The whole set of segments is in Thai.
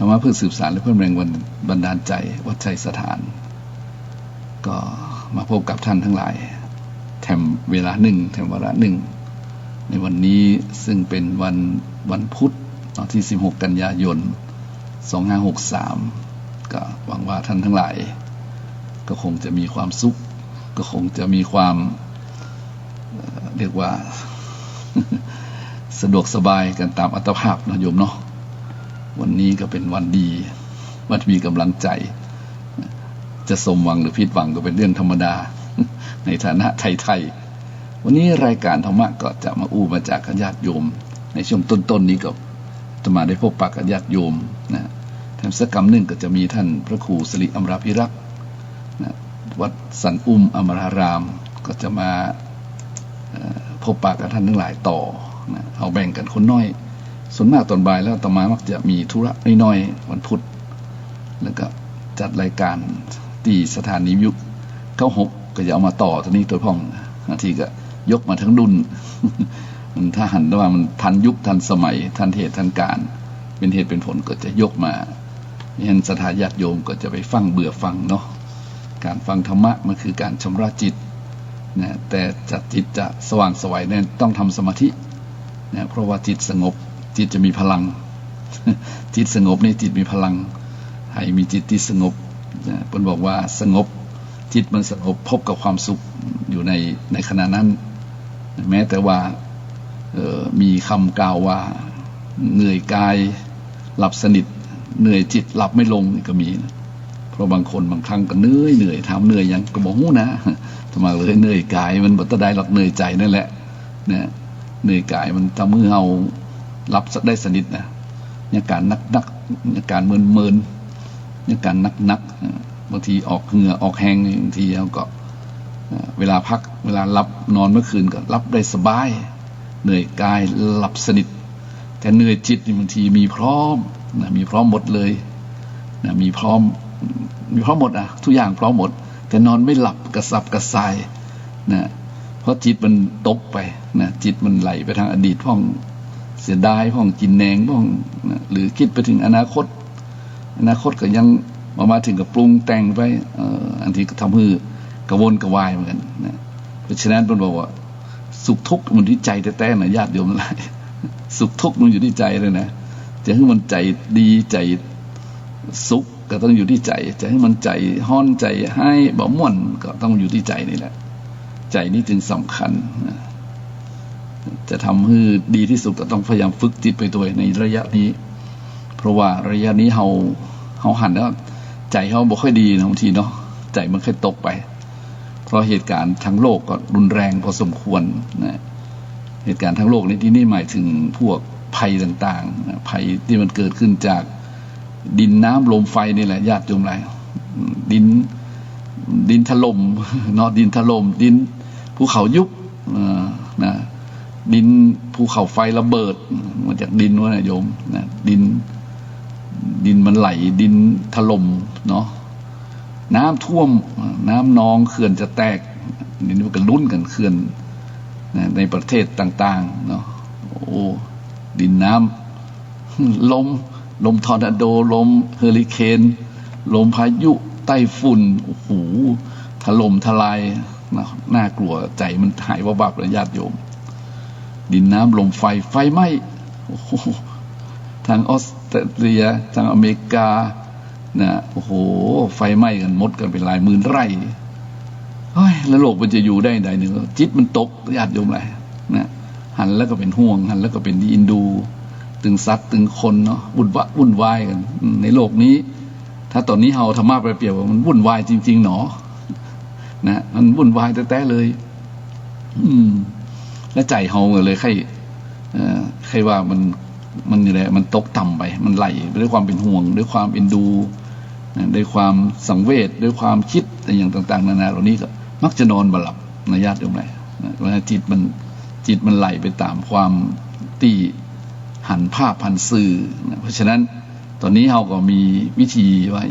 รรมะเพื่อสืบสานและเพิ่มแรงบันดาลใจวัดชัยสถานก็มาพบกับท่านทั้งหลายแถมเวลาหนึ่งแถมวาระหนึ่งในวันนี้ซึ่งเป็นวันพุธที่16 กันยายน 2563ก็หวังว่าท่านทั้งหลายก็คงจะมีความสุขก็คงจะมีความเรียกว่า สะดวกสบายกันตามอัตภาพนะโยมเนาะวันนี้ก็เป็นวันดีวันมีกำลังใจจะสมหวังหรือผิดหวังก็เป็นเรื่องธรรมดา ในฐานะไทยวันนี้รายการธรรมะก็จะมามาจากญาติโยมในช่วงต้นนี้ก็จะมาได้พบปะกับญาติโยมนะแถมสักกรรมหนึ่งก็จะมีท่านพระครูสิริอมราภิรักษ์นะวัดสันอมรารามก็จะมาพบปะกับท่านทั้งหลายต่อนะเอาแบ่งกันคนน้อยส่วนมากตอนบ่ายแล้วต่อมามักจะมีธุระน้อยๆวันพุธแล้วก็จัดรายการที่สถานียุค96ก็จะเอามาต่อตอนนี้ตัวพ่องบางทีก็ยกมาทั้งดุน มันถ้าหันว่ามันทันยุคทันสมัยทันเหตุทันการเป็นเหตุเป็นผลก็จะยกมาเห็นสถาญาติโยมก็จะไปฟังเบื่อฟังเนาะการฟังธรรมะมันคือการชำระจิตนะแต่จิตจะสว่างไสวเนี่ยต้องทำสมาธินะเพราะว่าจิตสงบจิตจะมีพลัง จิตสงบนี่จิตมีพลังให้มีจิตที่สงบนะเพิ่นบอกว่าสงบจิตมันสงบพบกับความสุขอยู่ในขณะนั้นแม้แต่ว่ามีคำกล่าวว่าเหนื่อยกายหลับสนิทเหนื่อยจิตหลับไม่ลงก็มีนะเพราะบางคนบางครั้งก็เหนื่อยถามเหนื่อยยังก็บอกหู้นะทำไมเลยเหนื่อยกายมันบ่ได้หรอกเหนื่อยใจนั่นแหละนะเหนื่อยกายมันทำให้เราหลับได้สนิทนะอาการนักอาการมึนอาการนักบางทีออกเหงื่อออกแห้งบางทีเราก็เวลาพักเวลาหลับนอนเมื่อคืนก็หลับได้สบายเหนื่อยกายหลับสนิทแต่เหนื่อยจิตบางทีมีพร้อมนะมีพร้อมหมดเลยนะมีพร้อมหมดอ่ะทุกอย่างพร้อมหมดแต่นอนไม่หลับกระสับกระส่ายนะเพราะจิตมันตกไปนะจิตมันไหลไปทางอดีตพ้องเสียดายพ้องกินแหนงพ้องนะหรือคิดไปถึงอนาคตก็ยังมาถึงกับปรุงแต่งไปอันที่ก็ทำให้กระวนกระวายเหมือนกันนะเพราะฉะนั้นผมบอกว่าสุขทุกข์มันที่ใจแท้ๆนะญาติโยมหลายสุขทุกข์มันอยู่ที่ใจเลยนะจะให้มันใจดีใจสุขก็ต้องอยู่ที่ใจจะให้มันใจฮ้อนใจให้บ่ม่วนก็ต้องอยู่ที่ใจนี่แหละใจนี้จึงสำคัญนะจะทำให้ดีที่สุดก็ต้องพยายามฝึกจิตไปตัวในระยะนี้เพราะว่าระยะนี้เราหันแล้วใจเขาบ่ค่อยดีนะบางทีเนาะใจมันค่อยตกไปเพราะเหตุการณ์ทั้งโลกก็รุนแรงพอสมควรนะเหตุการณ์ทั้งโลกในที่นี้หมายถึงพวกภัยต่างๆนะภัยที่มันเกิดขึ้นจากดินน้ำลมไฟนี่แหละญาติโยมหลายดินถล่มเนาะดินถล่มดินภูเขายุบนะดินภูเขาไฟระเบิดมาจากดินวะนะโยมนะดินมันไหลดินถล่มเนาะน้ำท่วมน้ำนองเขื่อนจะแตกนี่มันก็ลุ้นกันเขื่อนนะในประเทศต่างๆเนาะโอ้ดินน้ำลมทอร์นาโดลมเฮอริเคนลมพายุไต้ฝุ่นโอ้โหถล่มทลายนะน่ากลัวใจมันหายวับๆเลยญาติโยมดินน้ำลมไฟไหม้โอ้โหทางออสเตรเลียทางอเมริกานะโอ้โหไฟไหม้กันหมดกันเป็นหลายหมื่นไร่เฮ้ยแล้วโลกมันจะอยู่ได้ไหนนึงจิตมันตกญาติโยมหลายนะหันแล้วก็เป็นห่วงหันแล้วก็เป็นอินดูตึงสัตว์ตึงคนเนาะวุ่นวายกันในโลกนี้ถ้าตอนนี้เฮาธรรมะไปเปรียบว่ามันวุ่นวายจริงๆหนอนะมันวุ่นวายแท้ๆเลยและใจเฮาเลยใครว่ามันนี่แหละมันตกต่ำไปมันไหลด้วยความเป็นห่วงด้วยความเอ็นดูด้วยความสังเวชด้วยความคิดอย่างต่างๆนานาเหล่านี้ก็มักจะนอนบ่หลับนะญาติโยมหลายเวลาจิตมันไหลไปตามความที่หันภาพหันสื่อเพราะฉะนั้นตอนนี้เราก็มีวิธีว่าอ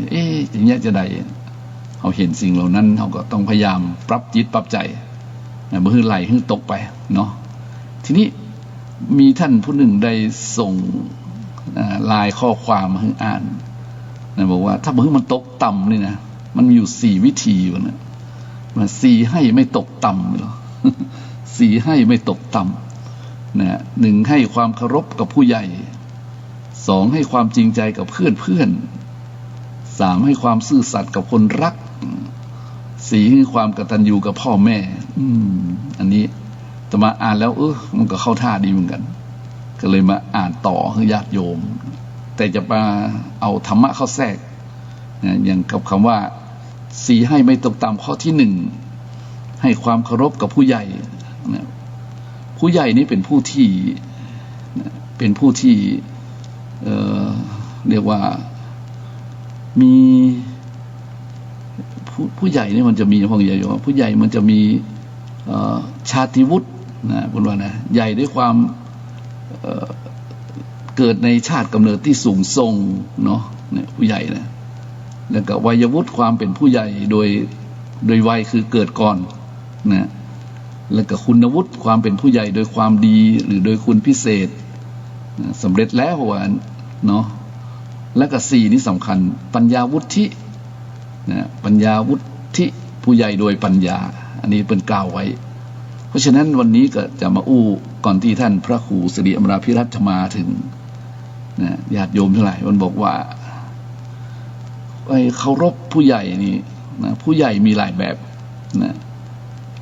ย่างนี้จะได้เราเห็นสิ่งเหล่านั้นเราก็ต้องพยายามปรับจิตปรับใจเมื่อไหลขึ้นตกไปเนาะทีนี้มีท่านผู้หนึ่งได้ส่ง ลายข้อความมาให้อ่านนะบอกว่าถ้าเพิ่งมันตกต่ำนี่นะมันมีอยู่4 วิธีวะนะมัน4ให้ไม่ตกต่ำหรอ 4ให้ไม่ตกต่ำนะ1ให้ความเคารพกับผู้ใหญ่2ให้ความจริงใจกับเพื่อน3ให้ความซื่อสัตย์กับคนรัก4ให้ความกตัญญูกับพ่อแม่อันนี้จะมาอ่านแล้วมันก็เข้าท่าดีเหมือนกันก็เลยมาอ่านต่อให้ญาติโยมแต่จะมาเอาธรรมะเข้าแทรกนะอย่างกับคำว่า4ให้ไม่ตกต่ำข้อที่1ให้ความเคารพกับผู้ใหญ่นะผู้ใหญ่นี้เป็นผู้ที่เรียกว่ามีผู้ใหญ่นี่มันจะมีพ่อใหญ่ว่าผู้ใหญ่มันจะมีชาติวุฒินะพูดว่านะใหญ่ด้วยความเกิดในชาติกำเนิดที่สูงส่งเนาะเนี่ยผู้ใหญ่นะแล้วก็วัยวุฒิความเป็นผู้ใหญ่โดยวัยคือเกิดก่อนนะแล้วก็คุณวุฒิความเป็นผู้ใหญ่โดยความดีหรือโดยคุณพิเศษสำเร็จแล้วว่าเนาะแล้วก็4นี่สำคัญปัญญาวุฒินะปัญญาวุฒิผู้ใหญ่โดยปัญญาอันนี้เป็นกล่าวไว้เพราะฉะนั้นวันนี้ก็จะมาก่อนที่ท่านพระครูสิริอมราภิรัตน์จะมาถึงนะญาติโยมทั้งหลายมันบอกว่าเคารพผู้ใหญ่นี่นะผู้ใหญ่มีหลายแบบนะ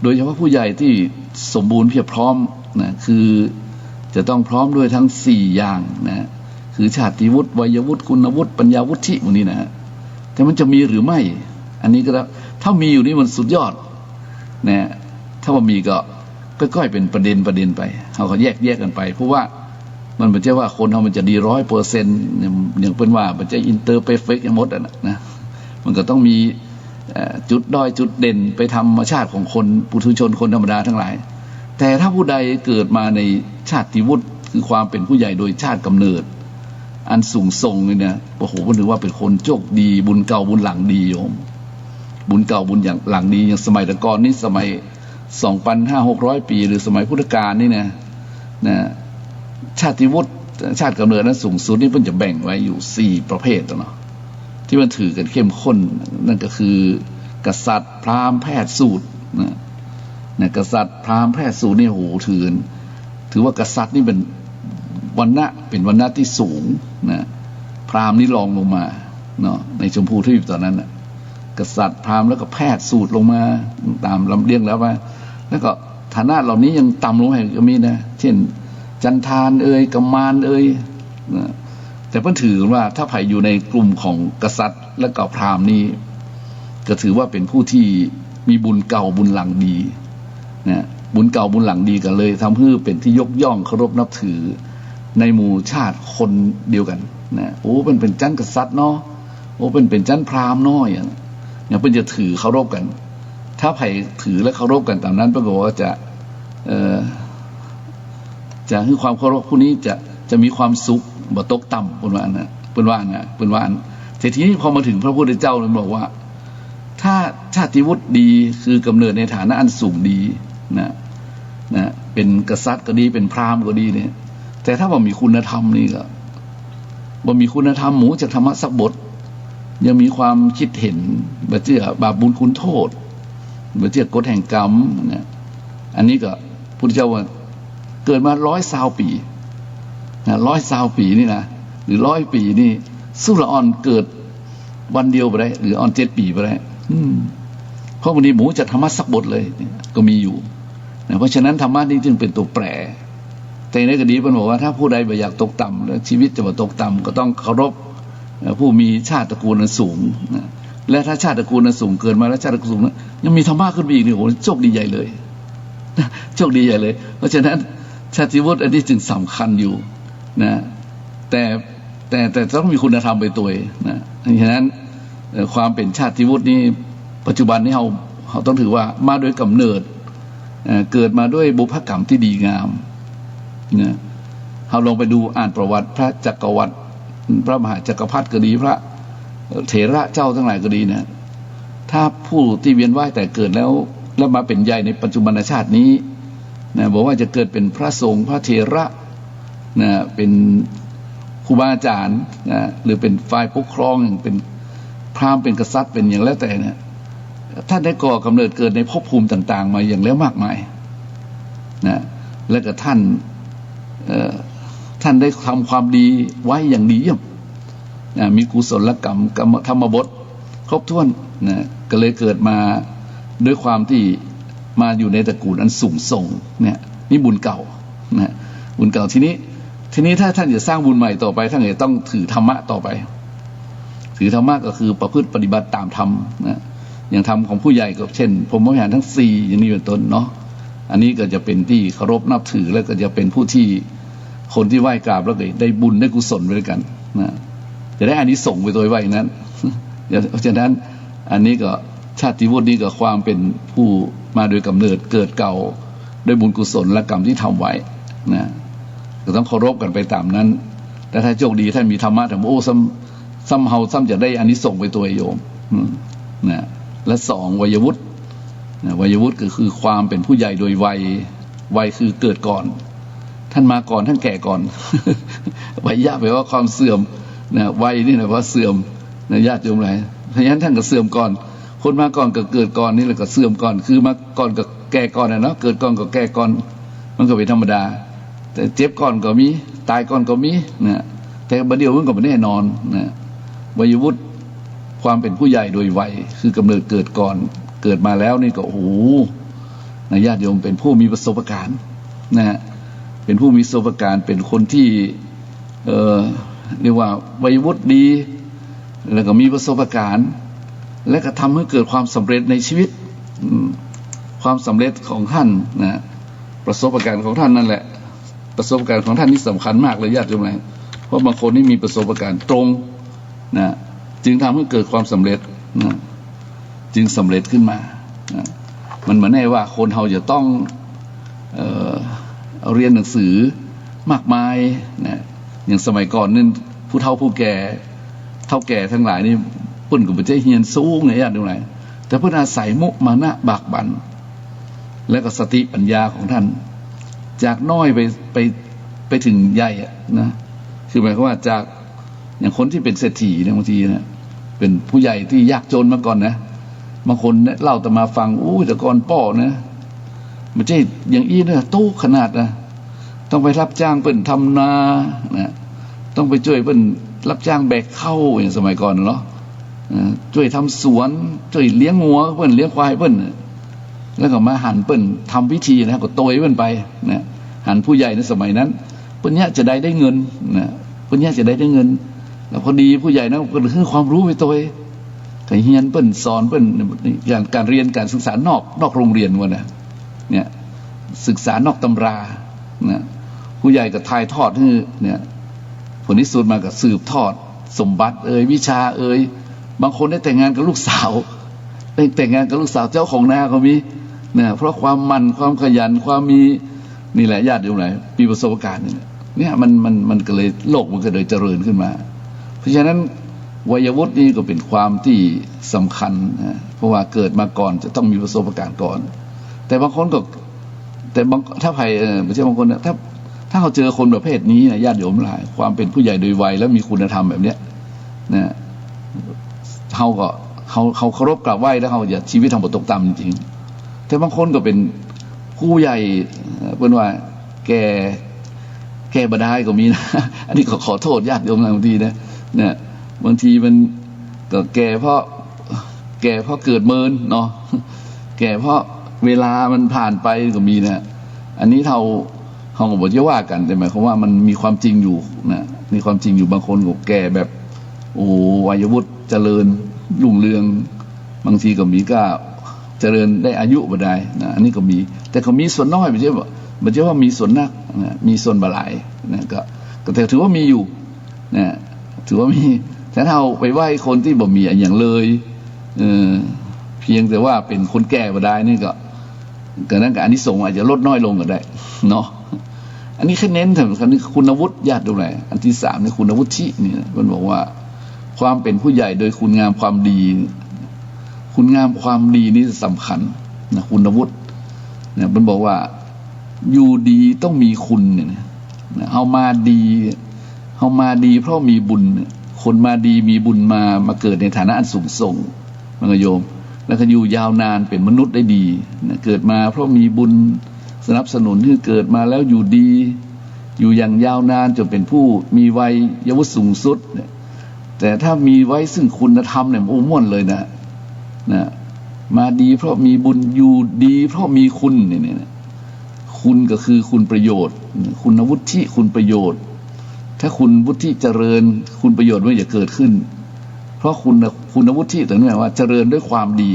โดยเฉพาะผู้ใหญ่ที่สมบูรณ์เพียบพร้อมนะคือจะต้องพร้อมด้วยทั้ง4อย่างนะคือชาติวุฒิวัยวุฒิคุณวุฒิปัญญาวุฒิพวกนี้นะแต่มันจะมีหรือไม่อันนี้ก็ถ้ามีอยู่นี่มันสุดยอดนะถ้าว่ามีก็ค่อยๆเป็นประเด็นไปเขาก็แยกกันไปเพราะว่ามันไม่ใช่ว่าคนเรามันจะดี100%อย่างเป็นว่ามันจะอินเตอร์เพอร์เฟกต์อย่างหมดนะมันก็ต้องมีจุดด้อยจุดเด่นไปธรรมชาติของคนปุถุชนคนธรรมดาทั้งหลายแต่ถ้าผู้ใดเกิดมาในชาติวุฒิคือความเป็นผู้ใหญ่โดยชาติกำเนิดอันสูงส่งเลยเนี่ยโอ้โหผมถือว่าเป็นคนโชคดีบุญเก่าบุญหลังดีโยมบุญเก่าบุญอย่างหลังดีอย่างสมัยตะกอนนี่สมัย 2,500-600 ปีหรือสมัยพุทธกาลนี่นะชาติวุฒิชาติกำเนิดนั้นสูงสุดนี่เพิ่นจะแบ่งไว้อยู่4ประเภทเนาะที่มันถือกันเข้มข้นนั่นก็คือกษัตริย์พราหมณ์แพทย์สูตรนะกษัตริย์พราหมณ์แพทย์สูตรนี่โหถือว่ากษัตริย์นี่เป็นวรรณะที่สูงนะพราหมณ์นี่รองลงมาเนาะในชมพูทวีปตอนนั้นนะกษัตริย์พราหมณ์แล้วก็แพทย์สูตรลงมาตามลำเลียงแล้วว่าแล้วก็ฐานะเหล่านี้ยังต่ำลงไปก็มีนะเช่นจันทานกมานนะแต่เพิ่นถือว่าถ้าไผ่อยู่ในกลุ่มของกษัตริย์และก็พราหมณ์นี้ก็ถือว่าเป็นผู้ที่มีบุญเก่าบุญหลังดีนะบุญเก่าบุญหลังดีกันเลยทำให้เป็นที่ยกย่องเคารพนับถือในหมู่ชาติคนเดียวกันนะโอ้เป็นจันกษัตริย์เนาะโอ้เป็นจันพราหมณ์น้อยเนี่ยเพิ่นจะถือเคารพกันถ้าไผ่ถือและเคารพกันตามนั้นปรากฏว่าจะให้ความเคารพผู้นี้จะมีความสุขบ่ตกต่ำเป็นว่าแต่ทีนี้พอมาถึงพระพุทธเจ้าเลยบอกว่าถ้าชาติวุฒิดีคือกำเนิดในฐานะอันสูงดีนะเป็นกษัตริย์ก็ดีเป็นพราหมณ์ก็ดีเนี่ยแต่ถ้าบ่มีคุณธรรมนี่ก็บ่มีคุณธรรมหมูจากธรรมะสักบทยังมีความคิดเห็นบ่เชื่อบาปบุญคุณโทษบ่เชื่อกฎแห่งกรรมเนี่ยอันนี้ก็พุทธเจ้าว่าเกิดมา120 ปีนะ120 ปีนี่นะหรือ100 ปีนี่สู้ละอ่อนเกิดวันเดียวไปได้หรืออ่อน7 ปีไปได้เพราะวันนี้หมูจะธรรมะสักบทเลยก็มีอยู่นะเพราะฉะนั้นธรรมะนี้จึงเป็นตัวแปรแต่ในกรณีเพิ่นบอกว่าถ้าผู้ใดบ่อยากตกต่ำแล้วชีวิตจะบ่ตกต่ำก็ต้องเคารพผู้มีชาติตระกูลสูงนะและถ้าชาติตระกูลสูงเกินมาแล้วชาติตระกูลสูงยังมีธรรมะขึ้นไปอีกนี่โหโชคดีใหญ่เลยโชคดีใหญ่เลยเพราะฉะนั้นชาติวุฒิอันนี้จึงสำคัญอยู่นะแต่ต้องมีคุณธรรมไปตัวนะฉะนั้นความเป็นชาติวุฒินี้ปัจจุบันนี้เราต้องถือว่ามาโดยกำเนิดเกิดมาด้วยบุพกรรมที่ดีงามนะเราลองไปดูอ่านประวัติพระจักรวรรดิพระมหาจักรพรรดิก็ดีพระเถระเจ้าทั้งหลายก็ดีนะถ้าผู้ที่เวียนว่ายแต่เกิดแล้วมาเป็นใหญ่ในปัจจุบันชาตินี้นะบอกว่าจะเกิดเป็นพระสงฆ์พระเถระนะเป็น ครูบาอาจารย์นะหรือเป็นฝ่ายปกครองเป็นพราหมณ์เป็นกษัตริย์เป็นอย่างแล้วแต่เนี่ยท่านได้ก่อกำเนิดเกิดในภพภูมิต่างๆมาอย่างแล้วมากมายนะแล้วก็ท่านได้ทำความดีไว้อย่างดีเยี่ยมนะมีกุศลกรรมธรรมบทครบถ้วนนะก็เลยเกิดมาด้วยความที่มาอยู่ในตระกูลอันสูงส่งเนี่ยนี่บุญเก่านะบุญเก่าทีนี้ถ้าท่านจะสร้างบุญใหม่ต่อไปท่านจะต้องถือธรรมะต่อไปถือธรรมะก็คือประพฤติปฏิบัติตามธรรมนะอย่างธรรมของผู้ใหญ่ก็เช่นพรหมวิหารทั้ง4อย่างนี้เป็นต้นเนาะอันนี้ก็จะเป็นที่เคารพนับถือแล้วก็จะเป็นผู้ที่คนที่ไหว้กราบแล้วก็ได้บุญได้กุศลไปด้วยกันนะจะได้อานิสงส์ไปโดยว่าอย่างนั้นเพราะฉะนั้นอันนี้ก็ชาติวุฒินี้ก็ความเป็นผู้มาโดยกำเนิดเกิดเก่าด้วยบุญกุศลและกรรมที่ทำไว้นะก็ต้องเคารพกันไปตามนั้นแต่ถ้าโชคดีท่านมีธรรมะแต่โอ้ซ้ำจะได้อานิสงส์ไปตัวโยมนะและ2วัยวุฒิวัยวุฒิก็คือความเป็นผู้ใหญ่โดยวัยคือเกิดก่อนท่านมาก่อนท่านแก่ก่อน วัยยะแปลว่าความเสื่อมนะวัยนี่แหละว่าเสื่อมนะญาติโยมหลายเพราะฉะนั้นท่านก็เสื่อมก่อนคนมาก่อนก็เกิดก่อนนี่แหละก็เสื่อมก่อนคือมาก่อนก็แก่ก่อนนะเนาะเกิดก่อนก็แก่ก่อนมันก็เป็นธรรมดาแต่เจ็บก่อนก็มีตายก่อนก็มีนะแต่บัดเดียวมันก็ไม่แน่นอนนะวัยวุฒิความเป็นผู้ใหญ่โดยวัยคือกำเนิดเกิดก่อนเกิดมาแล้วนี่ก็โอ้โหนะญาติโยมเป็นผู้มีประสบการณ์นะฮะเป็นผู้มีประสบการณ์เป็นคนที่เรียกว่าวัยวุฒิดีแล้วก็มีประสบการณ์และก็ทำให้เกิดความสำเร็จในชีวิตความสำเร็จของท่านนะประสบการณ์ของท่านนั่นแหละประสบการณ์ของท่านนี่สำคัญมากเลยญาติโยมนะเพราะบางคนนี่มีประสบการณ์ตรงนะจึงทำให้เกิดความสำเร็จนะจึงสำเร็จขึ้นมานะมันเหมือนให้ว่าคนเราจะต้องเรียนหนังสือมากมายนะอย่างสมัยก่อนนี่ผู้เฒ่าผู้แก่เฒ่าแก่ทั้งหลายนี่เพิ่นก็บ่ได้เรียนสูงเนี่ยญาติโยมนะแต่เพิ่นอาศัยมุมานะบากบั่นและก็สติปัญญาของท่านจากน้อยไปถึงใหญ่นะคือหมายความว่าจากอย่างคนที่เป็นเศรษฐีเนี่ยบางทีนะเป็นผู้ใหญ่ที่ยากจนมาก่อนนะบางคนเล่าแต่มาฟังอู้แต่ก่อนป้อนะไม่ใช่อย่างอี้นะตู้ขนาดนะต้องไปรับจ้างเปิ้นทำนานะต้องไปช่วยเปิ้นรับจ้างแบกเข้าอย่างสมัยก่อนเนาะช่วยทำสวนช่วยเลี้ยงงัวเปิ้นเลี้ยงควายเปิ้นแล้วก็มาหั่นเปิ้นทำพิธีนะก็โตยเปิ้นไปนะหั่นผู้ใหญ่ในสมัยนั้นเปิ้นเนี่ยจะได้เงินนะเปิ้นเนี่ยจะได้เงินแล้วพอดีผู้ใหญ่นะก็คือความรู้ไปโตยก็เฮียนเปิ้นสอนเปิ้นอย่างการเรียนการศึกษานอกโรงเรียนว่านะเนี่ยศึกษานอกตำรานะผู้ใหญ่ก็ถ่ายทอดให้เนี่ยผลที่สุดมาก็สืบทอดสมบัติวิชาบางคนได้แต่งงานกับลูกสาวได้แต่งงานกับลูกสาวเจ้าของนาก็มีเนี่ยเพราะความมันความขยันความมีนี่แหละญาติโยมหลายมีประสบการณ์เนี่ยมันก็เลยโลกมันก็เลยเจริญขึ้นมาเพราะฉะนั้นวัยวุฒินี่ก็เป็นความที่สำคัญนะเพราะว่าเกิดมาก่อนจะต้องมีประสบการณ์ก่อนแต่บางคนก็ถ้าใครไม่ใช่บางคนถ้าเขาเจอคนประเภทนี้นะญาติโยมหลายความเป็นผู้ใหญ่โดยวัยแล้วมีคุณธรรมแบบเนี้ยนะเขาเคารพกราบไหว้แล้วเขาจะชีวิตทางบทตกต่ำจริงๆแต่บางคนก็เป็นผู้ใหญ่เป็นว่าแกบดายก็มีนะอันนี้ขอโทษญาติโยมบางทีนะเนี่ยบางทีมันก็แก่เพราะเกิดเมินเนาะแก่เพราะเวลามันผ่านไปก็มีนะอันนี้เขาก็บอกจะว่ากันแต่หมายความว่ามันมีความจริงอยู่นะมีความจริงอยู่บางคนก็แก่แบบโอ้วัยวุฒิเจริญรุ่งเรืองบางทีก็มีก็เจริญได้อายุบ่ได้นะอันนี้ก็มีแต่ก็มีส่วนน้อยไม่ใช่ว่ามีส่วนนักนะมีส่วนบ่หลายนะก็แต่ถือว่ามีอยู่นะถือว่ามีแต่ถ้าเราไปไหว้คนที่บ่มีอย่างเลยเพียงแต่ว่าเป็นคนแก่บ่ได้นี่ก็นั้นอานิสงส์อาจจะลดน้อยลงก็ได้เนาะอันนี้แค่เน้นถึงคุณวุฒิญาติดูแลอันที่3นี่คุณวุฒินี่มันบอกว่าความเป็นผู้ใหญ่โดยคุณงามความดีคุณงามความดีนี่สำคัญนะคุณวุฒิเนี่ยมันบอกว่าอยู่ดีต้องมีคุณเนี่ยเอามาดี เขามาดีเพราะมีบุญคนมาดีมีบุญมาเกิดในฐานะอันสูงส่งมันก็โยมแล้วก็อยู่ยาวนานเป็นมนุษย์ได้ดีนะเกิดมาเพราะมีบุญสนับสนุนที่เกิดมาแล้วอยู่ดีอยู่อย่างยาวนานจนเป็นผู้มีวัยวุฒิสูงสุดแต่ถ้ามีไว้ซึ่งคุณธรรมเนี่ยโอ้ม่วนเลยนะมาดีเพราะมีบุญอยู่ดีเพราะมีคุณเนี่ยคุณก็คือคุณประโยชน์คุณวุฒิคุณประโยชน์ถ้าคุณวุฒิเจริญคุณประโยชน์มันจะเกิดขึ้นเพราะคุณวุฒิแต่นี่หมายว่าเจริญด้วยความดี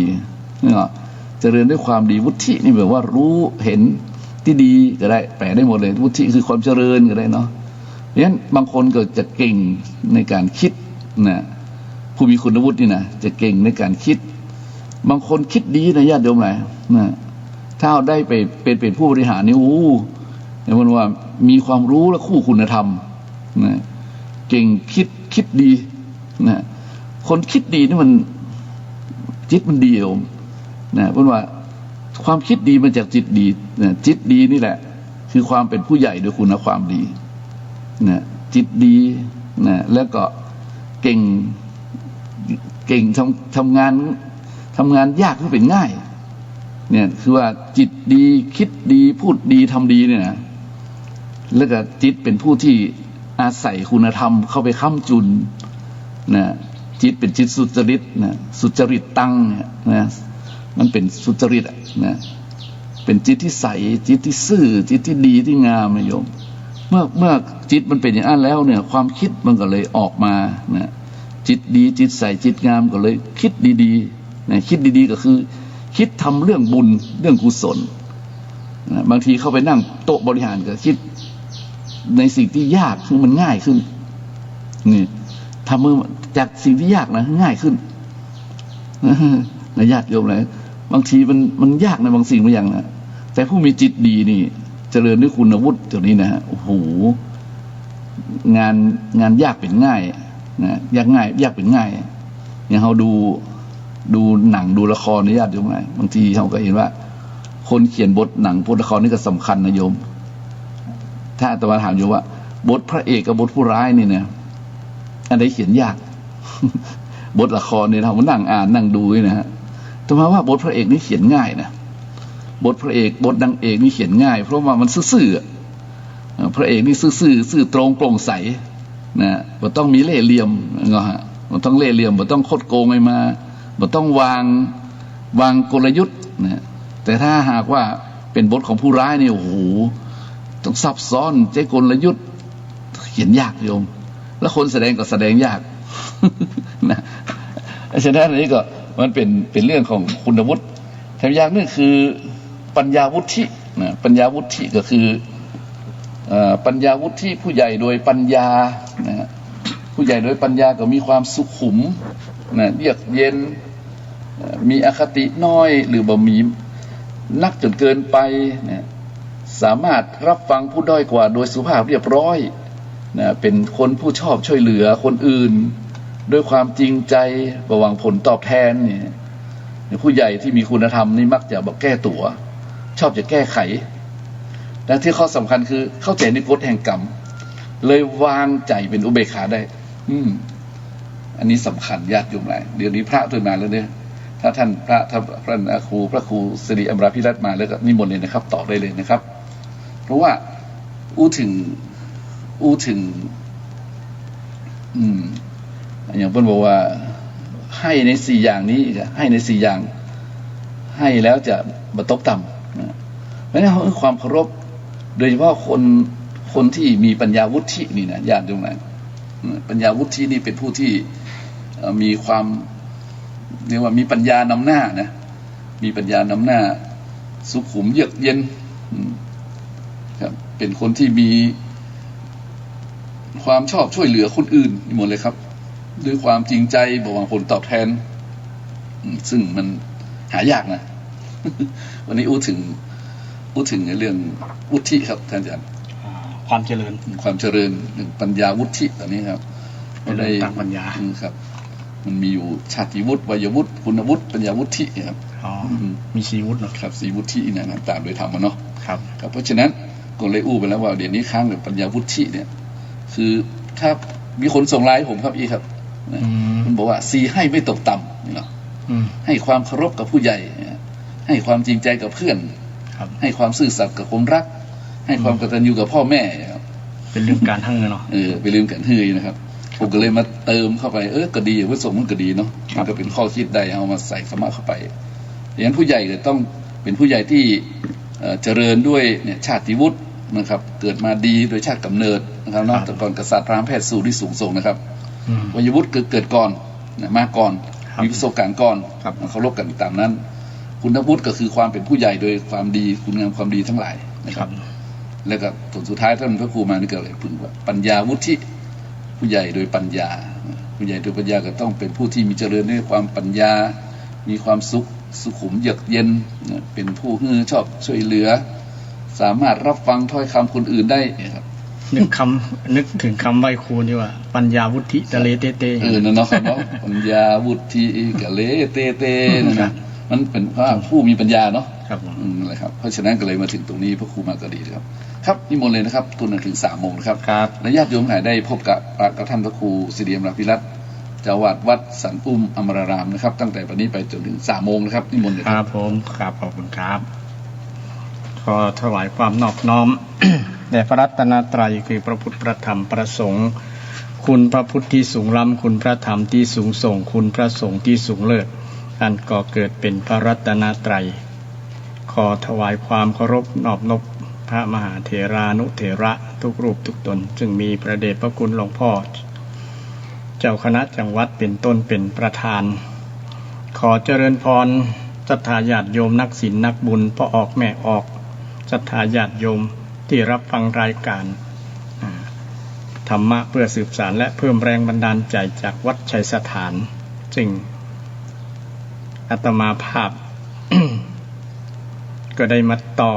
เจริญด้วยความดีวุฒินี่แบบว่ารู้เห็นที่ดีก็ได้แปลได้หมดเลยวุฒิคือความเจริญก็ได้เนาะเพราะฉะนั้นบางคนก็จะเก่งในการคิดนะผู้มีคุณวุฒินี่นะจะเก่งในการคิดบางคนคิดดีนะญาติโยมหลายนะถ้าเอาได้ไปเป็นผู้บริหารนี่แต่มันว่ามีความรู้และคู่คุณธรรมนะเก่งคิดดีนะคนคิดดีนี่มันจิตมันดีโยมนะเพราะว่าความคิดดีมาจากจิตดีนะจิตดีนี่แหละคือความเป็นผู้ใหญ่โดยคุณความดีนะจิตดีนะแล้วก็เก่งทำงานยากก็เป็นง่ายเนี่ยคือว่าจิตดีคิดดีพูดดีทำดีเนี่ยนะแล้วก็จิตเป็นผู้ที่อาศัยคุณธรรมเข้าไปค้ำจุนนะจิตเป็นจิตสุจริตนะสุจริตตั้งเนี่ยนะมันเป็นสุจริตนะเป็นจิตที่ใสจิตที่ซื่อจิตที่ดีที่งามนะโยมเมื่อจิตมันเป็นอย่างนั้นแล้วเนี่ยความคิดมันก็เลยออกมานะจิตดีจิตใสจิตงามก็เลยคิดดีๆนะคิดดีๆก็คือคิดทำเรื่องบุญเรื่องกุศลนะบางทีเข้าไปนั่งโต๊ะบริหารก็คิดในสิ่งที่ยากคือมันง่ายขึ้นนี่ทำมือจากสิ่งที่ยากนะง่ายขึ้นนะญาติโยมเลยบางทีมันยากในบางสิ่งบางอย่างนะแต่ผู้มีจิตดีนี่เจริญด้วยคุณวุฒิตัวนี้นะฮะโอ้โหงานยากเป็นง่ายนะยากเป็นง่ายอย่างเราดูหนังดูละครนี่ญาติโยมเลยบางทีเราก็เห็นว่าคนเขียนบทหนังบทละครนี่ก็สำคัญนะโยมถ้าอาตมาถามโยมว่าบทพระเอกกับบทผู้ร้ายนี่เนี่ยอันไหนเขียนยาก บทละครเนี่ยเรานั่งอ่านนั่งดูนี่นะฮะแต่มาว่าบทพระเอกนี่เขียนง่ายนะบทพระเอกบทนางเอกนี่เขียนง่ายเพราะว่ามันซื่อๆพระเอกนี่ซื่อตรงโปร่งใสนะบ่ต้องมีเล่ห์เหลี่ยมเนาะฮะบ่ต้องเล่ห์เหลี่ยมบ่ต้องคดโกงให้มาบ่ต้องวางกลยุทธ์นะแต่ถ้าหากว่าเป็นบทของผู้ร้ายนี่โอ้โหต้องซับซ้อนใช้กลยุทธ์เขียนยากโยมแล้วคนแสดงก็แสดงยากนะฉะนั้นอันนี้ก็มันเป็นเรื่องของคุณวุฒิแถมอย่างนึงคือปัญญาวุฒินะปัญญาวุฒิก็คือปัญญาวุฒิผู้ใหญ่โดยปัญญานะผู้ใหญ่โดยปัญญาก็มีความสุขุมนะเยือกเย็นมีอคติน้อยหรือบ่มีนักจนเกินไปนะสามารถรับฟังผู้ด้อยกว่าโดยสุภาพเรียบร้อยนะเป็นคนผู้ชอบช่วยเหลือคนอื่นด้วยความจริงใจระหว่างผลตอบแทนเนี่ยผู้ใหญ่ที่มีคุณธรรมนี่มักจะบอกแก้ตัวชอบจะแก้ไขและที่ข้อสำคัญคือเข้าใจในกฎแห่งกรรมเลยวางใจเป็นอุเบกขาได้อันนี้สำคัญญาติโยมหลายเดี๋ยวนี้พระตื่นมาแล้วเนี่ยถ้าท่านพระครูสิริอมราภิรัตน์มาแล้วก็นิมนต์เลยนะครับต่อได้เลยนะครับเพราะว่าอู้ถึงอย่างเพิ่นบอกว่าให้ใน4อย่างนี้ให้ใน4อย่างให้แล้วจะบ่ตกต่ำเพราะฉะนั้นความเคารพโดยเฉพาะคนที่มีปัญญาวุฒินี่นะญาติโยมหลายปัญญาวุฒินี่เป็นผู้ที่มีความเรียกว่ามีปัญญานำหน้านะมีปัญญานำหน้าสุขุมเยือกเย็นครับเป็นคนที่มีความชอบช่วยเหลือคนอื่นหมดเลยครับด้วยความจริงใจบ่หวังผลตอบแทนซึ่งมันหายากนะ วันนี้อู้ถึงในเรื่องวุฒิครับท่านอาจารย์ความเจริญปัญญาวุฒิตอนนี้ครับไม่ได้ตั้งปัญญาครับมันมีอยู่ชาติวุฒิวัยวุฒิคุณวุฒิปัญญาวุฒิครับมี4วุฒินะครับ4วุฒิเนี่ยตามโดยธรรมเนาะครับเพราะฉะนั้นก็เลยอู้ไปแล้วว่าเดี๋ยวนี้ค้างกับปัญญาวุฒิเนี่ยคือ ครับมีคนส่งไลน์ผมครับอีครับมันบอกว่าซีให้ไม่ตกต่ำนี่เนาะให้ความเคารพกับผู้ใหญ่ให้ความจริงใจกับเพื่อนให้ความซื่อสัตย์กับคนรักให้ความกตัญญูกับพ่อแม่ครับเป็นเรื่องการทั้งเนาะเป็นเรื่องการเฮือยนะครับผมก็เลยมาเติมเข้าไปก็ดีพระสงฆ์มันก็ดีเนาะมันก็เป็นข้อคิดได้เอามาใส่สมาเข้าไปอย่างนั้นผู้ใหญ่ก็ต้องเป็นผู้ใหญ่ที่เจริญด้วยเนี่ยชาติวุฒินะครับเกิดมาดีโดยชาติกำเนิดนะครับเนาะแต่ก่อนกษัตริย์พราหมณ์แพทย์สูตรที่สูงส่งนะครับวัยวุฒิเกิดก่อนมาก่อนมีประสบการณ์ก่อนเคารพกันตามนั้นคุณวุฒิก็คือความเป็นผู้ใหญ่โดยความดีคุณงามความดีทั้งหลายนะครับแล้วก็ผลสุดท้ายท่านพระครูมานี่ก็เลยพึงว่าปัญญาวุฒิผู้ใหญ่โดยปัญญาผู้ใหญ่โดยปัญญาก็ต้องเป็นผู้ที่มีเจริญด้วยความปัญญามีความสุขุมเยือกเย็นเป็นผู้ชอบช่วยเหลือสามารถรับฟังถ้อยคำคนอื่นได้ครับนึกถึงคำไหว้ครูนี่ว่าปัญญาวุฒิตะเลเตเตนั่นเนาะครับเนาะปัญญาวุฒิกะเลเตเตนะครับมันเป็นว่าผู้มีปัญญาเนาะครับอะไรครับเพราะฉะนั้นก็เลยมาถึงตรงนี้พระครูมาก็ดีครับครับนิมนต์เลยนะครับตุนถึง3 โมงนะครับและญาติโยมหายได้พบกับท่านพระครูสิริอมรพิรัตน์เจ้าวาดวัดสันอุ้มอมรารามนะครับตั้งแต่วันนี้ไปจนถึง3 โมงนะครับนิมนต์เลยครับผมครับขอบคุณครับขอถวายความนอบน้อม แด่พระรัตนตรัยคือพระพุทธพระธรรมพระสงฆ์คุณพระพุทธที่สูงล้ำคุณพระธรรมที่สูงส่งคุณพระสงฆ์ที่สูงเลิศอันก่อเกิดเป็นพระรัตนตรัยขอถวายความเคารพนอบนบพระมหาเถรานุเถระทุกรูปทุกตนจึงมีพระเดชพระคุณหลวงพ่อเจ้าคณะจังหวัดเป็นต้นเป็นประธานขอเจริญพรศรัทธาญาติโยมนักศีลนักบุญพ่อออกแม่ออกศรัทธาญาติโยมที่รับฟังรายการธรรมะเพื่อสืบสานและเพิ่มแรงบันดาลใจจากวัดชัยสถานจึงอาตมาภาพ ก็ได้มาต่อ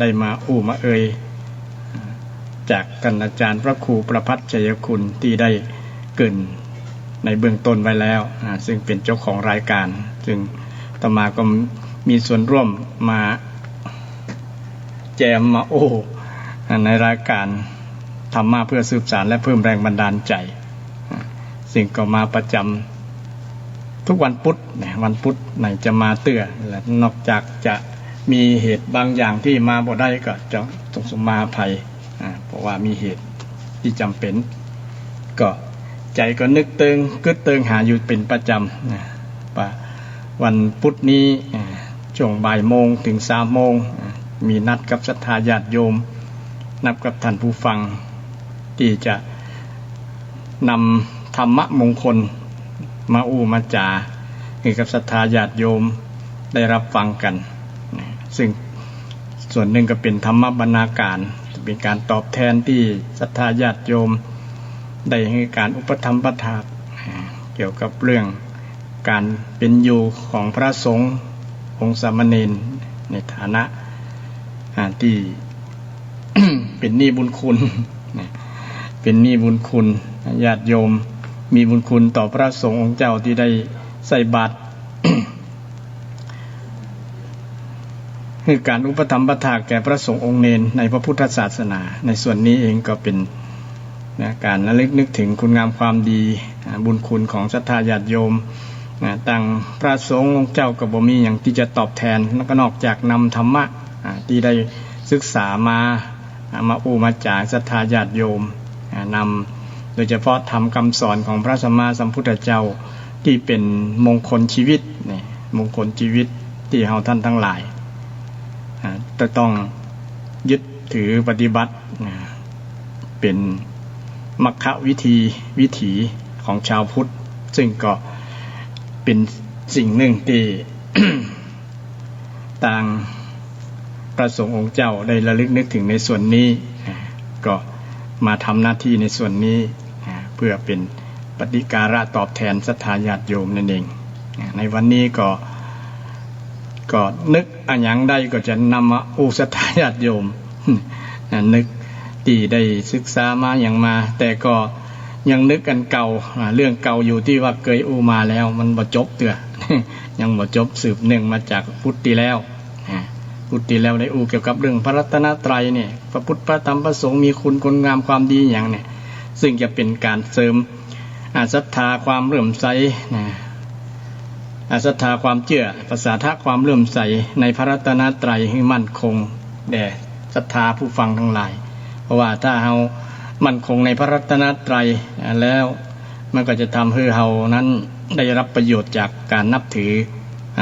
ได้มามาเอ่ยจากท่านอาจารย์พระครูประภัสชัยคุณที่ได้เกริ่นในเบื้องต้นไว้แล้วซึ่งเป็นเจ้าของรายการซึ่งอาตมาก็มีส่วนร่วมมาแจมมาในรายการธรรมะเพื่อสืบสานและเพิ่มแรงบันดาลใจซึ่งก็มาประจำทุกวันพุธวันพุธไหนจะมาเตื้อและนอกจากจะมีเหตุบางอย่างที่มาบ่ได้ก็จะต้องสมาภัยเพราะว่ามีเหตุที่จำเป็นก็ใจก็นึกเติงกึดเติงหาอยู่เป็นประจำวันพุธนี้ช่วงบ่ายโมงถึง3 โมงมีนัดกับศรัทธาญาติโยมนัดกับท่านผู้ฟังที่จะนำธรรมะมงคลมามาจาให้กับศรัทธาญาติโยมได้รับฟังกันซึ่งส่วนหนึ่งก็เป็นธรรมบรรณาการเป็นการตอบแทนที่ศรัทธาญาติโยมได้ให้การอุปถัมภทานเกี่ยวกับเรื่องการเป็นอยู่ของพระสงฆ์องค์สามเณรในฐานะที่ เป็นหนี้บุญคุณเป็นหนี้บุญคุณญาติโยมมีบุญคุณต่อพระสงฆ์องค์เจ้าที่ได้ใส่บาตร คือการอุปถัมภทานแก่พระสงฆ์องค์เณรในพระพุทธศาสนาในส่วนนี้เองก็เป็นการระลึกนึกถึงคุณงามความดีบุญคุณของศรัทธาญาติโยมต่างพระสงฆ์องค์เจ้าก็บ่มีอย่างที่จะตอบแทนแล้วก็นอกจากนำธรรมะที่ได้ศึกษามามาจากศรัทธาญาติโยมนำโดยเฉพาะธรรมคำสอนของพระสัมมาสัมพุทธเจ้าที่เป็นมงคลชีวิตมงคลชีวิตที่เราท่านทั้งหลายจะต้องยึดถือปฏิบัติเป็นมรรควิถีของชาวพุทธซึ่งก็เป็นสิ่งหนึ่งที่ ต่างพระสงฆ์องค์เจ้าได้ระลึกนึกถึงในส่วนนี้ก็มาทำหน้าที่ในส่วนนี้เพื่อเป็นปฏิการะตอบแทนศรัทธาญาติโยมนั่นเองในวันนี้ก็นึกอันยังได้ก็จะนำมาศรัทธาญาติโยม นึกที่ได้ศึกษามาอย่างมาแต่ก็ยังนึกกันเก่าเรื่องเก่าอยู่ที่ว่าเคยมาแล้วมันบ่จบเตื้อ ยังบ่จบสืบเนื่องมาจากพุทธที่แล้วได้เกี่ยวกับเรื่องพระรัตนตรัยเนี่ยพระพุทธพระธรรมพระสงฆ์มีคุณงามความดีอย่างเนี่ย ซึ่งจะเป็นการเสริมศรัทธาความเลื่อมใสนะศรัทธาความเชื่อภาษาทะความเลื่อมใสในพระรัตนตรัยให้มั่นคงแด่ศรัทธาผู้ฟังทั้งหลายเพราะว่าถ้าเรามั่นคงในพระรัตนตรัยแล้วมันก็จะทำให้เรานั้นได้รับประโยชน์จากการนับถือ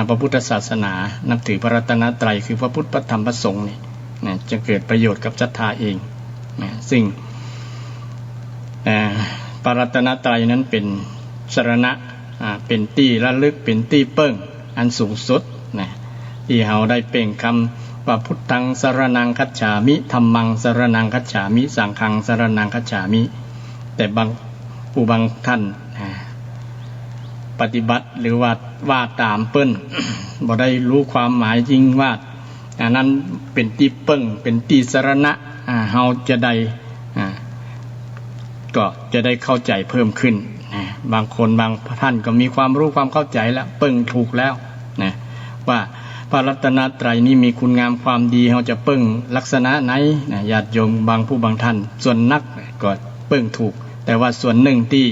พระพุทธศาสนานับถือพระรัตนตรัยคือพระพุทธพระธรรมพระสงฆ์นี่นะจะเกิดประโยชน์กับศรัทธาเองนะซึ่งพระรัตนตรัยนั้นเป็นสรณะเป็นที่ระลึกเป็นที่เปิ้งอันสูงสุดนะที่เราได้เปล่งคำว่าพุทธังสรณังคัจฉามิธัมมังสรณังคัจฉามิสังฆังสรณังคัจฉามิแต่บางท่านปฏิบัติหรือว่าตามเปิ้นบ่ได้รู้ความหมายจริงว่าอันนั้นเป็นที่เปิ้งเป็นที่สรณะเฮาจะได้ก็จะได้เข้าใจเพิ่มขึ้นนะบางคนบางท่านก็มีความรู้ความเข้าใจแล้วเปิ้งถูกแล้วนะว่าพระรัตนตรัยนี้มีคุณงามความดีเฮาจะเปิ้งลักษณะไหนนะญาติโยมบางผู้บางท่านส่วนนักก็เปิ้งถูกแต่ว่าส่วนหนึ่งที่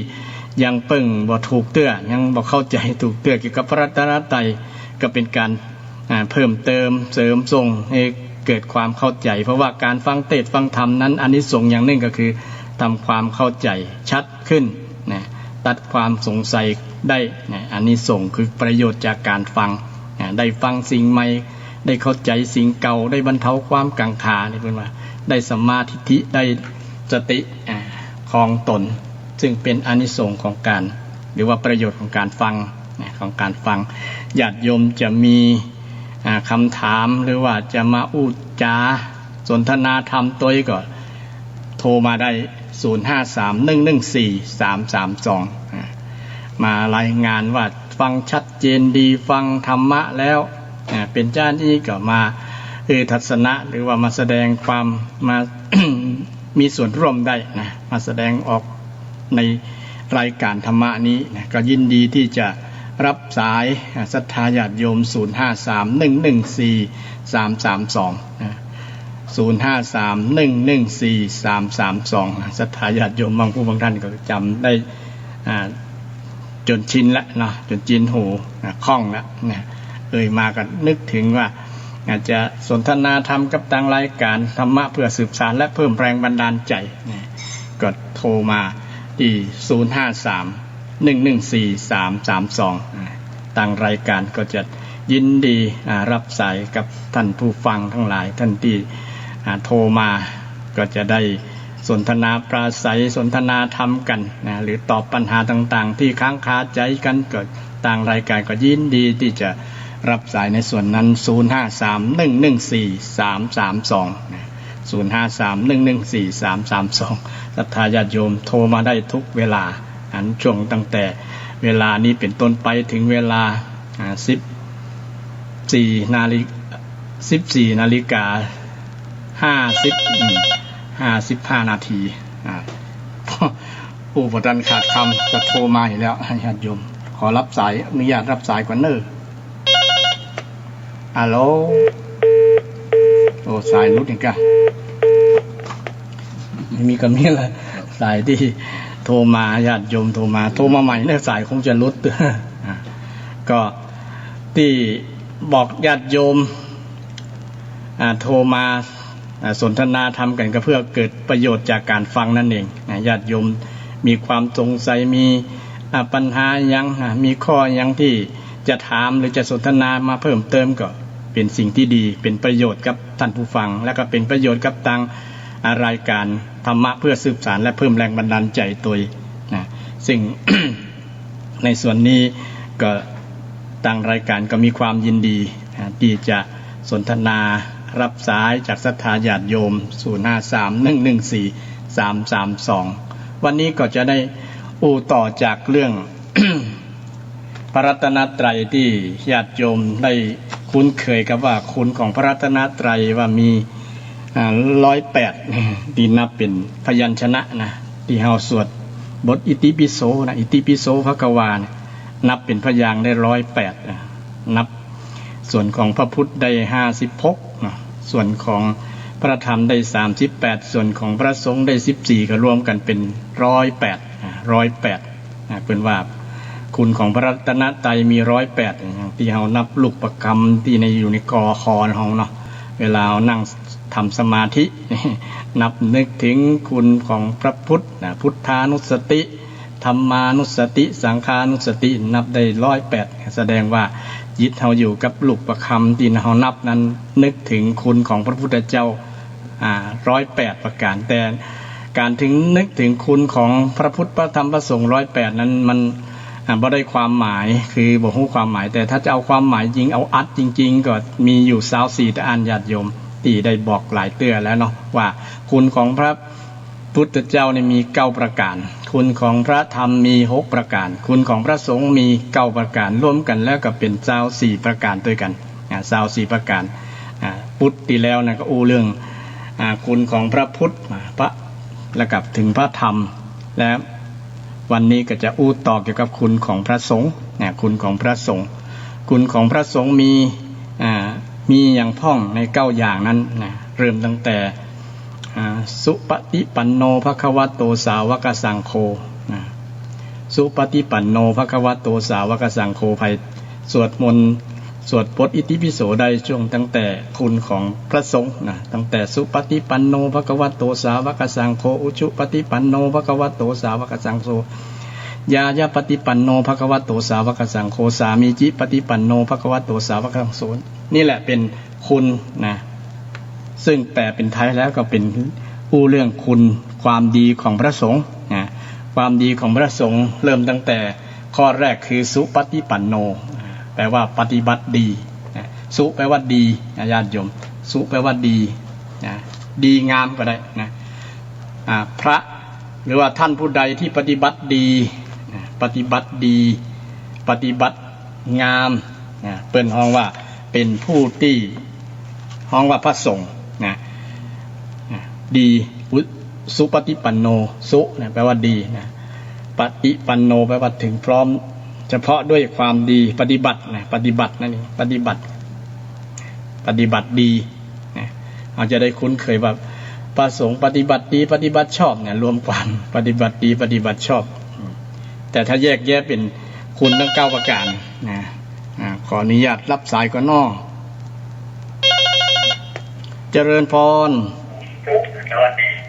ยังเปิ้งบ่ถูกเตื้อยังบ่เข้าใจถูกเตื้อเกี่ยวกับพระรัตนตรัยก็เป็นการเพิ่มเติมเสริมส่งให้เกิดความเข้าใจเพราะว่าการฟังเทศน์ฟังธรรมนั้นอานิสงส์อย่างหนึ่งก็คือทำความเข้าใจชัดขึ้นนะตัดความสงสัยได้นะอานิสงส์คือประโยชน์จากการฟังนะได้ฟังสิ่งใหม่ได้เข้าใจสิ่งเก่าได้บรรเทาความกังขานี่เป็นว่าได้สัมมาทิฏฐิได้สติครองตนซึ่งเป็นอานิสงส์ของการหรือว่าประโยชน์ของการฟังของการฟังญาติโยมจะมีคำถามหรือว่าจะมาอู้จาสนทนาธรรมตัวก็โทรมาได้0531143332มารายงานว่าฟังชัดเจนดีฟังธรรมะแล้วเป็นเจ้าหน้าที่ก็มาทัศนะหรือว่ามาแสดงความมา มีส่วนร่วมได้นะมาแสดงออกในรายการธรรมะนี้นะก็ยินดีที่จะรับสายศรัทธาญาติโยม0531143332นะ0531143332ศรัทธาญาติโยมบางผู้บางท่านก็จำได้จนชินแล้วเนาะจนจินหูคล่องแล้วนะมาก็นึกถึงว่าอาจจะสนทนาธรรมกับทางรายการธรรมะเพื่อสืบสานและเพิ่มแรงบันดาลใจนะก็โทรมาที่0531143332ทางรายการก็จะยินดีรับสายกับท่านผู้ฟังทั้งหลายท่านที่โทรมาก็จะได้สนทนาปราศัยสนทนาธรรมกันนะหรือตอบปัญหาต่างๆที่ค้างคาใจกันก็ทางรายการก็ยินดีที่จะรับสายในส่วนนั้น0531143332นะ0531143332ศรัทธาญาติโยมโทรมาได้ทุกเวลาช่วงตั้งแต่เวลานี้เป็นต้นไปถึงเวลา14 นาฬิกา55 นาทีผู้ประทันขาดคำจะโทรมาอยู่แล้วญาติโยมขอรับสายอนุญาตรับสายก่อนเนอะฮัลโหลโอ้สายรุดอีกอ่ะไม่มีกันนี่แหละสายที่โทรมาญาติโยมโทรมาใหม่เนี่ยสายคงจะรุดก็ที่บอกญาติโยมโทรมาสนทนาธรรมกันก็เพื่อเกิดประโยชน์จากการฟังนั่นเองญาติโยมมีความสงสัยมีปัญหายังมีข้อยังที่จะถามหรือจะสนทนามาเพิ่มเติมก็เป็นสิ่งที่ดีเป็นประโยชน์กับท่านผู้ฟังและก็เป็นประโยชน์กับทางรายการธรรมะเพื่อสืบสานและเพิ่มแรงบันดาลใจตัวนะซึ่ง ในส่วนนี้ก็ทางรายการก็มีความยินดีที่จะสนทนารับสายจากศรัทธาญาติโยม0531143332วันนี้ก็จะได้ต่อจากเรื่อง พระรัตนตรัยที่ญาติโยมได้คุ้นเคยกับว่าคุณของพระรัตนตรัยว่ามี108ที่นับเป็นพยัญชนะนะที่เฮาสวดบทอิติปิโสนะอิติปิโสภควานะนับเป็นพยางค์ได้108นับส่วนของพระพุทธได้56นะส่วนของ พระธรรมได้38ส่วนของพระสงฆ์ได้14ก็รวมกันเป็น108เป็นว่าคุณของพระรัตนตรัยมี108ที่เรานับลูกประคำที่ในอยู่ในกอคอของเนาะเวลาเรานั่งทำสมาธินับนึกถึงคุณของพระพุทธพุทธานุสติธรรมานุสติสังฆานุสตินับได้108แสดงว่าจิตเราอยู่กับลูกประคำที่เรานับนั้นนึกถึงคุณของพระพุทธเจ้า108ประการแต่การถึงนึกถึงคุณของพระพุทธพระธรรมพระสงฆ์108นั้นมันบ่ได้ความหมายคือบ่ฮู้ความหมายแต่ถ้าจะเอาความหมายจริงเอาอัดจริงๆก็มีอยู่24แต่อ่านญาติโยมที่ได้บอกหลายเตื้อแล้วเนาะว่าคุณของพระพุทธเจ้านี่มี9ประการคุณของพระธรรมมี6ประการคุณของพระสงฆ์มี9ประการรวมกันแล้วก็เป็น24ประการด้วยกัน24ประการพุทธที่แล้วนะก็อู้เรื่องคุณของพระพุทธพระแล้วกับถึงพระธรรมและวันนี้ก็จะอู้ต่อเกี่ยวกับคุณของพระสงฆ์คุณของพระสงฆ์คุณของพระสงฆ์มีอย่างพ่องใน9อย่างนั้นเริ่มตั้งแต่สุปฏิปันโนภควโตสาวกสังโฆสุปฏิปันโนภควโตสาวกสังโฆไปสวดมนต์สวดบทอิติปิโสได้ช่วงตั้งแต่คุณของพระสงฆ์ตั้งแต่สุปฏิปันโนภควโตสาวกสังโฆอุชุปฏิปันโนภควโตสาวกสังโฆยายาปฏิปันโนภควโตสาวกสังโฆสามีจิปฏิปันโนภควโตสาวกสังโฆนี่แหละเป็นคุณซึ่งแปลเป็นไทยแล้วก็เป็นอู้เรื่องคุณความดีของพระสงฆ์ความดีของพระสงฆ์เริ่มตั้งแต่ข้อแรกคือสุปฏิปันโนแปลว่าปฏิบัติดีสุแปลว่าดีญาติโยมสุแปลว่าดีดีงามก็ได้นะพระหรือว่าท่านผู้ใดที่ปฏิบัติดีปฏิบัติดีปฏิบัติงามเปิ้นฮ้องว่าเป็นผู้ที่ฮ้องว่าพระสงฆ์ดีสุปฏิปันโนสุแปลว่าดีปฏิปันโนแปลว่าถึงพร้อมเฉพาะด้วยความดีปฏิบัติปฏิบัตินั่นเองปฏิบัติดีเราจะได้คุ้นเคยว่าพระสงฆ์ปฏิบัติดีปฏิบัติชอบรวมความปฏิบัติดีปฏิบัติชอบแต่ถ้าแยกแยะเป็นคุณทั้ง9ประการขออนุญาตรับสายก่อนน้อเจริญพร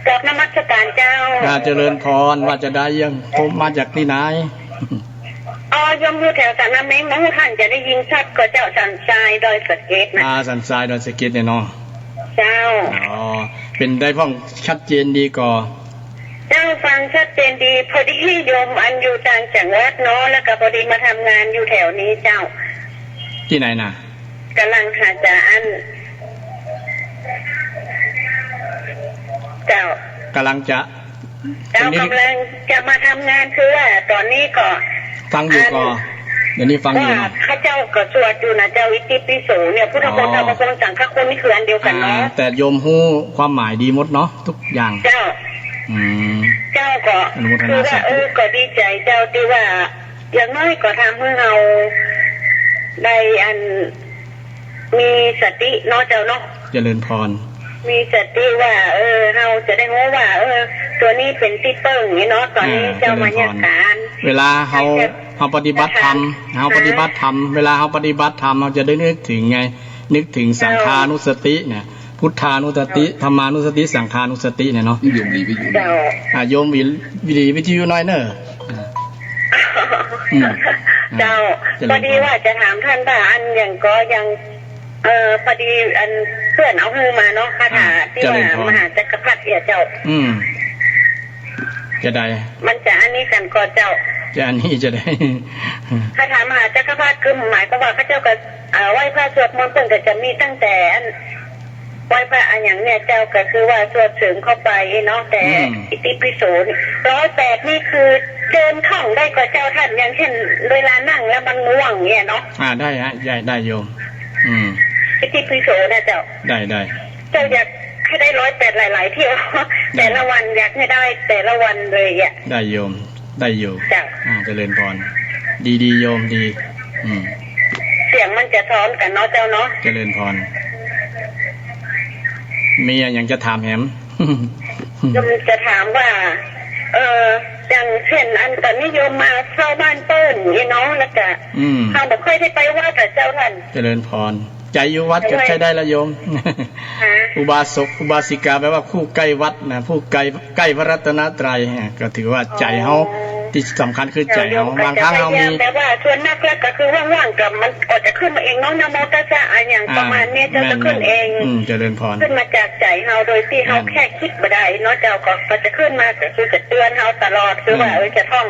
กราบนมัสการเจ้าเจริญพรว่าจะได้ยังผมมาจากที่ไหนยมอยู่แถวสันน้ำเม้งมั้งท่านจะได้ยินชัดก็เจ้าสันทรายดอยสะเก็ดนะสันทรายดอยสะเก็ดเนี่ยเนาะเจ้าเป็นได้พ้องชัดเจนดีก่อเจ้าฟังชัดเจนดีพอดีโยมอันอยู่ต่างจังหวัดเนาะแล้วก็พอดีมาทำงานอยู่แถวนี้เจ้าที่ไหนน่ะกำลังหาจ่าอันเจ้ากำลังจะมาทำงานคือว่าตอนนี้ก็ฟังอยู่ก่อเดี๋ยวนี้ฟังอยู่นะข้าเจ้าก็สวดอยู่นะเจ้าอิติปิโสเนี่ยพุทธคุณธรรมคุณสังฆคุณนี่คืออันเดียวกันเนาะแต่โยมฮู้ความหมายดีหมดเนาะทุกอย่างเจ้าก็คือว่าก็ดีใจเจ้าที่ว่าอย่างน้อยก็ทำให้เราได้อันมีสติเนาะเจ้าเนาะเจริญพรมีสติว่าเราจะได้รู้ว่าตัวนี้เป็นที่เปิ้งนี่เนาะตอนนี้เจ้ามาเนี่ยการเวลาเราปฏิบัติธรรมเวลาเราปฏิบัติธรรมเราจะได้นึกถึงไงนึกถึงสังฆานุสติเนี่ยพุทธานุสติธรรมานุสติสังฆานุสติเนี่ยเนาะโยมวิริโยมวิทยุน้อยเนอะเจ้าพอดีว่าจะถามท่านว่าอันอย่างก็ยังพอดีอันเพื่อนเอาฮือมาเนาะคาถาที่ว่ามหาจักรพรรดิเจ้าจะได้มันจะอันนี้กันก็เจ้าจะอันนี้จะได้คาถามหาจักรพรรดิคือหมายความว่าพระเจ้าก็ไหว้พระสวดมนต์เพิ่นก็จะมีตั้งแต่ไหว้พระอันอย่างเนี่ยเจ้าก็คือว่าสวดเสริมเข้าไปเนาะแต่อิติปิโส108นี่คือเดินท่องได้ก็เจ้าท่านอย่างเช่นเวลานั่งแล้วมันง่วงเนี่ยเนาะได้ฮะได้โยมอิติปิโสนะเจ้าได้เจ้าอยากให้ได้108หลายๆเที่ยวแต่ละวันอยากให้ได้แต่ละวันเลยอ่ะได้โยมได้อยู่จ้ะเจริญพรดีโยมดีเสียงมันจะท้อนกันเนาะเจ้าเนาะเจริญพร มีอย่างจะถามแฮม จะถามว่าอย่างเช่นอันตอนนิยมมาเข้าบ้านเปิ้ลนี่น้องแล้วก็เขาบอกค่อยได้ไปวัดแต่เจ้าท่านเจริญพรใจอยู่วัดก็ใช้ได้ละโยม อุบาสกอุบาสิกาแปลว่าคู่ใกล้วัดนะผู้ใกล้พระรัตนตรัยก็ถือว่าใจเฮาที่สำคัญคือใจเฮาบางครั้งเฮามีแต่ว่าส่วนนักแล้วก็คือว่างๆกับมันอดจะขึ้นมาเองน้องนโมตัสสะอย่างประมาณนี้จะขึ้นเองเจริญพรขึ้นมาจากใจเฮาโดยที่เฮาแค่คิดบ่ได้เนาะเจ้าก็จะขึ้นมาก็คือจะเตือนเฮาตลอดคือว่าจะท่อง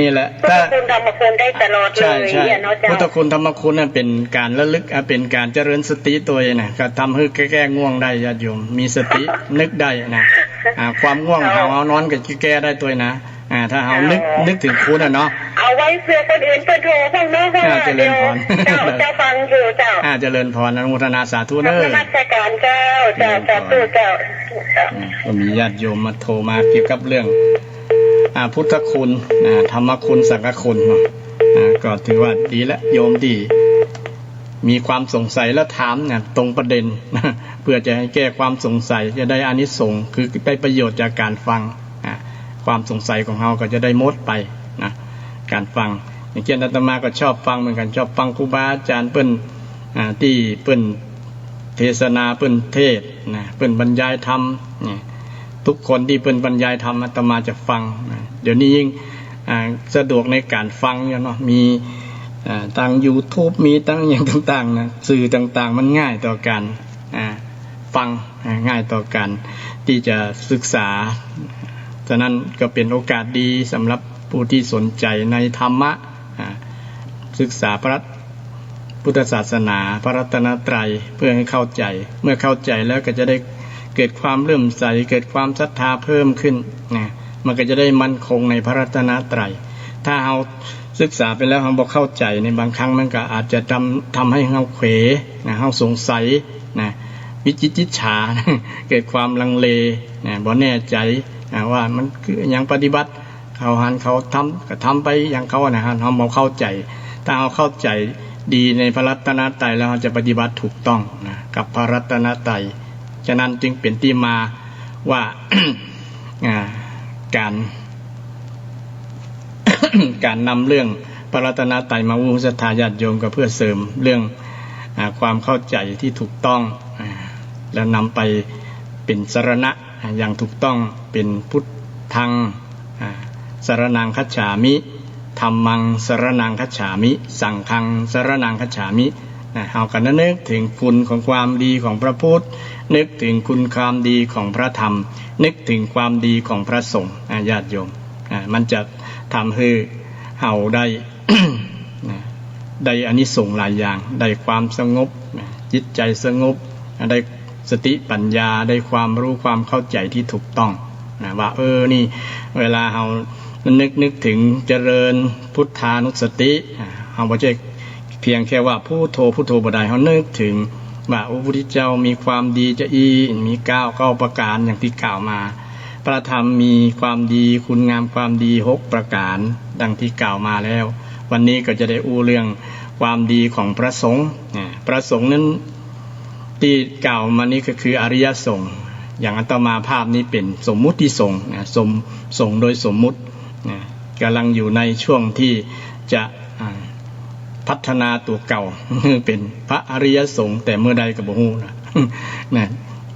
นี่แหละพุทธคุณธรรมคุณได้ตลอดเลยเนาะเจ้าพุทธคุณธรรมคุณน่ะเป็นการระลึกเป็นการเจริญสติตัวเองน่ะก็ทำให้แก้ง่วงได้ญาติโยมมีสตินึกได้นะความง่วงเฮานอนก็แก้ได้ตัวนะถ้าเฮานึกถึงคุณเนาะเอาไว้เพื่อคนอื่นเพื่อโทรฟังเนาะว่าเจริญพรเจ้าฟังอยู่เจ้าเจริญพรอนุโมทนาสาธุเด้อนมัสการเจ้าสาธุเจ้าก็มีญาติโยมมาโทรมาเกี่ยวกับเรื่องพุทธคุณธรรมคุณสังฆคุณเนาะก็ถือว่าดีและโยมดีมีความสงสัยแล้วถามเนี่ยตรงประเด็นเพื่อจะให้แก้ความสงสัยจะได้อานิสงส์คือได้ประโยชน์จากการฟังความสงสัยของเราก็จะได้หมดไปนะการฟังอย่างเช่นอาตมาก็ชอบฟังเหมือนกันชอบฟังครูบาอาจารย์เปิ้นที่เปิ้นเทศนาเปิ้นเทศนะเปิ้นบรรยายธรรมเนี่ยทุกคนที่เปิ้นบรรยายธรรมอาตมาจะฟังเดี๋ยวนี้ยิ่งสะดวกในการฟังเนาะมีทาง YouTube มีตั้งอย่างต่างๆนะสื่อต่างๆมันง่ายต่อการฟังง่ายต่อการที่จะศึกษาฉะนั้นก็เป็นโอกาสดีสำหรับผู้ที่สนใจในธรรมะศึกษาพระพุทธศาสนาพระรัตนตรัยเพื่อให้เข้าใจเมื่อเข้าใจแล้วก็จะได้เกิดความเลื่อมใสเกิดความศรัทธาเพิ่มขึ้นนะมันก็จะได้มั่นคงในพระรัตนตรัยถ้าเราศึกษาไปแล้วเราบอกเข้าใจในบางครั้งมันก็อาจจะทำให้เราเขวนะเราสงสัยนะวิจิตรฉาเกิดความลังเลนะบ่แน่ใจว่ามันคืออย่างปฏิบัติเขาหันเขาทำก็ทำไปอย่างเขานะฮะเราบอกเข้าใจถ้าเราเข้าใจดีในพระรัตนตรัยแล้วเราจะปฏิบัติถูกต้องนะกับพระรัตนตรัยฉะนั้นจึงเป็นที่มาว่า การนำเรื่องพระรัตนตรัยมาอุปสัทธาญาติโยมก็เพื่อเสริมเรื่องความเข้าใจที่ถูกต้องแล้วนำไปเป็นสรณะอย่างถูกต้องเป็นพุทธังสรณังคัจฉามิธัมมังสรณังคัจฉามิสังฆังสรณังคัจฉามิเอากันนึกถึงคุณของความดีของพระพุทธนึกถึงคุณความดีของพระธรรมนึกถึงความดีของพระสงฆ์ญาติโยมมันจะทำให้เราได้ ได้อานิสงส์หลายอย่างได้ความสงบจิตใจสงบได้สติปัญญาได้ความรู้ความเข้าใจที่ถูกต้องว่านี่เวลาเรานึกถึงเจริญพุทธานุสติเราไม่ใช่เพียงแค่ว่าพุทโธบ่ได้เรานึกถึงว่าพระพุทธเจ้ามีความดีจะมี9ประการอย่างที่กล่าวมาพระธรรมมีความดีคุณงามความดี6ประการดังที่กล่าวมาแล้ววันนี้ก็จะได้เรื่องความดีของพระสงฆ์พระสงฆ์นั้นที่กล่าวมานี้ก็คืออริยสงฆ์อย่างอาตมาภาพนี้เป็นสมมุติสงฆ์สงฆ์โดยสมมุติกำลังอยู่ในช่วงที่จะพัฒนาตัวเก่าเป็นพระอริยสงฆ์แต่เมื่อใดก็บ่ฮู้นะ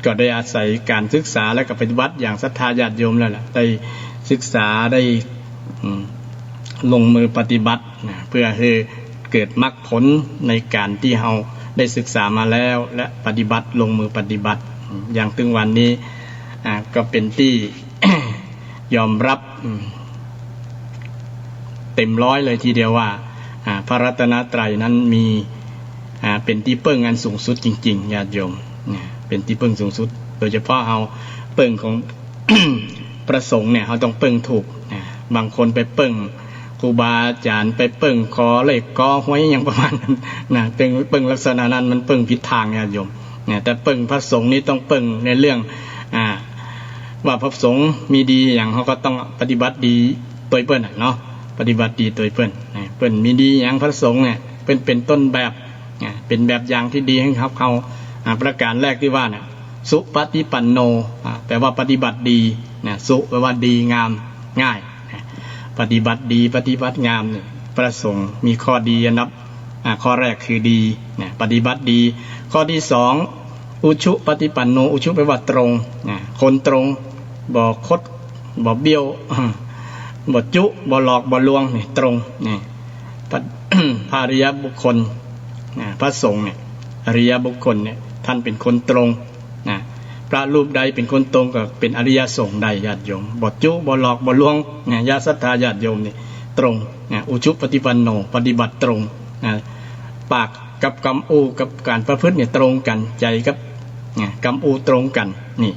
ก็ได้อาศัยการศึกษาและก็ปฏิบัติอย่างศรัทธาญาติโยมแล้วล่ะได้ศึกษาได้ลงมือปฏิบัติเพื่อให้เกิดมรรคผลในการที่เราได้ศึกษามาแล้วและปฏิบัติลงมือปฏิบัติอย่างถึงวันนี้ก็เป็นที่ ยอมรับเต็มร้อยเลยทีเดียวว่าพระรัตนตรัยนั้นมีเป็นที่เปิ้งอันสูงสุดจริงๆญาติโยมเป็นที่เปิ้งสูงสุดโดยเฉพาะเราเปิ้งของ ประสงค์เนี่ยเราต้องเปิ้งถูกบางคนไปเปิ้งครูบาอาจารย์ไปเปิ้งคอเลขกอหวยอย่างประมาณนั้นนะเปิ้งลักษณะนั้นมันเปิ้งผิดทางญาติโยมแต่เปิ้งพระสงฆ์นี่ต้องเปิ้งในเรื่องว่าพระสงฆ์มีดีอย่างเขาก็ต้องปฏิบัติดีตัวเปิ้นเนาะปฏิบัติดีตัวเปิ้นมีดีอย่างพระสงฆ์เนี่ยเป็นต้นแบบเป็นแบบอย่างที่ดีให้เขาประการแรกที่ว่าเนี่ย สุปฏิปันโนแปลว่าปฏิบัติดีนะสุแปลว่าดีงามง่ายนะปฏิบัติดีปฏิบัติงามเนี่ยพระสงฆ์มีข้อดีอันดับข้อแรกคือดีนะปฏิบัติดีข้อที่สองอุชุปฏิปันโนอุชุแปลว่าตรงนะคนตรงบ่คดบ่เบี้ยวบ่จุบ่หลอกบ่ลวงนี่ตรงนี่พระอริยบุคคลพระสงฆ์เนี่ยอริยบุคคลเนี่ยท่านเป็นคนตรงนะพระรูปใดเป็นคนตรงก็เป็นอริยสงฆ์ใดญาติโยมบ่จุบ่หลอกบ่ลวงเนี่ยญาติศรัทธาญาติโยมนี่ตรงนะอุชุปฏิปันโนปฏิบัติตรงนะปากกับกำอูกับการประพฤติเนี่ยตรงกันใจกับกำอูตรงกันนี่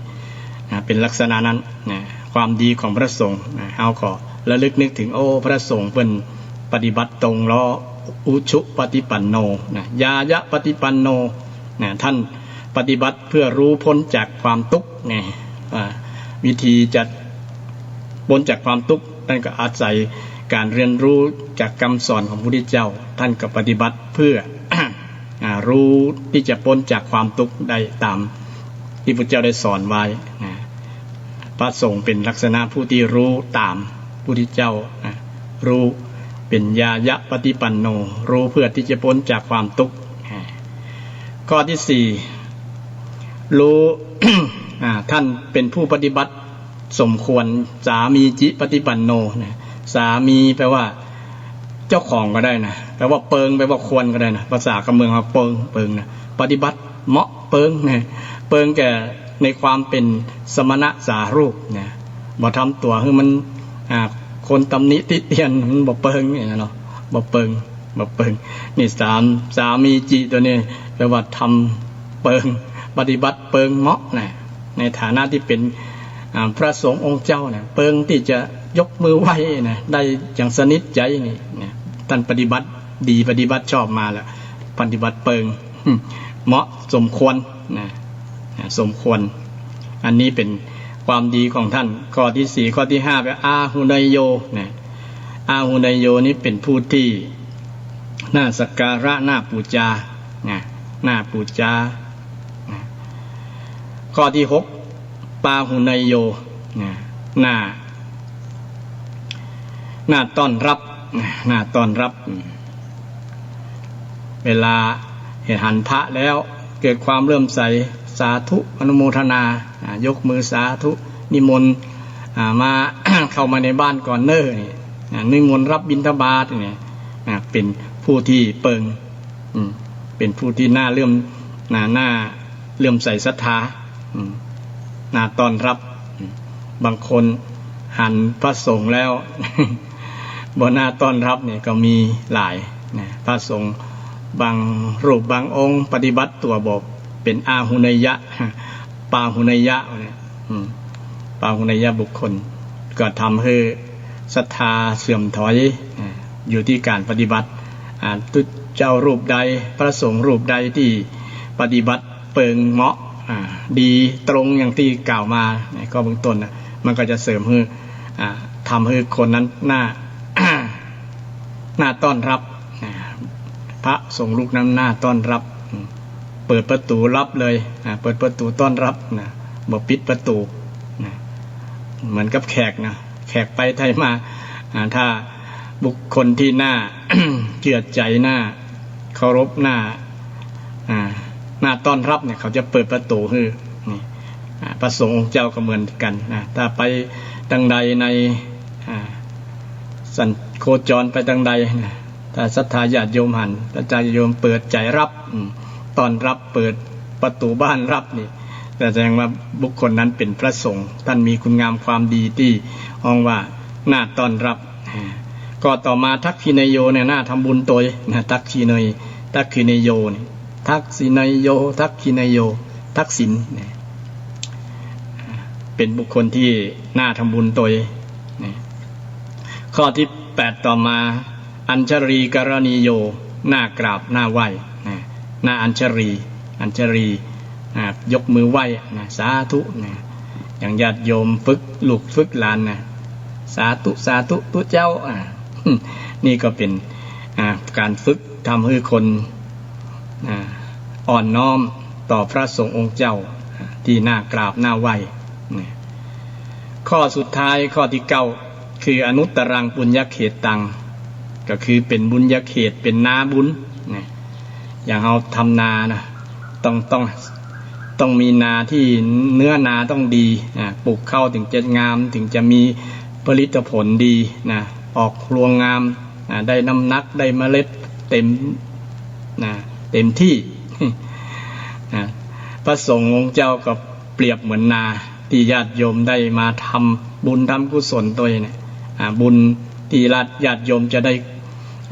เป็นลักษณะนั้นนะความดีของพระสงฆ์เอาขอระลึกนึกถึงพระสงฆ์เป็นปฏิบัติตรงล้ออุชุปฏิปันโนนะยายะปฏิปันโนนะท่านปฏิบัติเพื่อรู้พ้นจากความทุกข์เนี่ยวิธีจะพ้นจากความทุกข์ท่านก็อาศัยการเรียนรู้จากคำสอนของพระพุทธเจ้าท่านก็ปฏิบัติเพื่อ รู้ที่จะพ้นจากความทุกข์ได้ตามที่พระเจ้าได้สอนไว้นะพระสงฆ์เป็นลักษณะผู้ที่รู้ตามพระพุทธเจ้ารู้เป็นญายะปฏิปันโนรู้เพื่อที่จะพ้นจากความทุกข์ข้อที่สี่รู้ ท่านเป็นผู้ปฏิบัติสมควรสามีจิปฏิปันโนนะสามีแปลว่าเจ้าของก็ได้นะแปลว่าเปิงแปลว่าควรก็ได้นะภาษากำเมืองเขาเปิงนะปฏิบัติเหมาะเปิงนะเปิงแก่ในความเป็นสมณะสารูปนะบ่ทำตัวคือมันคนตำหนิติเตียนมันบ่เปิงเนี่ยเนาะบ่เปิงนี่สามีจิตัวนี้แปลว่าทำเปิงปฏิบัติเปิงเหมาะนะในฐานะที่เป็นพระสงฆ์องค์เจ้าเนี่ยเปิงที่จะยกมือไหว้นะได้อย่างสนิทใจนี่นะท่านปฏิบัติดีปฏิบัติชอบมาแล้วปฏิบัติเปิงเหมาะสมควรนะสมควรอันนี้เป็นความดีของท่านข้อที่สี่ข้อที่ห้าเป็นอาหุนยโยนะอาหุนยโยนี้เป็นผู้ที่น่าสักการะน่าบูชานะน่าบูชานะข้อที่หกปาหุนยโยนะน่าต้อนรับน่าต้อนรับเวลาเห็นหันพระแล้วเกิดความเลื่อมใสสาธุอนุโมทนายกมือสาธุนิมนต์มา เข้ามาในบ้านก่อนเน้อนี่นิมนต์รับบิณฑบาตนี่เป็นผู้ที่เปิงเป็นผู้ที่น่าเลื่อมใสศรัทธาน่าต้อนรับบางคนหันพระสงฆ์แล้ว บ่น่าต้อนรับเนี่ยก็มีหลายนะพระสงฆ์บางรูปบางองค์ปฏิบัติตัวบอกเป็นอาหุนยะปาหุนยะเนี่ยปาหุนยะบุคคลก็ทำให้ศรัทธาเสื่อมถอยอยู่ที่การปฏิบัติทุกเจ้ารูปใดพระสงฆ์รูปใดที่ปฏิบัติเปิงเหมาะดีตรงอย่างที่กล่าวมาในข้อเบื้องต้นนะมันก็จะเสริมให้ทำให้คนนั้นน่าต้อนรับพระสงฆ์ลูกนั้นน่าต้อนรับเปิดประตูรับเลยเปิดประตูต้อนรับนะบ่ปิดประตูนะเหมือนกับแขกนะแขกไปไทยมาถ้าบุคคลที่น่า เชื่อใจน่าเคารพน่าต้อนรับเนี่ยเขาจะเปิดประตูให้นี่พระสงฆ์องค์เจ้าก็เหมือนกันนะถ้าไปทางใดในสัญโคจรไปทางใดนะถ้าศรัทธาญาติโยมหันพระญาติโยมเปิดใจรับต้อนรับเปิดประตูบ้านรับนี่แสดงว่าบุคคลนั้นเป็นพระสงฆ์ท่านมีคุณงามความดีที่ห้องว่าน่าต้อนรับก็ต่อมาทักขินโยเนี่ยน่าทำบุญตัวนะทักขินโยนี่ทักษินโยทักขินโยทักษิณเป็นบุคคลที่น่าทำบุญตัวข้อที่8ต่อมาอัญชรีกรณีโยน่ากราบน่าไหว้น่าอัญชรียกมือไหว้สาธุอย่างญาติโยมฝึกลูกฝึกหลานสาธุตุเจ้านี่ก็เป็นการฝึกทำให้คนอ่อนน้อมต่อพระสงฆ์องค์เจ้า ที่น่ากราบน่าไหวข้อสุดท้ายข้อที่9คืออนุตตรังปุญญเขตตังก็คือเป็นบุญญเขตเป็นนาบุญอย่างเราทำนานะต้องมีนาที่เนื้อนาต้องดีปลูกข้าวถึงจะงามถึงจะมีผลิตผลดีนะออกรวงงามได้น้ำหนักได้เมล็ดเต็มที่พระสงฆ์องค์เจ้าก็เปรียบเหมือนนาที่ญาติโยมได้มาทำบุญทำกุศลตัวเนี่ยบุญที่ญาติโยมจะได้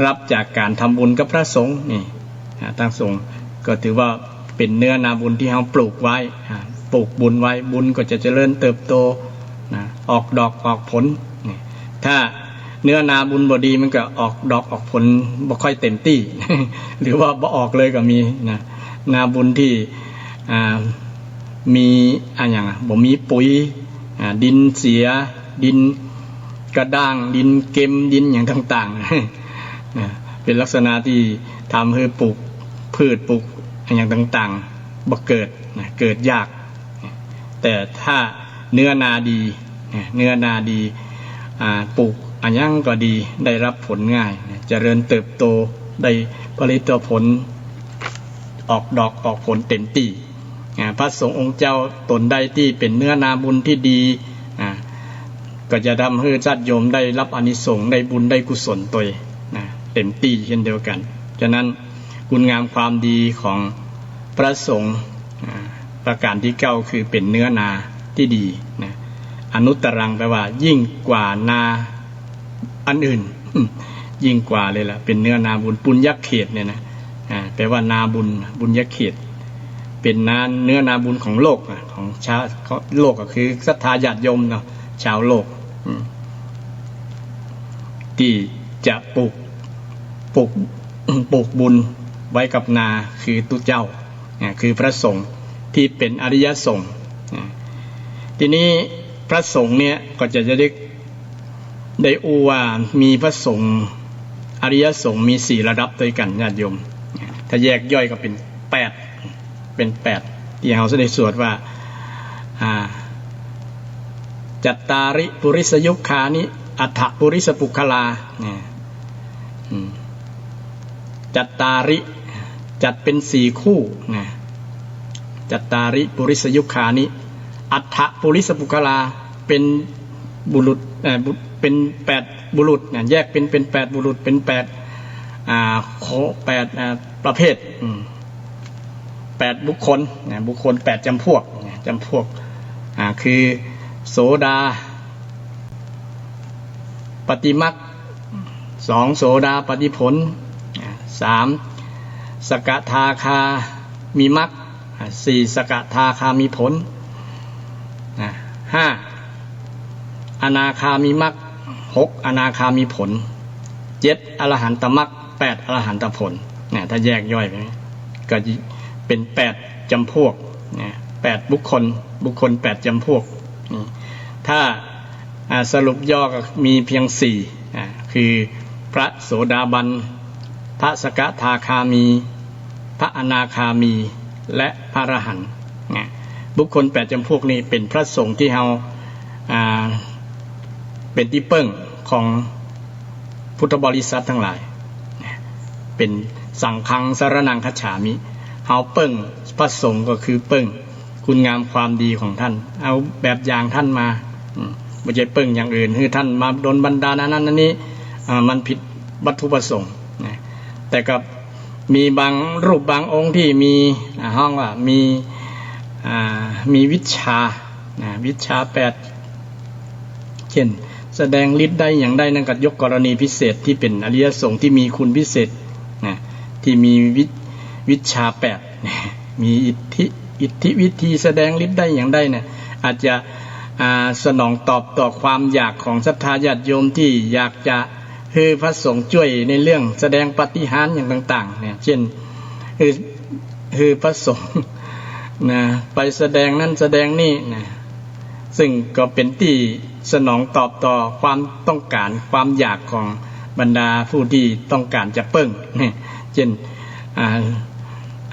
รับจากการทำบุญกับพระสงฆ์นี่ทั้งสงฆ์ก็ถือว่าเป็นเนื้อนาบุญที่เราปลูกไว้ปลูกบุญไว้บุญก็จะเจริญเติบโตออกดอกออกผลถ้าเนื้อนาบุญบ่ดีมันก็ออกดอกออกผลบ่ค่อยเต็มที่ หรือว่าบ่ออกเลยก็มีนาบุญที่มีอย่างบ่มีปุ๋ยดินเสียดินกระด้างดินเค็มดินอย่างต่างๆเป็นลักษณะที่ทำให้ปลูกพืชปลูกอย่างต่างๆบ่เกิดยากแต่ถ้าเนื้อนาดีปลูกอันยังก็ดีได้รับผลง่ายเจริญเติบโตได้ผลิตผลออกดอกออกผลเต็มที่พระสงฆ์องค์เจ้าตนใดที่เป็นเนื้อนาบุญที่ดีก็จะทำให้ญาติโยมได้รับอานิสงส์ได้บุญได้กุศลตัวเต็มที่เช่นเดียวกันฉะนั้นคุณงามความดีของพระสงฆ์ประการที่9คือเป็นเนื้อนาที่ดีอนุตตรังแปลว่ายิ่งกว่านาอันอื่นยิ่งกว่าเลยล่ะเป็นเนื้อนาบุญปุญญเขตเนี่ยนะแปลว่านาบุญญเขตเป็นเนื้อนาบุญของโลกของชาวโลกก็คือศรัทธาญาติโยมเนาะชาวโลกที่จะปลูกบุญไว้กับนาคือตุเจ้าคือพระสงฆ์ที่เป็นอริยสงฆ์ทีนี้พระสงฆ์เนี่ยก็จะได้อูว่ามีพระสงฆ์อริยสงฆ์มี4ระดับด้วยกันญาติโยมถ้าแยกย่อยก็เป็น8ที่เราได้สวดว่าจัตตาริปุริสยุคคานิอัฏฐปุริสปุคลาจัตตาริจัดเป็น4คู่จัตตาริปุริสยุคคานิอัฏฐปุริสปุคลาเป็นบุรุษเป็น8บุรุษแยกเป็น8บุรุษเป็น8ประเภท8บุคคล8จำพวกคือโสดาปฏิมัค2โสดาปฏิผล3สกทาคามีมัค4สกทาคามีผล5อนาคามีมัค6อนาคามีผล7อรหันตมัค8อรหันตผลถ้าแยกย่อยไปก็เป็น8จำพวก8บุคคล8จำพวกถ้าสรุปย่อก็มีเพียง4คือพระโสดาบันพระสกทาคามีพระอนาคามีและพระอรหันต์บุคคล8จำพวกนี้เป็นพระสงฆ์ที่เราเป็นที่เปิ้งของพุทธบริษัททั้งหลายเป็นสังฆังสรณังคัจฉามิเฮาเปิ้งพระสงฆ์ก็คือเปิ้งคุณงามความดีของท่านเอาแบบอย่างท่านมาไม่ใช่เปิ้งอย่างอื่นคือท่านมาโดนบันดาลนั้นนี้มันผิดวัตถุประสงค์แต่กับมีบางรูปบางองค์ที่มีห้องว่ามีวิชา8เช่นแสดงฤทธิ์ได้อย่างใดนั่นก็ยกกรณีพิเศษที่เป็นอริยสงฆ์ที่มีคุณพิเศษที่มีวิชา8มีอิทธิวิธีแสดงฤทธิ์ได้อย่างใดเนี่ยอาจจะสนองตอบต่อความอยากของศรัทธาญาติโยมที่อยากจะให้พระสงฆ์ช่วยในเรื่องแสดงปาฏิหาริย์อย่างต่างๆเนี่ยเช่นคือพระสงฆ์ไปแสดงนั้นแสดงนี่ซึ่งก็เป็นที่สนองตอบต่อความต้องการความอยากของบรรดาผู้ที่ต้องการจะเปิ้งเช่น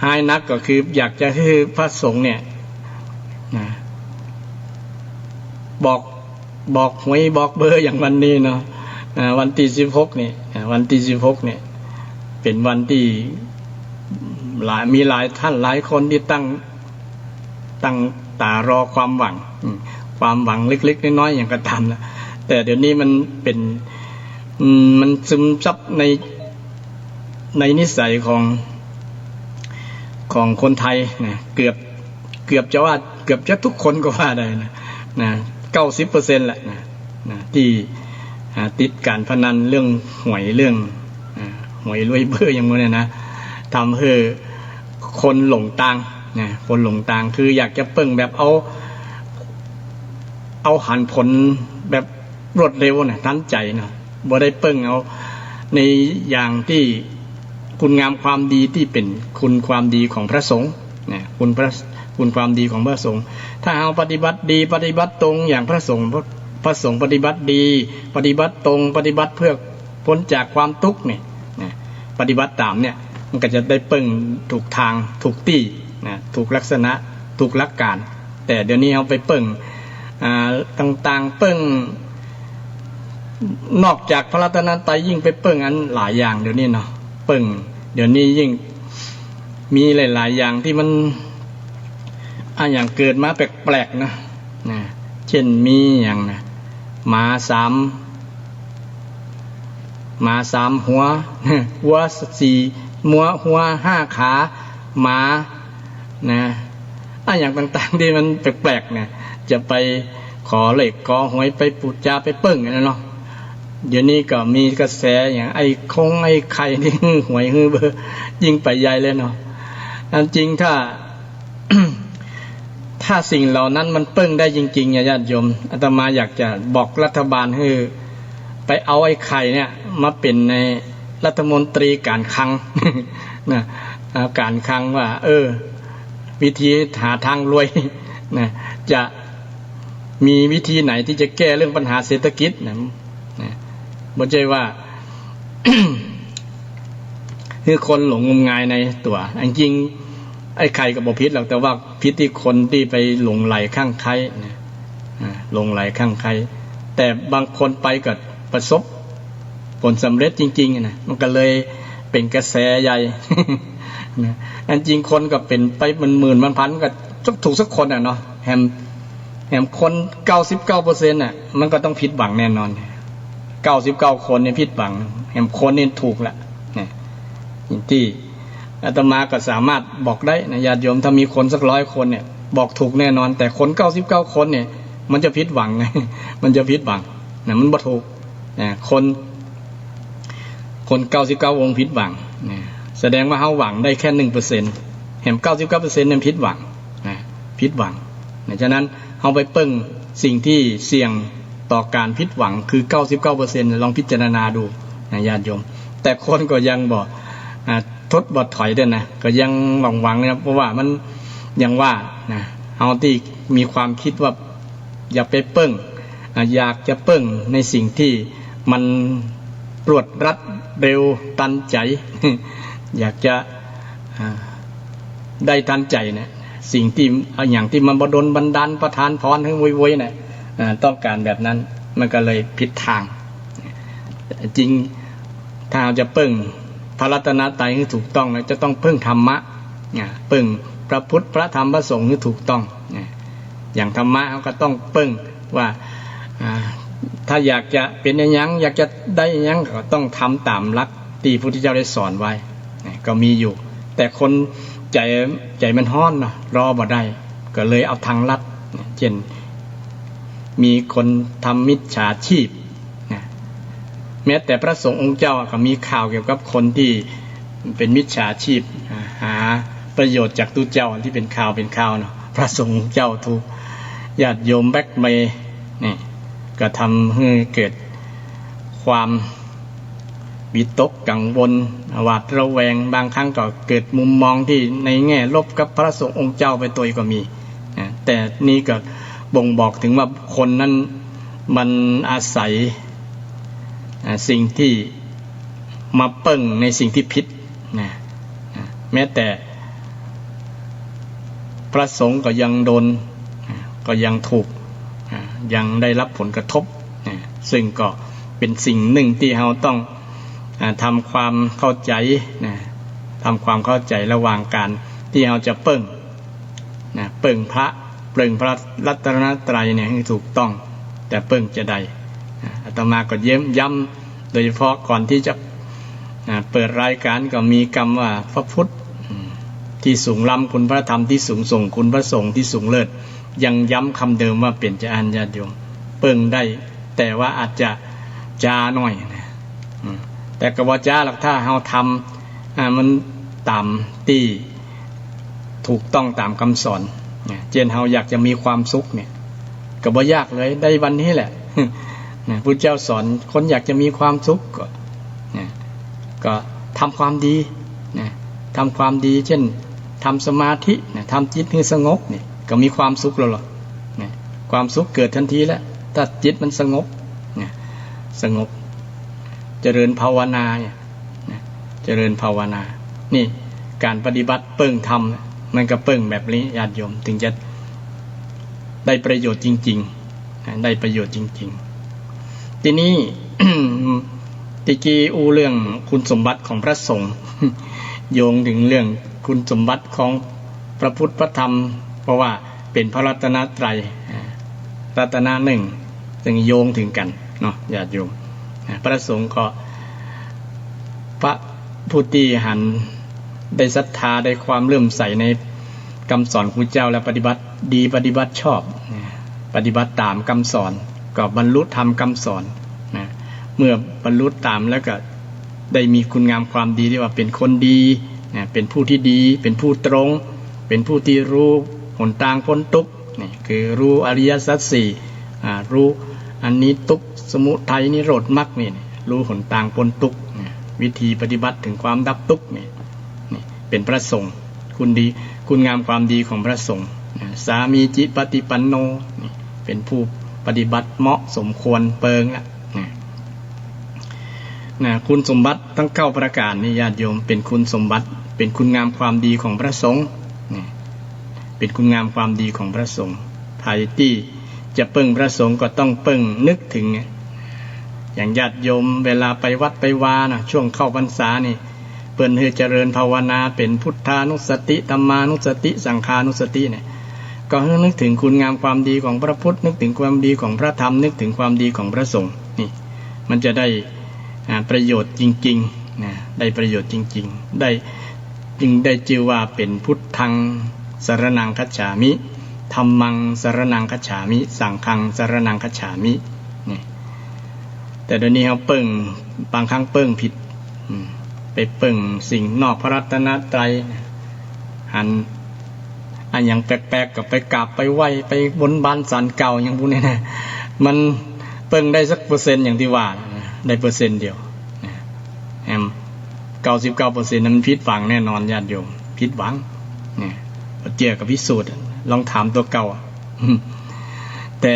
หายนักก็คืออยากจะให้พระสงฆ์เนี่ย นะบอกหวยบอกเบอร์อย่างวันนี้เนาะวันที่16นี่วันที่16เนี่ยเป็นวันที่มีหลายท่านหลายคนที่ตั้งตารอความหวังเล็กๆน้อยๆอย่างก็ตามนะแต่เดี๋ยวนี้มันเป็นมันซึมซับในนิสัยของคนไทยนะเกือบจะว่าเกือบจะทุกคนก็ว่าได้นะ90% แหละนะที่ติดการพนันเรื่องหวยเรื่องหวยรวยเบอร์อย่างนี้นะทำให้คนหลงทางนะคนหลงทางคืออยากจะเปิ่งแบบเอาหันผลแบบรวดเร็วนะทันใจนะบ่ได้เปิ่งเอาในอย่างที่คุณงามความดีที่เป็นคุณความดีของพระสงฆ์นะคุณความดีของพระสงฆ์ถ้าเอาปฏิบัติดีปฏิบัติตรงอย่างพระสงฆ์ปฏิบัติดีปฏิบัติตรงปฏิบัติเพื่อพ้นจากความทุกข์เนี่ยนะปฏิบัติตามเนี่ยมันก็จะได้เปิ่งถูกทางถูกที่นะถูกลักษณะถูกหลักการแต่เดี๋ยวนี้เอาไปเปิ่งต่างๆเปิ่งนอกจากพระรัตนตรัยยิ่งไปเปิ่งอันหลายอย่างเดี๋ยวนี้เนาะเปิ่งเดี๋ยวนี้ยิ่งมีหลายๆอย่างที่มันอย่างเกิดมาแปลกๆนะเช่นมีอย่างนะหมาสามหัวหัว4หัว5ขาหมานะอย่างต่างๆที่มันแปลกๆเนี่ยจะไปขอเลขขอหวยไปปูจาไปเปิ้งนะเนาะเดี๋ยวนี้ก็มีกระแสอย่างไอ้ไข่ที่หวยเบอร์ยิ่งไปใหญ่เลยเนาะจริงถ้าสิ่งเหล่านั้นมันเปิ้งได้จริงๆญาติโยมอาตมาอยากจะบอกรัฐบาลให้ไปเอาไอ้ไข่เนี่ยมาเป็นในรัฐมนตรีการคลังนะการคลังว่าวิธีหาทางรวยนะจะมีวิธีไหนที่จะแก้เรื่องปัญหาเศรษฐกิจนะบ่ใช่ว่า คือคนหลงงมงายในตัวจริงไอ้ไข่กับบ่ผิดหรอกแต่ว่าผิดที่คนที่ไปหลงไหลข้างใครนะหลงไหลข้างใครแต่บางคนไปก็ประสบผลสำเร็จจริงๆนะมันก็เลยเป็นกระแสใหญ่ นะจริงคนก็เป็นไปหมื่นพันก็ถูกสักคนเนาะแฮมคน 99% น่ะมันก็ต้องผิดหวังแน่นอน99คนเนี่ยผิดหวังแฮมคนนี่ถูกละนะที่อาตมาก็สามารถบอกได้นะญาติโยมถ้ามีคนสัก100คนเนี่ยบอกถูกแน่นอนแต่คน99คนเนี่ยมันจะผิดหวังไง มันจะผิดหวังนะมันบ่ถูกนะคน99องค์ผิดหวังนะแสดงว่าเฮาหวังได้แค่ 1% แฮม 99% นั้นผิดหวังนะผิดหวังนะฉะนั้นเฮาไปเปิ้งสิ่งที่เสี่ยงต่อการผิดหวังคือ 99% ลองพิจารณาดูนะญาติโยมแต่คนก็ยังบ่ทดบ่ถอยด้วยนะก็ยังหวังนะเพราะว่ามันยังว่านะเฮาที่มีความคิดว่าอย่าไปเปิ้งอยากจะเปิ้งในสิ่งที่มันรวดรัดเร็วทันใจ อยากจะได้ทันใจนะสิ่งที่อย่างที่มันบดลบันดาลประทานพรให้วุยๆนะต้องการแบบนั้นมันก็เลยผิดทางจริงถ้าเราจะเปิ้งพระรัตนตรัยให้ถูกต้องนะจะต้องเพิ่งธรรมะเปิ้งพระพุทธพระธรรมพระสงฆ์ให้ถูกต้องอย่างธรรมะเขาก็ต้องเปิ้งว่าถ้าอยากจะเป็นอย่างยังอยากจะได้อย่างยังก็ต้องทำตามหลักที่พระพุทธเจ้าได้สอนไว้ก็มีอยู่แต่คนใจมันฮ้อนเนาะรอบ่ได้ก็เลยเอาทางลัดเช่นมีคนทำมิจฉาชีพแม้แต่พระสงฆ์องค์เจ้าก็มีข่าวเกี่ยวกับคนที่เป็นมิจฉาชีพหาประโยชน์จากตู้เจ้าที่เป็นข่าวเนาะพระสงฆ์เจ้าถูกญาติโยมแบกเมย์นี่ก็ทำให้เกิดความวิตกกังวลหวาดระแวงบางครั้งก็เกิดมุมมองที่ในแง่ลบกับพระสงฆ์องค์เจ้าไปตัวก็มีแต่นี่ก็บ่งบอกถึงว่าคนนั้นมันอาศัยสิ่งที่มาเปิ้งในสิ่งที่ผิดนะแม้แต่พระสงฆ์ก็ยังโดน ก็ยังถูกยังได้รับผลกระทบซึ่งก็เป็นสิ่งหนึ่งที่เราต้องทำความเข้าใจทำความเข้าใจระหว่างการที่เราจะเปิ่งพระรัตนตรัยเนี่ยให้ถูกต้องแต่เปิ่งจะใดอาตมาก็ย้ำโดยเฉพาะก่อนที่จะเปิดรายการก็มีคำว่าพระพุทธที่สูงล้ำคุณพระธรรมที่สูงส่งคุณพระสงฆ์ที่สูงเลิศยังย้ำคำเดิมว่าเปลี่ยนจะอ่านญาติโยมเปิ่งได้แต่ว่าอาจจะจ้าหน่อยนะแต่ก็บ่จ้าหรอกถ้าเราทำมันตามที่ถูกต้องตามคำสอนเช่นเราอยากจะมีความสุขเนี่ยก็บ่ยากเลยได้วันนี้แหละพุทธเจ้าสอนคนอยากจะมีความสุขก็ทำความดีทำความดีเช่นทำสมาธิทำจิตให้สงบนี่ก็มีความสุขแล้วหรอความสุขเกิดทันทีแล้วถ้าจิตมันสงบสงบเจริญภาวนาเจริญภาวนานี่การปฏิบัติเปิ่งธรรมมันก็เปิ่งแบบนี้ญาติโยมถึงจะได้ประโยชน์จริงๆได้ประโยชน์จริงๆทีนี้ ตะกี้เรื่องคุณสมบัติของพระสงฆ์โยงถึงเรื่องคุณสมบัติของพระพุทธพระธรรมเพราะว่าเป็นพระรัตนตรัยรัตนะหนึ่งจึงโยงถึงกันเนาะญาติโยมพระสงฆ์ก็พระผู้ที่หันได้ศรัทธาได้ความเลื่อมใสในคำสอนของพระเจ้าและปฏิบัติดีปฏิบัติชอบปฏิบัติตามคำสอนก็บรรลุธรรมคำสอนเมื่อบรรลุตามแล้วก็ได้มีคุณงามความดีที่ว่าเป็นคนดีเป็นผู้ที่ดีเป็นผู้ตรงเป็นผู้ที่รู้หนทางพ้นทุกข์นี่คือรู้อริยสัจสี่รู้อันนี้ทุกข์สมุทัยนิโรธมรรคนี่รู้หนทางพ้นทุกข์วิธีปฏิบัติถึงความดับทุกข์นี่เป็นพระสงฆ์คุณดีคุณงามความดีของพระสงฆ์สามีจิปฏิปันโนนี่เป็นผู้ปฏิบัติเหมาะสมควรเปิงคุณสมบัติทั้ง9ประการนี่ญาติโยมเป็นคุณสมบัติเป็นคุณงามความดีของพระสงฆ์เป็นคุณงามความดีของพระสงฆ์ใครที่จะเปิ่งพระสงฆ์ก็ต้องเปิ่งนึกถึงอย่างญาติโยมเวลาไปวัดไปวาช่วงเข้าพรรษานี่เปิ้นให้เจริญภาวนาเป็นพุทธานุสติธัมมานุสติสังฆานุสติเนี่ยก็ให้นึกถึงคุณงามความดีของพระพุทธนึกถึงความดีของพระธรรมนึกถึงความดีของพระสงฆ์นี่มันจะได้ประโยชน์จริงๆได้ประโยชน์จริงๆได้จึงได้ชื่อว่าเป็นพุทธังสรณังคัจฉามิธัมมังสรณังคัจฉามิสังฆังสรณังคัจฉามินี่แต่เดี๋ยวนี้เขาเปิ่งบางครั้งเปิ่งผิดไปเปิ่งสิ่งนอกพระรัตนตรัยอันอย่างแปลกๆกับไปกราบไปไหว้ไปบนบานศาลเก่าอย่างพวกนี้นะมันเปิ่งได้สักเปอร์เซ็นต์อย่างที่ว่าได้เปอร์เซ็นต์เดียว99%นั้นมันผิดหวังแน่นอนญาติโยมผิดหวังเนี่ยเกี่ยวกับพิสูจน์ลองถามตัวเก่าแต่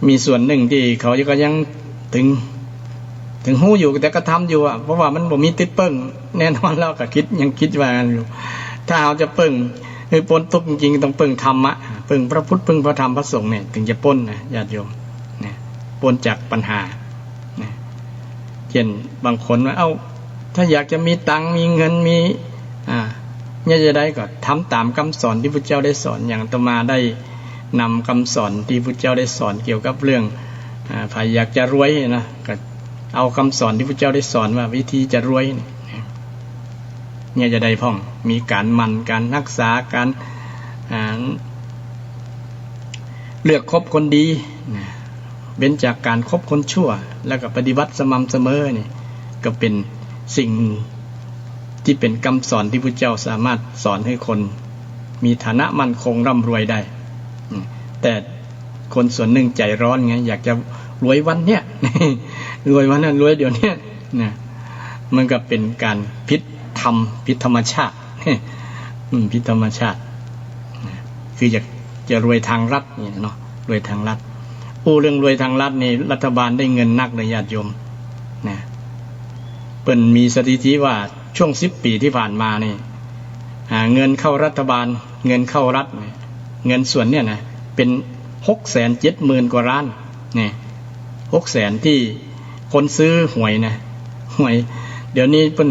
มีส่วนหนึ่งที่เขาก็ยังถึงหู้อยู่แต่ก็ทำอยู่เพราะว่ามันบ่มีติดเปิ้งแน่นอนแล้วก็ยังคิดว่าอยู่ถ้าเราจะเปิ้งคือพ้นทุกข์จริงๆต้องเปิ้งธรรมะเปิ้งพระพุทธเปิ้งพระธรรมพระสงฆ์เนี่ยถึงจะพ้นนะญาติโยมเนี่ยพ้นจากปัญหาเช่นบางคนว่าถ้าอยากจะมีตังค์มีเงินมีเนี่ยจะได้ก็ทำตามคำสอนที่พระเจ้าได้สอนอย่างอาตมาได้นำคำสอนที่พระเจ้าได้สอนเกี่ยวกับเรื่องใครอยากจะรวยนะก็เอาคำสอนที่พระเจ้าได้สอนว่าวิธีจะรวยเนี่ยจะได้พ่องมีการหมั่นการรักษาการเลือกคบคนดีเว้นจากการคบคนชั่วแล้วก็ปฏิบัติสม่ำเสมอนี่ก็เป็นสิ่งที่เป็นคำสอนที่พระเจ้าสามารถสอนให้คนมีฐานะมั่นคงร่ำรวยได้แต่คนส่วนหนึ่งใจร้อนไงอยากจะรวยวันเนี้ยรวยวันนั้นรวยเดี๋ยวนี้นะมันก็เป็นการผิดธรรมชาติผิดธรรมชาติคืออยากจะรวยทางรัฐนี่เนาะรวยทางรัฐเรื่องรวยทางรัฐนี่รัฐบาลได้เงินนักเลยญาติโยมนะเปิ้นมีสถิติว่าช่วง10 ปีที่ผ่านมานี่เงินเข้ารัฐบาลเงินเข้ารัฐเงินส่วนเนี่ยนะ เป็น670,000 กว่าล้านเนี่ย600,000ที่คนซื้อหวยนะหวยเดี๋ยวนี้เพิ่น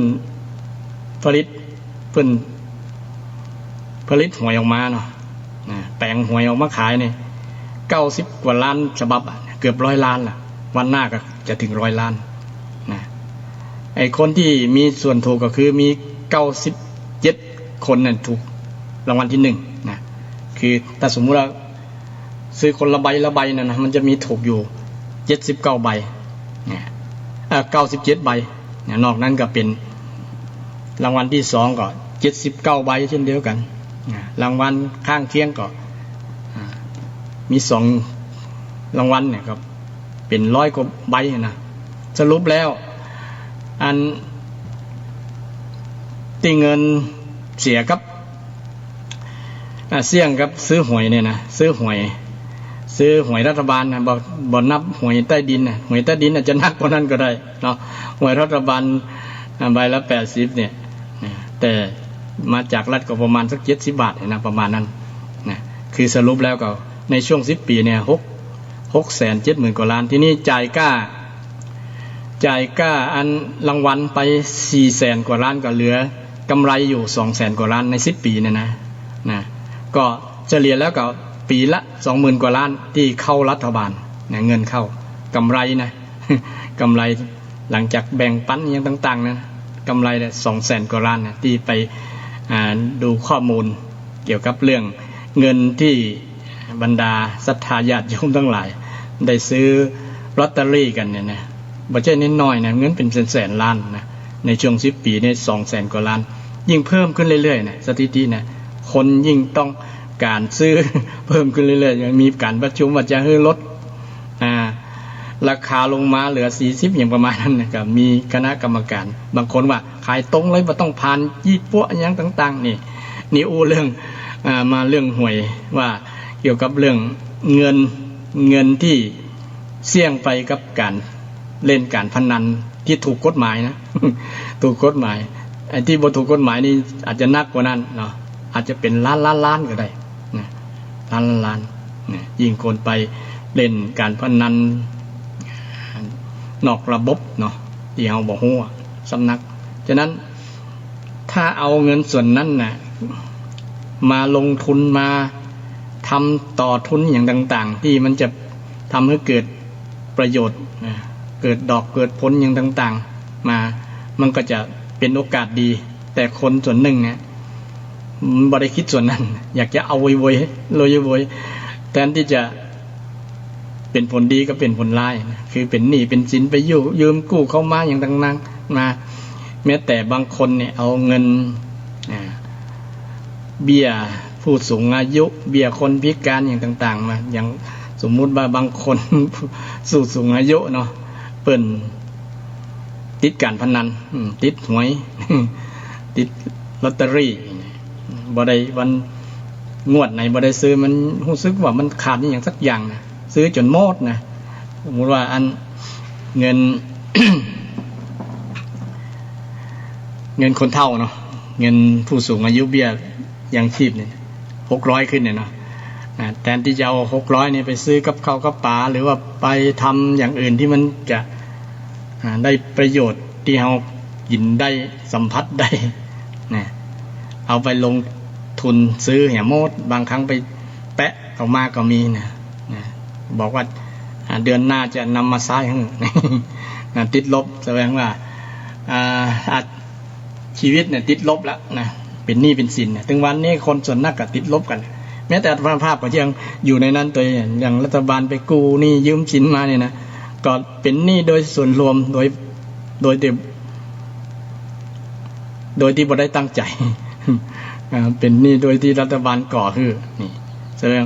ผลิตหวยออกมาเนาะแปลงหวยออกมาขายเนี่ย90 กว่าล้านฉบับเกือบ100 ล้านล่ะวันหน้าก็จะถึง100 ล้านนะไอ้คนที่มีส่วนถูกก็คือมี97 คนนั่นถูกรางวัลที่1นะคือถ้าสมมุติว่าซื้อคนละใบนั่นนะมันจะมีถูกอยู่79 ใบเนี่ย97 ใบเนี่ยนอกนั้นก็เป็นรางวัลที่2ก็79 ใบเช่นเดียวกันรางวัลข้างเคียงก็มี2 รางวัลเนี่ยก็เป็น100 กว่าใบนะสรุปแล้วอันที่เงินเสียกับเสี่ยงกับซื้อหวยเนี่ยนะซื้อหวยรัฐบาลนะบ่นับหวยใต้ดินนะหวยใต้ดินอาจจะนักกว่านั้นก็ได้เนาะหวยรัฐบาลใบละ80เนี่ยแต่มาจากรัฐก็ประมาณสัก70 บาทนะประมาณนั้นนะคือสรุปแล้วก็ในช่วง10 ปีเนี่ย670,000 กว่าล้านที่นี่จ่ายกล้าอันรางวัลไป400,000 กว่าล้านก็เหลือกำไรอยู่200,000 กว่าล้านใน10 ปีเนี่ยนะก็เฉลี่ยแล้วก็ปีละ 20,000 กว่าล้านที่เข้ารัฐบาลเงินเข้ากำไรนะ กำไรหลังจากแบ่งปันอย่างต่างๆนะกำไรละ200,000 กว่าล้านนะที่ไปดูข้อมูลเกี่ยวกับเรื่องเงินที่บรรดาศรัทธาญาติโยมทั้งหลายได้ซื้อลอตเตอรี่กันเนี่ยนะบ่ใช่นิดน้อยนะเงินเป็นแสนล้านนะในช่วง10 ปีนี่200,000 กว่าล้านยิ่งเพิ่มขึ้นเรื่อยๆนะสถิตินะคนยิ่งต้องการซื้อเพิ่มขึ้นเรื่อยๆมีการประชุมว่าจะให้ลดราคาลงมาเหลือ40อย่างประมาณนั้นนะครับมีคณะกรรมการบางคนว่าขายตรงเลยบ่ต้องผ่านยี่ปั้วอย่างต่างๆนี่เรื่องมาเรื่องหวยว่าเกี่ยวกับเรื่องเงินที่เสี่ยงไปกับการเล่นการพนันที่ถูกกฎหมายนะ ถูกกฎหมายไอ้ที่บ่ถูกกฎหมายนี่อาจจะนักกว่านั้นเนาะอาจจะเป็นล้านก็ได้นะล้านนะยิ่งคนไปเล่นการพนันนอกระบบเนาะที่เฮาบ่ฮู้สำนักฉะนั้นถ้าเอาเงินส่วนนั้นน่ะมาลงทุนมาทำต่อทุนอย่างต่างๆที่มันจะทำให้เกิดประโยชน์เกิดดอกเกิดผลอย่างต่างๆมามันก็จะเป็นโอกาสดีแต่คนส่วนหนึ่งเนี่ยบ่ได้คิดส่วนนั้นอยากจะเอาโวยแทนที่จะเป็นผลดีก็เป็นผลร้ายคือเป็นหนี้เป็นสินไปยืมกู้เข้ามาอย่างต่างๆมาแม้แต่บางคนเนี่ยเอาเงินเบี้ยผู้สูงอายุเบี้ยคนพิการอย่างต่างๆมาอย่างสมมุติว่าบางคนสูงอายุเนาะเปิ้นติดการพนันติดหวย ติดลอตเตอรี่บ่ได้วันงวดไหนบ่ได้ซื้อมันรู้สึกว่ามันขาดนี่อย่างสักอย่างนะซื้อจนหมดนะสมมุติว่าอันเงิน เงินคนเฒ่าเนาะเงินผู้สูงอายุเบี้ยยังชีพเนี่ย600ขึ้นเนี่ยเนาะแทนที่จะเอา600เนี่ยไปซื้อกับข้าวกับปลาหรือว่าไปทำอย่างอื่นที่มันจะได้ประโยชน์ที่เรากินได้สัมผัสได้นะเอาไปลงทุนซื้อแหมดบางครั้งไปแปะเข้ามาก็มีนะบอกว่าเดือนหน้าจะนำมาใช้นะติดลบแสดงว่าชีวิตเนี่ยติดลบแล้วนะเป็นหนี้เป็นสินเนี่ยถึงวันนี้คนส่วนนักก็ติดลบกันแม้แต่ภาพก็ยังอยู่ในนั้นตัวอย่างรัฐบาลไปกู้หนี้ยืมสินมาเนี่ยนะก็เป็นหนี้โดยส่วนรวมโดยที่บ่ได้ตั้งใจ เป็นหนี้โดยที่รัฐบาลก่อคือนี่แสดง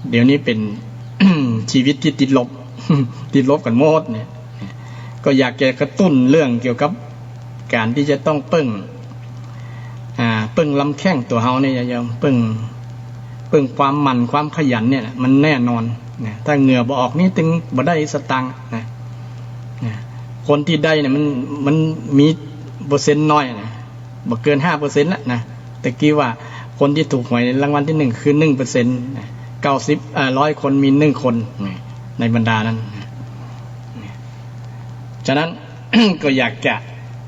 เดี๋ยวนี้เป็น ชีวิตที่ติดลบ ติดลบกันหมดเนี่ยก็อยากจะกระตุ้นเรื่องเกี่ยวกับการที่จะต้องเปิ้งลำแข้งตัวเฮาเนี่ยอย่าเปิ้งความหมั่นความขยันเนี่ยมันแน่นอนนะถ้าเหงื่อบ่ออกนี่ถึงบ่ได้สตังค์นะคนที่ได้เนี่ยมันมีเปอร์เซ็นต์น้อยนะบ่เกิน 5% ละนะแต่กี้ว่าคนที่ถูกหวยรางวัลที่1คือ 1% นะ 100 คนมี1 คนในบรรดานั้นฉะนั้น ก็อยากจะ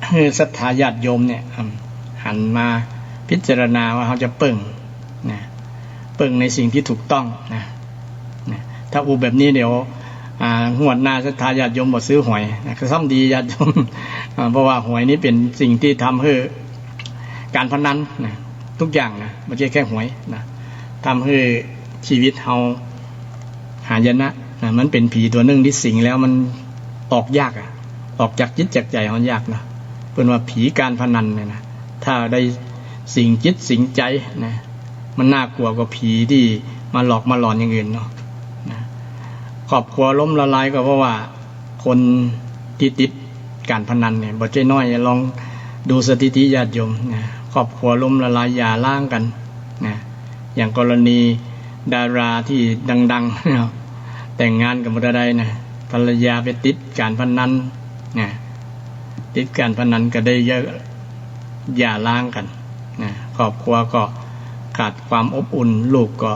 ให้ศรัทธาญาติโยมเนี่ยหันมาพิจารณาว่าเขาจะเปิ่งในสิ่งที่ถูกต้องนะถ้าอูแบบนี้เดี๋ยวงวดหน้าศรัทธาญาติโยมบ่ซื้อหวยก็ซ้ำดีญาติโยม เพราะว่าหวยนี้เป็นสิ่งที่ทำให้การพนันนะทุกอย่างนะไม่ใช่แค่หวยนะทำให้ชีวิตเราหายนะมันเป็นผีตัวหนึ่งที่สิงแล้วมันออกยากออกจากจิตจากใจมันยากนะเป็นว่าผีการพนันเนี่ยนะถ้าได้สิงจิตสิงใจนะมันน่ากลัวกว่าผีที่มาหลอกมาหลอนอย่างอื่นเนาะครอบครัวล้มละลายก็เพราะว่าคนที่ติดการพนันเนี่ยบ่ใจน้อยลองดูสถิติญาติโยมนะครอบครัวล้มละลายหย่าร้างกันนะอย่างกรณีดาราที่ดังๆนะแต่งงานกับบ่ได้นะภรรยาไปติดการพนันนะติดการพนันก็ได้เยอะหย่าร้างกันนะครอบครัวก็ขาดความอบอุ่นลูกก็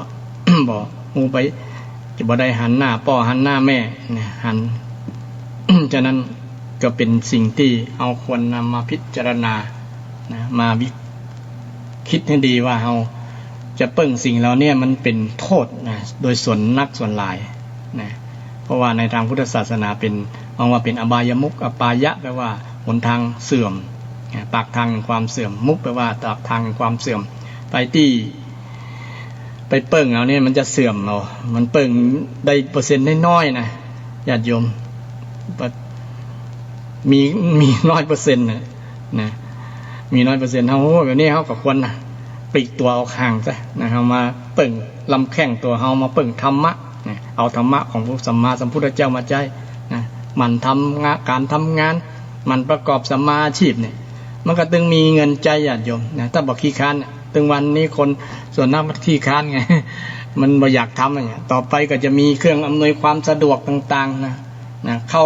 บอกมูไปจะบ่ได้หันหน้าพ่อหันหน้าแม่นะหัน ฉะนั้นก็เป็นสิ่งที่เอาควรนำมาพิจารณานะมาคิดให้ดีว่าเราจะเปิ่งสิ่งเหล่านี้มันเป็นโทษนะโดยส่วนนักส่วนหลายนะเพราะว่าในทางพุทธศาสนาเป็นมองว่าเป็นอบายมุขอปายะแปลว่าหนทางเสื่อมปากทางความเสื่อมมุขแปลว่าปากทางความเสื่อมไปที่ไปเปิ่งเอาเนี่ยมันจะเสื่อมเอามันเปิ่งได้เปอร์เซ็นต์น้อยๆนะญาติโยมมี100%นะมี100%เฮาแบบนี้เฮาก็ควรนะปลีกตัวออกห่างซะนะเฮามาเปิ่งลำแข้งตัวเฮามาเปิ่งธรรมะนะเอาธรรมะของพระสัมมาสัมพุทธเจ้ามาใจนะมันทำงานการทำงานมันประกอบสัมมาอาชีพเนี่ยมันก็ตึงมีเงินใจญาติโยมนะถ้าบอกขี้ค้านตึงวันนี้คนส่วนมากมันขี้ค้านไง มันบ่อยากทำอย่างต่อไปก็จะมีเครื่องอำนวยความสะดวกต่างๆนะเข้า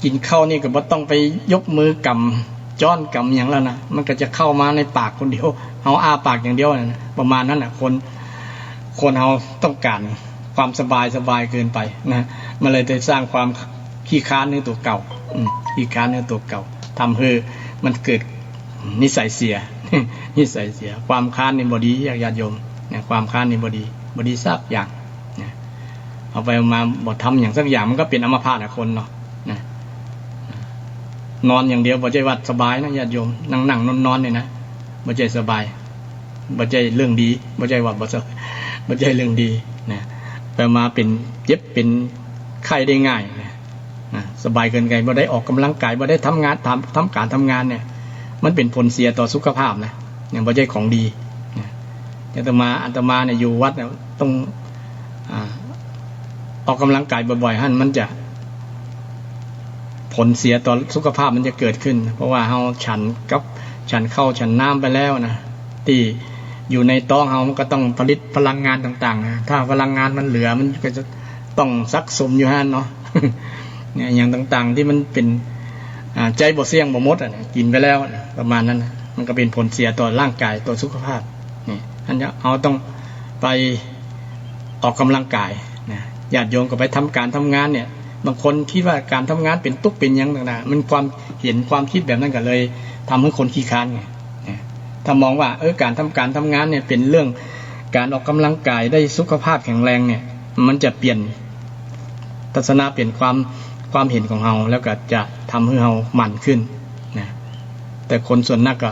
กินข้าวนี่ก็บ่ต้องไปยกมือกำจ้อนกำอย่างแล้วนะมันก็จะเข้ามาในปากคนเดียวเอาอ้าปากอย่างเดียวนะประมาณนั้นคนเราต้องการความสบายเกินไปนะมันเลยจะสร้างความขี้ค้านในตัวเก่าขี้ค้านในตัวเก่าทำให้มันเกิดนิสัยเสีย นิสัยเสียความค้านในบดีญาติโยมนะความค้านในบดีสักอย่างนะเอาไปมาบ่ทำอย่างสักอย่างมันก็เป็นอัมพาตคนเนาะนะนอนอย่างเดียวบ่ใจวัดสบายนะญาติโยมนั่งนอนเนี่ยนะบ่ใจสบายบ่ใจเรื่องดีบ่ใจวัดบ่ใจเรื่องดีนะไปมาเป็นเจ็บเป็นไข้ได้ง่ายนะสบายเกินไปบ่ได้ออกกำลังกายบ่ได้ทำงานทำการทำงานเนี่ยมันเป็นผลเสียต่อสุขภาพนะอย่างบ่ใจของดีนะอาตมาเนี่ยอยู่วัดเนี่ยต้องออกกำลังกายบ่อยๆมันจะผลเสียต่อสุขภาพมันจะเกิดขึ้นเพราะว่าเฮาฉันเข้าฉันน้ำไปแล้วนะที่อยู่ในท้องเฮามันก็ต้องผลิตพลังงานต่างๆนะถ้าพลังงานมันเหลือมันก็จะต้องซักสมอยู่หั่นเนาะ เนี่ยอย่างต่างๆที่มันเป็นใจบ่เสี่ยงบ่หมดกินไปแล้วประมาณนั้นมันก็เป็นผลเสียต่อร่างกายต่อสุขภาพนี่อันนี้เอาต้องไปออกกำลังกายนะญาติโยมก็ไปทำการทำงานเนี่ยบางคนคิดว่าการทำงานเป็นตุ๊กเป็นยังต่างๆมันความเห็นความคิดแบบนั้นก็เลยทำให้คนขี้ค้านไงถ้ามองว่าการทำงานเนี่ยเป็นเรื่องการออกกำลังกายได้สุขภาพแข็งแรงเนี่ยมันจะเปลี่ยนทัศนะเปลี่ยนความเห็นของเราแล้วก็จะทำให้เราหมั่นขึ้นนะแต่คนส่วนนักก็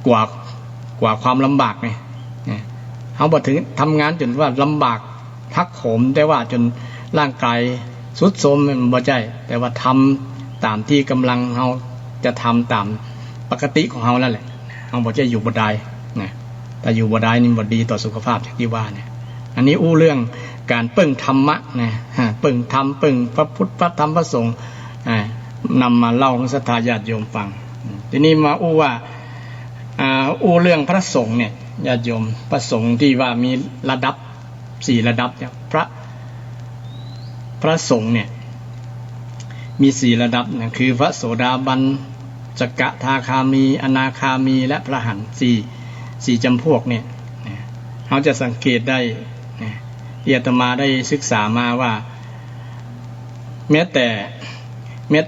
กว่าความลำบากไงเขาบอกถึงทำงานจนว่าลำบากพักโหมได้ว่าจนร่างกายสุดโทรมมันบ่ใจแต่ว่าทำตามที่กำลังเราจะทำตามปกติของเราแล้วแหละเราบ่ใจอยู่บ่ได้นะแต่อยู่บ่ได้นี่บ่ดีต่อสุขภาพอย่างที่ว่าเนี่ยอันนี้เรื่องการเปิ่งธรรมะนะเปิ่งธรรมเปิ่งพระพุทธพระธรรมพระสงฆ์นำมาเล่าให้ศรัทธาญาติโยมฟังทีนี้มาว่าเรื่องพระสงฆ์เนี่ยญาติโยมพระสงฆ์ที่ว่ามีระดับ4ระดับเนี่ยพระสงฆ์เนี่ยมี4ระดับนะคือพระโสดาบันสกทาคามีอนาคามีและพระอรหันต์4จำพวกเนี่ย เราจะสังเกตได้ที่อาตมาได้ศึกษามาว่าแม้แ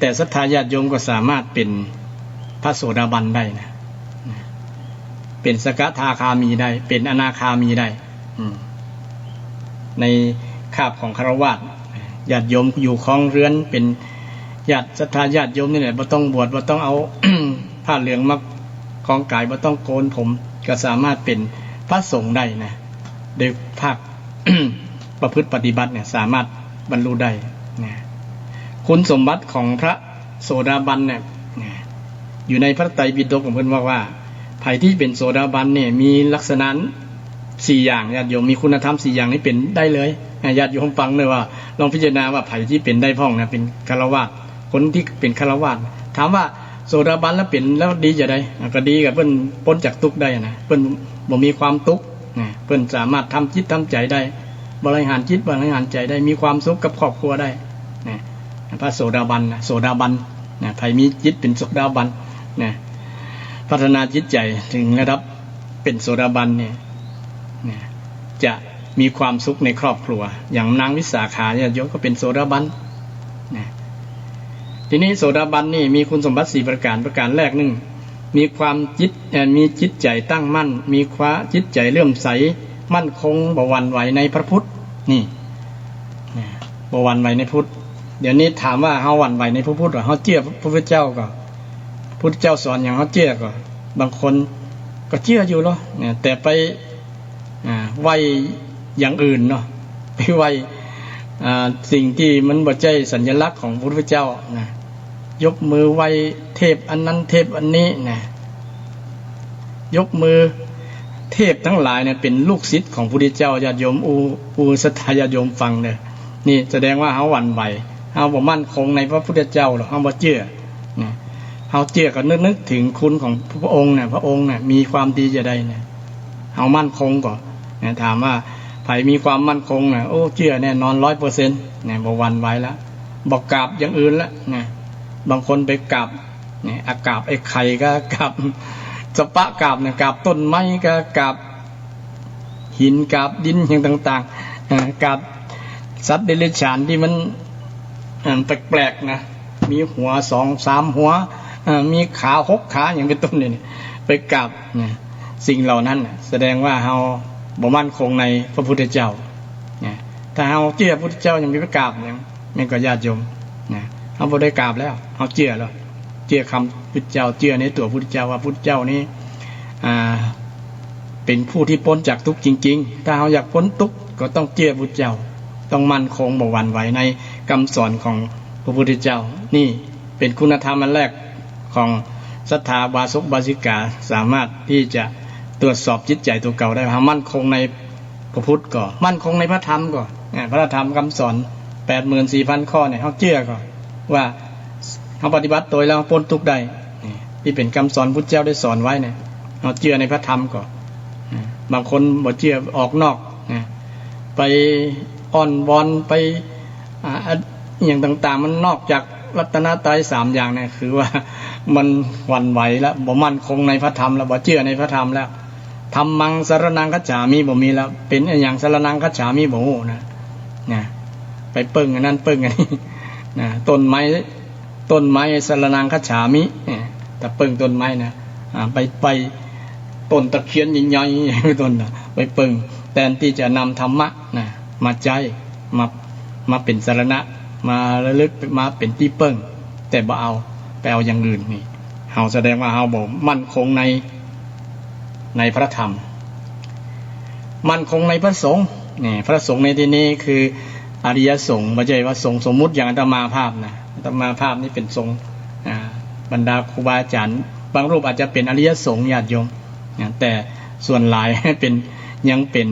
ต่ศรัทธาญาติโยมก็สามารถเป็นพระโสดาบันได้นะเป็นสกทาคามีได้เป็นอนาคามีได้ในคาบของฆราวาสญาติโยมอยู่ครองเรือนเป็นญาติศรัทธาญาติโยมนี่แหละบ่ต้องบวชบ่ต้องเอา ผ้าเหลืองมาคล้องกายบ่ต้องโกนผมก็สามารถเป็นพระสงฆ์ได้นะโดยภาค ประพฤติปฏิบัติเนี่ยสามารถบรรลุได้นะคุณสมบัติของพระโสดาบันเนี่ยอยู่ในพระไตรปิฎกของเพิ่นว่าภัยที่เป็นโสดาบันเนี่ยมีลักษณะ4อย่างญาติโยมมีคุณธรรม4อย่างนี้เป็นได้เลยญาติโยมฟังเลยว่าลองพิจารณาว่าภัยที่เป็นได้พ่องนะเป็นฆราวาสคนที่เป็นฆราวาสถามว่าโสดาบันแล้วเป็นแล้วดีจะได้ก็ดีกับเพิ่นพ้นจากทุกข์ได้นะเพิ่นบ่มีความทุกข์นะเพิ่นสามารถทำจิตทำใจได้บริหารจิตบริหารใจได้มีความสุขกับครอบครัวได้นะพระโสดาบันนะโสดาบันนะภัยมีจิตเป็นโสดาบันนะพัฒนาจิตใจถึงระดับเป็นโสดาบันเนี่ยจะมีความสุขในครอบครัวอย่างนางวิสาขาเนี่ยโยมก็เป็นโสดาบันนะทีนี้โสดาบันนี่มีคุณสมบัติ4ประการแรกนึงมีความมีจิตใจตั้งมั่นมีจิตใจเลื่อมใสมั่นคงบ่หวั่นไหวในพระพุทธนี่บ่หวั่นไหวในพุทธเดี๋ยวนี้ถามว่าเฮาหวั่นไหวในพระพุทธหรือเฮาเชื่อพระพุทธเจ้าก็พุทธเจ้าสอนอย่างเฮาเชื่อก็บางคนก็เชื่ออยู่เนาะแต่ไปไหวอย่างอื่นเนาะไปไหวสิ่งที่มันบ่ใช่สัญลักษณ์ของพระพุทธเจ้านะยกมือไหวเทพอันนั้นเทพอันนี้นะยกมือเทพทั้งหลายเนี่ยเป็นลูกศิษย์ของพระพุทธเจ้าญาติโยมอูศรัทธาญาติโยมฟังเนี่ยนี่แสดงว่าเฮาหวั่นไหวเฮาบ่มั่นคงในพระพุทธเจ้าหรอกเฮาบ่เชื่อนะเฮาเชื่อก็นึกถึงคุณของพระองค์เนี่ยพระองค์เนี่ยมีความดีจะได้เนี่ยเฮามั่นคงก่อนนะถามว่าไผมีความมั่นคงน่ะโอ้เชื่อแน่นอน 100% เนี่ยบ่หวั่นไหวแล้วบ่กราบอย่างอื่นละนะบางคนไปกราบเนี่ยกราบไอ้ไข่ก็กราบสปะกราบเนี่ยกราบต้นไม้ก็กราบหินกราบดินอย่างต่างๆกราบสัตว์เดรัจฉานที่มันแปลกๆนะมีหัว 2-3 หัวมีขา6ขาอย่างเป็นต้นเนี่ยไปกราบเนี่ยสิ่งเหล่านั้นแสดงว่าเฮาบ่มั่นคงในพระพุทธเจ้าเนี่ยถ้าเฮาเชื่อพระพุทธเจ้ายังมีไปกราบอย่างแม่นก็ญาติโยมนะเฮาบ่ได้กราบแล้วเฮาเชื่อแล้วเชื่อคำพุทธเจ้าเชื่อในตัวพุทธเจ้าว่าพุทธเจ้านี้เป็นผู้ที่พ้นจากทุกข์จริงๆถ้าเฮาอยากพ้นทุกข์ก็ต้องเชื่อพุทธเจ้าต้องมั่นคงบ่หวั่นไหวในคำสอนของพระพุทธเจ้านี่เป็นคุณธรรมอันแรกของศรัทธาบาสกบาสิกาสามารถที่จะตรวจสอบจิตใจตัวเก่าได้ว่ามั่นคงในพระพุทธก็มั่นคงในพระธรรมก็พระธรรมคำสอน 84,000 ข้อเนี่ยเฮาเชื่อก็ว่าเฮาปฏิบัติโดยแล้วพ้นทุกข์ได้ที่เป็นคำสอนพุทธเจ้าได้สอนไว้เนี่ยเฮาเชื่อในพระธรรมก็บางคนบ่เชื่อออกนอกไปอ้อนวอนไปอย่างต่างๆมันนอกจากรัตนตรัย3อย่างเนี่ยคือว่ามันหวั่นไหวแล้วบ่มั่นคงในพระธรรมแล้วบ่เชื่อในพระธรรมแล้วธรรมังสรณังคัจฉามิบ่มีแล้วเป็นอย่างสรณังคัจฉามิบ่ฮู้นะไปเปิ้งอันนั้นเปิ้งอันนี้นะต้นไม้สรณังคัจฉามิแต่เปิ้งต้นไม้นะไปต้นตะเคียนใหญ่ๆต้นน่ะไปเปิ้งแทนที่จะนำธรรมะนะมาใจมาเป็นสรณะมาระลึกมาเป็นที่เปิ้งแต่บ่เอาไปเอาอย่างอื่นนี่เฮาแสดงว่าเฮาบ่มั่นคงในพระธรรมมั่นคงในพระสงฆ์นี่พระสงฆ์ในที่นี้คืออริยสงฆ์ไม่ใช่ว่าสงฆ์สมมุติอย่างอาตมาภาพนะอาตมาภาพนี่เป็นสงฆ์บรรดาครูบาอาจารย์บางรูปอาจจะเป็นอริยสงฆ์ญาติโยมแต่ส่วนหลายเป็นยังเป็น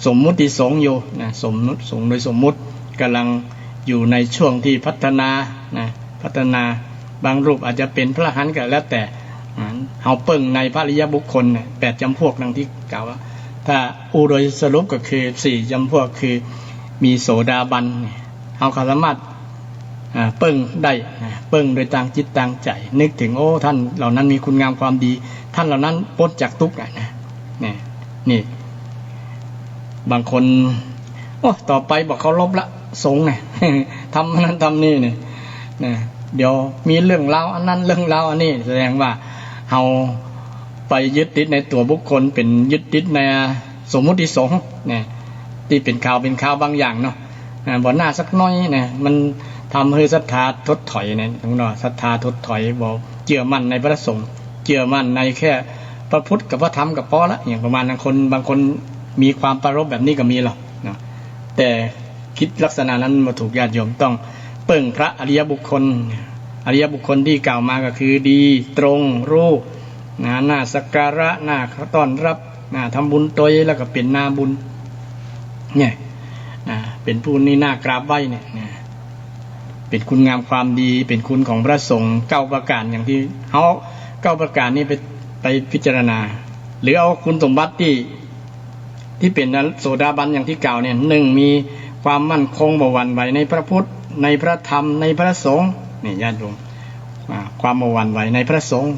สมมุติสงฆ์อยู่นะสมมุติสงฆ์โดยสมมุติกำลังอยู่ในช่วงที่พัฒนาบางรูปอาจจะเป็นพระอรหันต์ก็แล้วแต่เฮาเปิ้งในพระอริยบุคคล8จำพวกดังที่กล่าวว่าถ้าโดยสรุปก็คือ4จำพวกคือมีโสดาบันเฮาสามารถเปิ้งได้เปิ้งโดยต่างจิตต่างใจนึกถึงโอ้ท่านเหล่านั้นมีคุณงามความดีท่านเหล่านั้นพ้นจากทุกข์นี่ บางคนโอ้ต่อไปบอกเขาลบละสงฆ์เนี่ย ทำนั้นทำนี่เนี่ยนะเดี๋ยวมีเรื่องราวอันนั้นเรื่องราวอันนี้แสดงว่าเราไปยึดติดในตัวบุคคลเป็นยึดติดในสมมุติสงฆ์เนี่ยที่เป็นข่าวบางอย่างเนาะบ่หน้าสักน้อยเนี่ยมันทำให้ศรัทธาถดถอยเนี่ยตรงนั้นศรัทธาถดถอยบอกเชื่อมั่นในพระสงฆ์เชื่อมั่นในแค่พระพุทธกับพระธรรมกับพอละอย่างประมาณนั้นบางคนมีความปรารภแบบนี้ก็มีหรอกนะแต่คิดลักษณะนั้นมาถูกญาติโยมต้องเปิ่งพระอริยบุคคลที่กล่าวมาก็คือดีตรงรู้น่าสักการะน่าต้อนรับน่าทำบุญตัวแล้วก็เป็นนาบุญเนี่ยเป็นผู้นี้น่ากราบไหว้เนี่ยเป็นคุณงามความดีเป็นคุณของพระสงฆ์9ประการอย่างที่เอา9ประการนี้ไปพิจารณาหรือเอาคุณสมบัติที่เป็นโสดาบันอย่างที่กล่าวเนี่ย1มีความมั่นคงบ่หวั่นไหวในพระพุทธในพระธรรมในพระสงฆ์นี่ญาติโยมความบ่หวั่นไหวในพระสงฆ์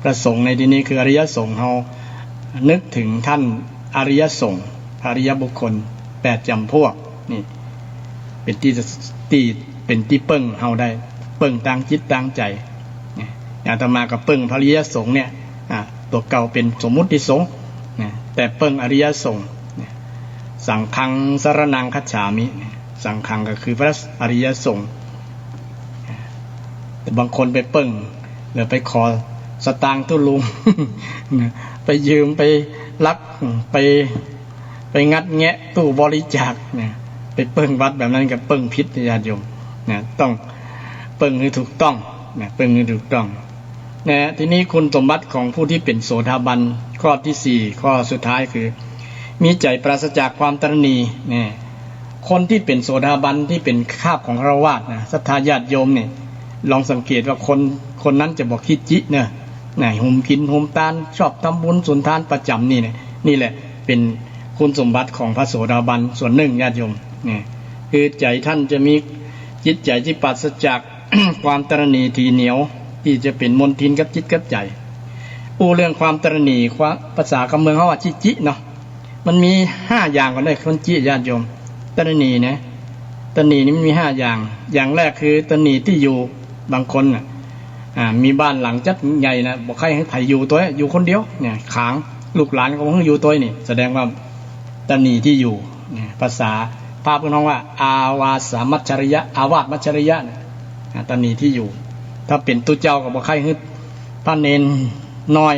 พระสงฆ์ในที่นี้คืออริยสงฆ์เรานึกถึงท่านอริยสงฆ์อริยบุคคล8จำพวกนี่เป็นที่เป็นที่เปิ้งเฮาได้เปิ้งตั้งจิตตั้งใจอย่างอาตมากับเปิ้งพระอริยสงฆ์เนี่ยตัวเก่าเป็นสมมุติสงฆ์แต่เปิ้งอริยสงฆ์สังฆังสรณังคัจฉามิสังฆังก็คือพระอริยสงฆ์แต่บางคนไปเปิ้งหรือไปขอสตางค์ตู้ลุง ไปยืมไปลักไปงัดแงะตู้บริจาคไปเปิ้งวัดแบบนั้นกับเปิ้งพิษญาติโยมต้องเปิ้งให้ถูกต้องเปิ้งให้ถูกต้องทีนี้คุณสมบัติของผู้ที่เป็นโสดาบันข้อที่4ข้อสุดท้ายคือมีใจปราศจากความตระหนี่คนที่เป็นโสดาบันที่เป็นคาบของฆราวาสศรัทธาญาติโยมเนี่ยลองสังเกตว่าคนนั้นจะบอกคิดจิหุมกินหุมตานชอบทำบุญสุนทานประจำนี่แหละเป็นคุณสมบัติของพระโสดาบันส่วนหนึ่งญาติโยมคือใจท่านจะมีจิตใจที่ปราศจาก ความตระหนี่ทีเหนียวที่จะเป็นมลทินกับจิตกับใจเรื่องความตระหนี่ภาษาคำเมืองเขาว่าจิเนาะมันมี5อย่างก่อนเลยคนจิญาติโยมตระหนี่นะตระหนี่นี่มันมี5อย่างแรกคือตระหนี่ที่อยู่บางคนมีบ้านหลังจัดใหญ่นะบอกใครให้ไผอยู่ตัวอยู่คนเดียวขางลูกหลานก็บอกให้อยู่ตัวนี่แสดงว่าตระหนี่ที่อยู่ภาษาพระพุทธองค์ว่าอาวาสมัจฉริยะอาวาสมัจฉริยะตระหนี่ที่อยู่ถ้าเป็นตุเจ้าก็บอกใครให้พระเนนน้อย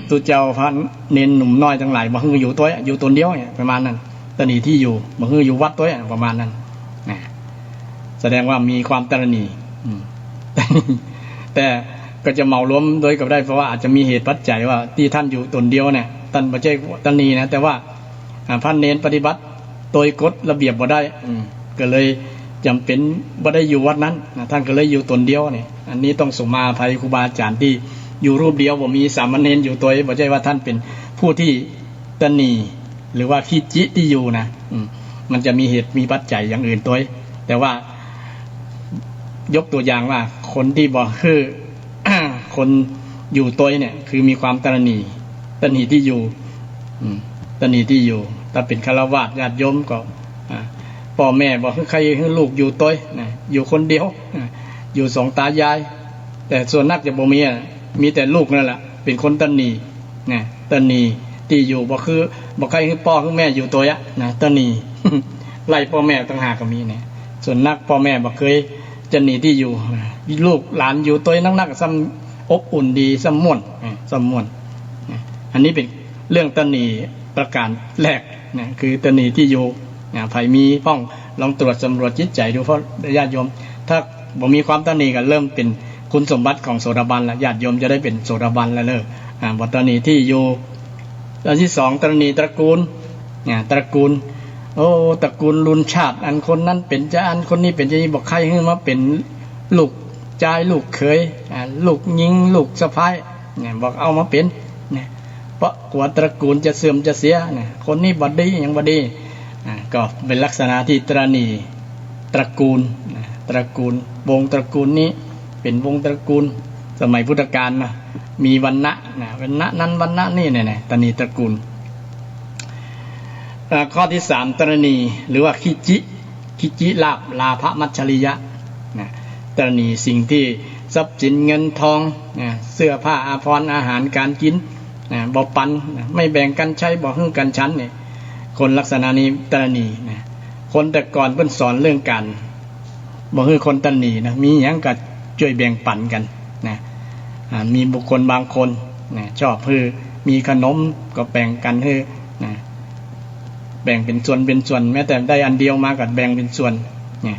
ตุเจ้าพระเนนหนุ่มน้อยทั้งหลายบอกให้อยู่ตัวอยู่ตนเดียวประมาณนั้นตระหนี่ที่อยู่บอกให้อยู่วัดตัวประมาณนั้นแสดงว่ามีความตระหนี่แต่ก็จะเหมารวมโดยกับได้เพราะว่าอาจจะมีเหตุปัจจัยว่าที่ท่านอยู่ตนเดียวเนี่ยท่านไม่ใช่ตระหนี่นะแต่ว่าพระเนนปฏิบัติโดยกฎระเบียบบ่ได้ก็เลยจำเป็นบ่ได้อยู่วัดนั้นท่านก็เลยอยู่ตนเดียวเนี่ยอันนี้ต้องสุมาภัยครูบาอาจารย์ที่อยู่รูปเดียวบ่มีสามเณรอยู่ตัวบ่ใช่ว่าท่านเป็นผู้ที่ตระหนี่หรือว่าขี้จิที่อยู่นะมันจะมีเหตุมีปัจจัยอย่างอื่นตัวแต่ว่ายกตัวอย่างว่าคนที่บอกคือ คนอยู่ตัวเนี่ยคือมีความตระหนี่ที่อยู่ตระหนี่ที่อยู่ถ้าเป็นฆราวาสญาติโยมก็พ่อแม่บอกให้ใครให้ลูกอยู่ตัวอยู่คนเดียวอยู่สองตายายแต่ส่วนนักจะบ่มีแต่ลูกนั่นแหละเป็นคนตระหนี่ตระหนี่ที่อยู่บอกใครให้พ่อให้แม่อยู่ตัวตระหนี่ ไล่พ่อแม่ต่างหากก็มีส่วนนักพ่อแม่บอกเคยจะหนีที่อยู่ลูกหลานอยู่ตัวนักซ้ำอบอุ่นดีซ้ำม่วนอันนี้เป็นเรื่องตระหนี่ประการแรกคือตระหนี่ที่อยู่ไผมีป้องลองตรวจสำรวจจิตใจดูเพราะญาติโยมถ้าบ่มีความตระหนี่ก็เริ่มเป็นคุณสมบัติของโสดาบันแล้วญาติโยมจะได้เป็นโสดาบันแล้วบ่ตระหนี่ที่อยู่อันที่2ตระหนี่ตระกูลตระกูลตระกูลลุนชาติอันคนนั้นเป็นจะอันคนนี้เป็นจะบอกใครให้มาเป็นลูกชายลูกเขยลูกหญิงลูกสะใภ้บอกเอามาเป็นเพราะกลัวตระกูลจะเสื่อมจะเสียคนนี้บ่ดียังบ่ดีก็เป็นลักษณะที่ตระหนี่ตระกูลวงตระกูลนี้เป็นวงตระกูลสมัยพุทธกาล มีวรรณะนะวรรณะนั้นวรรณะนี่เนี่ยตนีตระกูลข้อที่3ตรณีหรือว่าคิจิลาภลาภมัจฉริยะนะตรณีสิ่งที่ทรัพย์สินเงินทองนะเสื้อผ้าอาภรณ์อาหารการกินนะบ่ปันนะไม่แบ่งกันใช้บ่ฮึ่งกันชั้นเนี่ยคนลักษณะนี้ตรณีนะคนแต่ก่อนเพิ่นสอนเรื่องการบ่ฮึ่งคนตรณีนะมีหยังก็ช่วยแบ่งปันกันนะมีบุคคลบางคนนะชอบฮือมีขนมก็แบ่งกันฮือนะแบ่งเป็นส่วนแม้แต่ได้อันเดียวมาก็แบ่งเป็นส่วนเนี่ย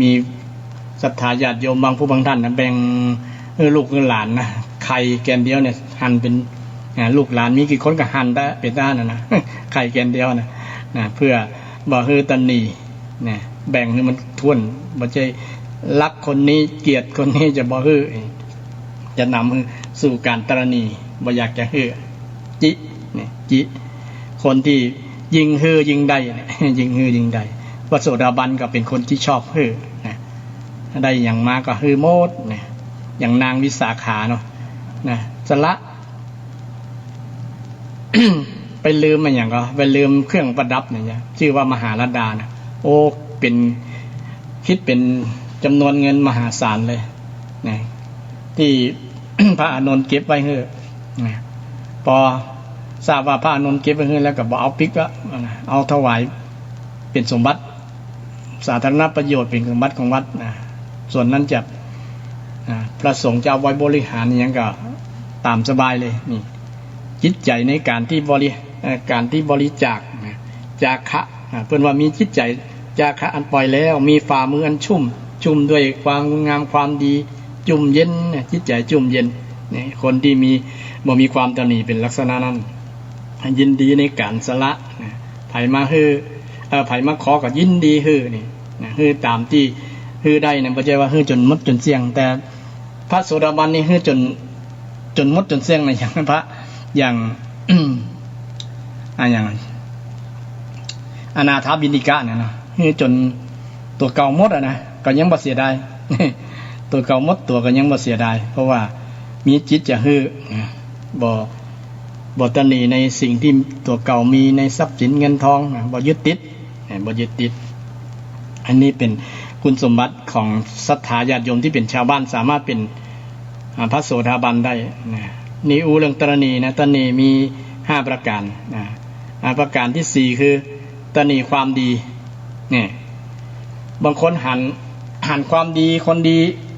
มีศรัทธาญาติโยมบางผู้บางท่านนะแบ่งลูกหลานนะไข่แกนเดียวเนี่ยหั่นเป็นลูกหลานมีกี่คนก็หั่นได้เป็นด้านนะไข่แกนเดียวนะเพื่อบ่ฮือตนีนะแบ่งให้มันท้วนบ่ใช่รักคนนี้เกลียดคนนี้จะบ่ฮือจะนำสู่การตรณีบ่อยากจะฮือจิเนี่ยจิคนที่ยิงฮือยิงใดยิงฮือยิงใดพระโสดาบันก็เป็นคนที่ชอบฮือนะได้อย่างมาก็ฮือโมดนะอย่างนางวิสาขาเนาะนะสละ ไปลืมมันอย่างก็ไปลืมเครื่องประดับเนี่ยชื่อว่ามหาลดานะโอ้เป็นคิดเป็นจำนวนเงินมหาศาลเลยนะที่ พระอานนท์เก็บไว้ฮือนะพอทราบว่าพระอานนท์เก็บไว้ให้แล้วก็บอกเอาปิกละเอาถวายเป็นสมบัติสาธารณประโยชน์เป็นสมบัติของวัดนะส่วนนั้นจะพระสงฆ์จะเอาไว้บริหารอย่างก็ตามสบายเลยนี่จิตใจในการที่บริจาคจาคะเพื่อนว่ามีจิตใจจาคะอันปล่อยแล้วมีฝ่ามืออันชุ่มด้วยความงามความดีจุ่มเย็นจิตใจจุ่มเย็นนี่คนที่บ่มีความตนีเป็นลักษณะนั้นยินดีในการสละไผมาฮือไผมาขอก็ยินดีฮือนี่ฮือตามที่ฮือได้เนี่ยบ่ใช่ว่าฮือจนหมดจนเสี่ยงแต่พระโสดาบันนี่ฮือจนหมดจนเสี่ยงในอย่างพระอย่าง อย่างอนาถบิณฑิกะเนี่ยนะฮือจนตัวเก่าหมดนะก็ยังบ่เสียดาย ตัวเก่าหมดตัวก็ยังบ่เสียดายเพราะว่ามีจิตจะฮือบ่ตนีในสิ่งที่ตัวเก่ามีในทรัพย์สินเงินทองบ่ยึดติดอันนี้เป็นคุณสมบัติของศรัทธาญาติโยมที่เป็นชาวบ้านสามารถเป็นพระโสดาบันได้นี่เรื่องตรณีนะตรณีมี5ประการประการที่4คือตรณีความดีเนี่ยบางคนหันความดี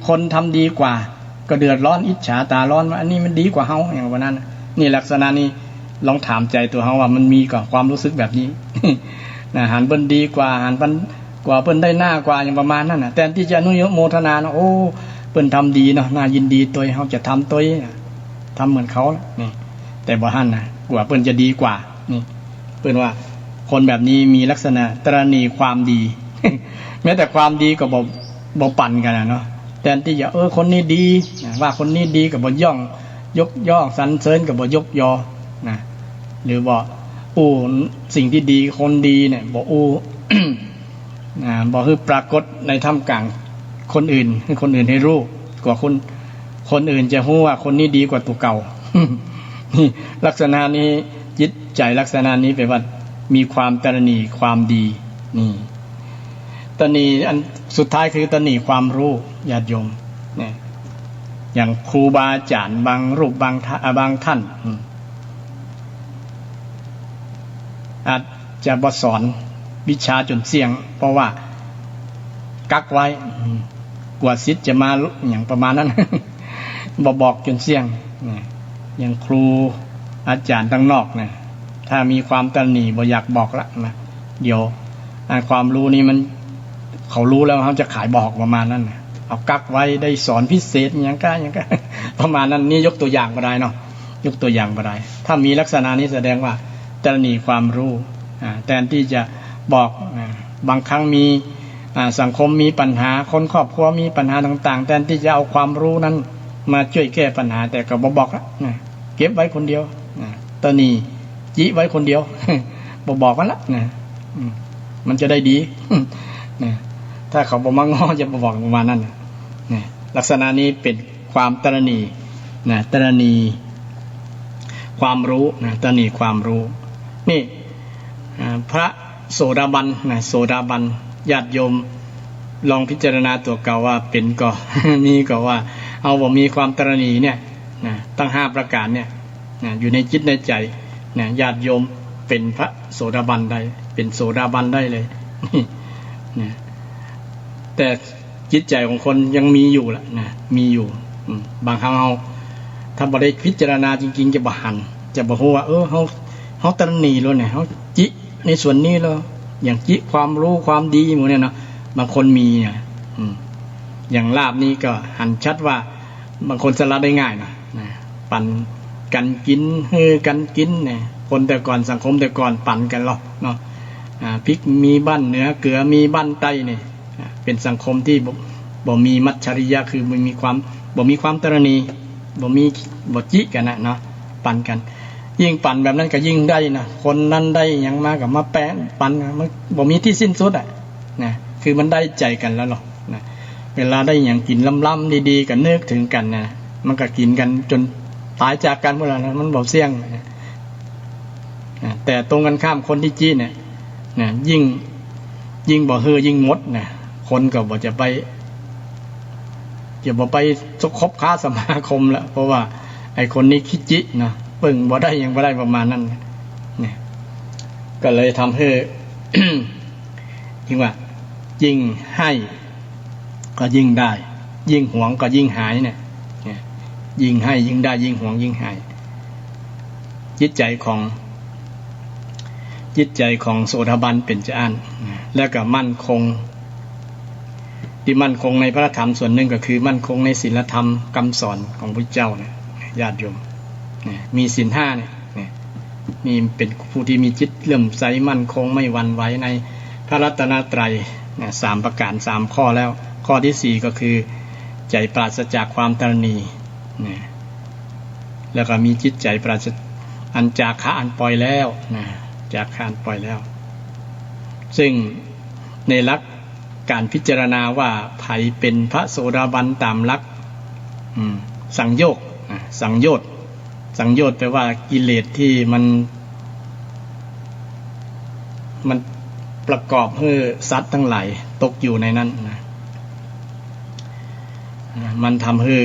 คนทำดีกว่าก็เดือดร้อนอิจฉาตาร้อนว่าอันนี้มันดีกว่าเฮาอย่างว่านั้นนี่ลักษณะนี้ลองถามใจตัวเฮาว่ามันมีกับความรู้สึกแบบนี้ หันเปิ้นดีกว่าหันเปิ้นกว่าเปิ้นได้หน้ากว่าอย่างประมาณนั้นน่ะแต่ที่จะอนุโมทนาเนาะโอ้เปิ้นทำดีเนาะน่ายินดีตัวเฮาจะทำตัวทำเหมือนเขานี่แต่บ่ฮั่นน่ะกว่าเปิ้นจะดีกว่านี่เปิ้นว่าคนแบบนี้มีลักษณะตรณีความดี แม้แต่ความดีก็บ่ปั่นกันเนาะแทนที่จะคนนี้ดีว่าคนนี้ดีก็บ่ยกย่อสรรเสริญก็บ่ยกยอนะหรือบ่สิ่งที่ดีคนดีเนี่ยบ่บ่คือปรากฏในท่ามกลางคนอื่นให้คนอื่นให้รู้กว่าคนอื่นจะรู้ว่าคนนี้ดีกว่าตัวเก่า นี่ลักษณะนี้จิตใจลักษณะนี้แปลว่ามีความตระหนี่ความดีนี่ตระหนี่อันสุดท้ายคือตระหนี่ความรู้ญาติโยมเนี่ยอย่างครูบาอาจารย์บางรูปบางท่านอาจจะบ่สอนวิชาจนเสี่ยงเพราะว่ากักไว้กว่าศิษย์จะมาอย่างประมาณนั้น บอกจนเสี่ยงอย่างครูอาจารย์ตั้งนอกเนี่ยถ้ามีความตระหนี่บ่อยากบอกละนะเดี๋ยวความรู้นี้มันเขารู้แล้วเขาจะขายบอกประมาณนั้นเอากักไว้ได้สอนพิเศษอย่างก็ประมาณนั้นนี่ยกตัวอย่างบ่ได้เนาะยกตัวอย่างบ่ได้ถ้ามีลักษณะนี้แสดงว่าตระหนี่ความรู้แทนที่จะบอกบางครั้งมีสังคมมีปัญหาคนครอบครัวมีปัญหาต่างๆแทนที่จะเอาความรู้นั้นมาช่วยแก้ปัญหาแต่ก็บ่บอกละเก็บไว้คนเดียวตระหนี่จิไว้คนเดียว บ่บอกมันละมันจะได้ดี ถ้าเขาบ่มาง้อจะบ่บอกประมาณนั้นลักษณะนี้เป็นความตระหนี่ นะตรณีความรู้นะตรณีความรู้นี่พระโสดาบันนะโสดาบันญาติโยมลองพิจารณาตัวเก่าว่าเป็นก็ มีก็ว่าเอาบ่มีความตรณีเนี่ยนะตั้ง5ประการเนี่ยนะอยู่ในจิตในใจนะญาติโยมเป็นพระโสดาบันได้เป็นโสดาบันได้เลยนี่นะแต่จิตใจของคนยังมีอยู่แหละนะมีอยู่บางครั้งเราถ้าบ่ได้พิจารณาจริงๆจะบ่หันจะบ่ฮู้ว่าเฮาตรณีแล้วเนี่ยเฮาจิในส่วนนี้แล้วอย่างจิความรู้ความดีหมู่เนี่ยเนาะบางคนมีเนี่ยอย่างลาบนี้ก็หันชัดว่าบางคนสละได้ง่ายนะปั่นกันกินกันกินเนี่ยคนแต่ก่อนสังคมแต่ก่อนปั่นกันหรอกเนาะพริกมีบ้านเหนือเกลือมีบ้านใต้เนี่ยเป็นสังคมที่บ่มีมัจฉริยะคือบ่มีความตรณีบ่จิกันนะเนาะปั่นกันยิ่งปั่นแบบนั้นก็ยิ่งได้นะคนนั้นได้ยังมากับมาแปะปั่นมันบ่มีที่สิ้นสุดอ่ะนะคือมันได้ใจกันแล้วหรอกนะเวลาได้อย่างกินล้ำๆดีๆกันนึกถึงกันนะมันก็กินกันจนตายจากกันหมดแล้วนะมันบ่เสี่ยงนะแต่ตรงกันข้ามคนที่จี้เนี่ยนะยิ่งบ่ยิ่งงดนะคนก็บ่จะไปสคบค้าสมาคมละเพราะว่าไอ้คนนี้คิดจินะปึ่งบ่ได้ยังบ่ได้ประมาณนั้นเนี่ยก็เลยทำให้ ยิ่งว่ายิ่งให้ก็ยิ่งได้ยิ่งหวงก็ยิ่งหายเนี่ยยิ่งให้ยิ่งได้ยิ่งหวงยิ่งหายจิตใจของโสดาบันเป็นจะอันแล้วก็มั่นคงที่มั่นคงในพระธรรมส่วนหนึ่งก็คือมั่นคงในศีลธรรมคำสอนของพระเจ้าเนี่ยญาติโยมมีศีล5เนี่ยนี่เป็นผู้ที่มีจิตเลื่อมใสมั่นคงไม่หวั่นไหวในพระรัตนตรัยเนี่ย3ประการ3ข้อแล้วข้อที่4ก็คือใจปราศจากความตรณีเนี่ยแล้วก็มีจิตใจปราศอันจาคะอันปล่อยแล้วนะจาคะอันปล่อยแล้วซึ่งในหลักการพิจารณาว่าไผเป็นพระโสดาบันตามหลักสังโยชน์สังโยชน์แปลว่ากิเลสที่มันประกอบให้สัตว์ทั้งหลายตกอยู่ในนั้นนะมันทำให้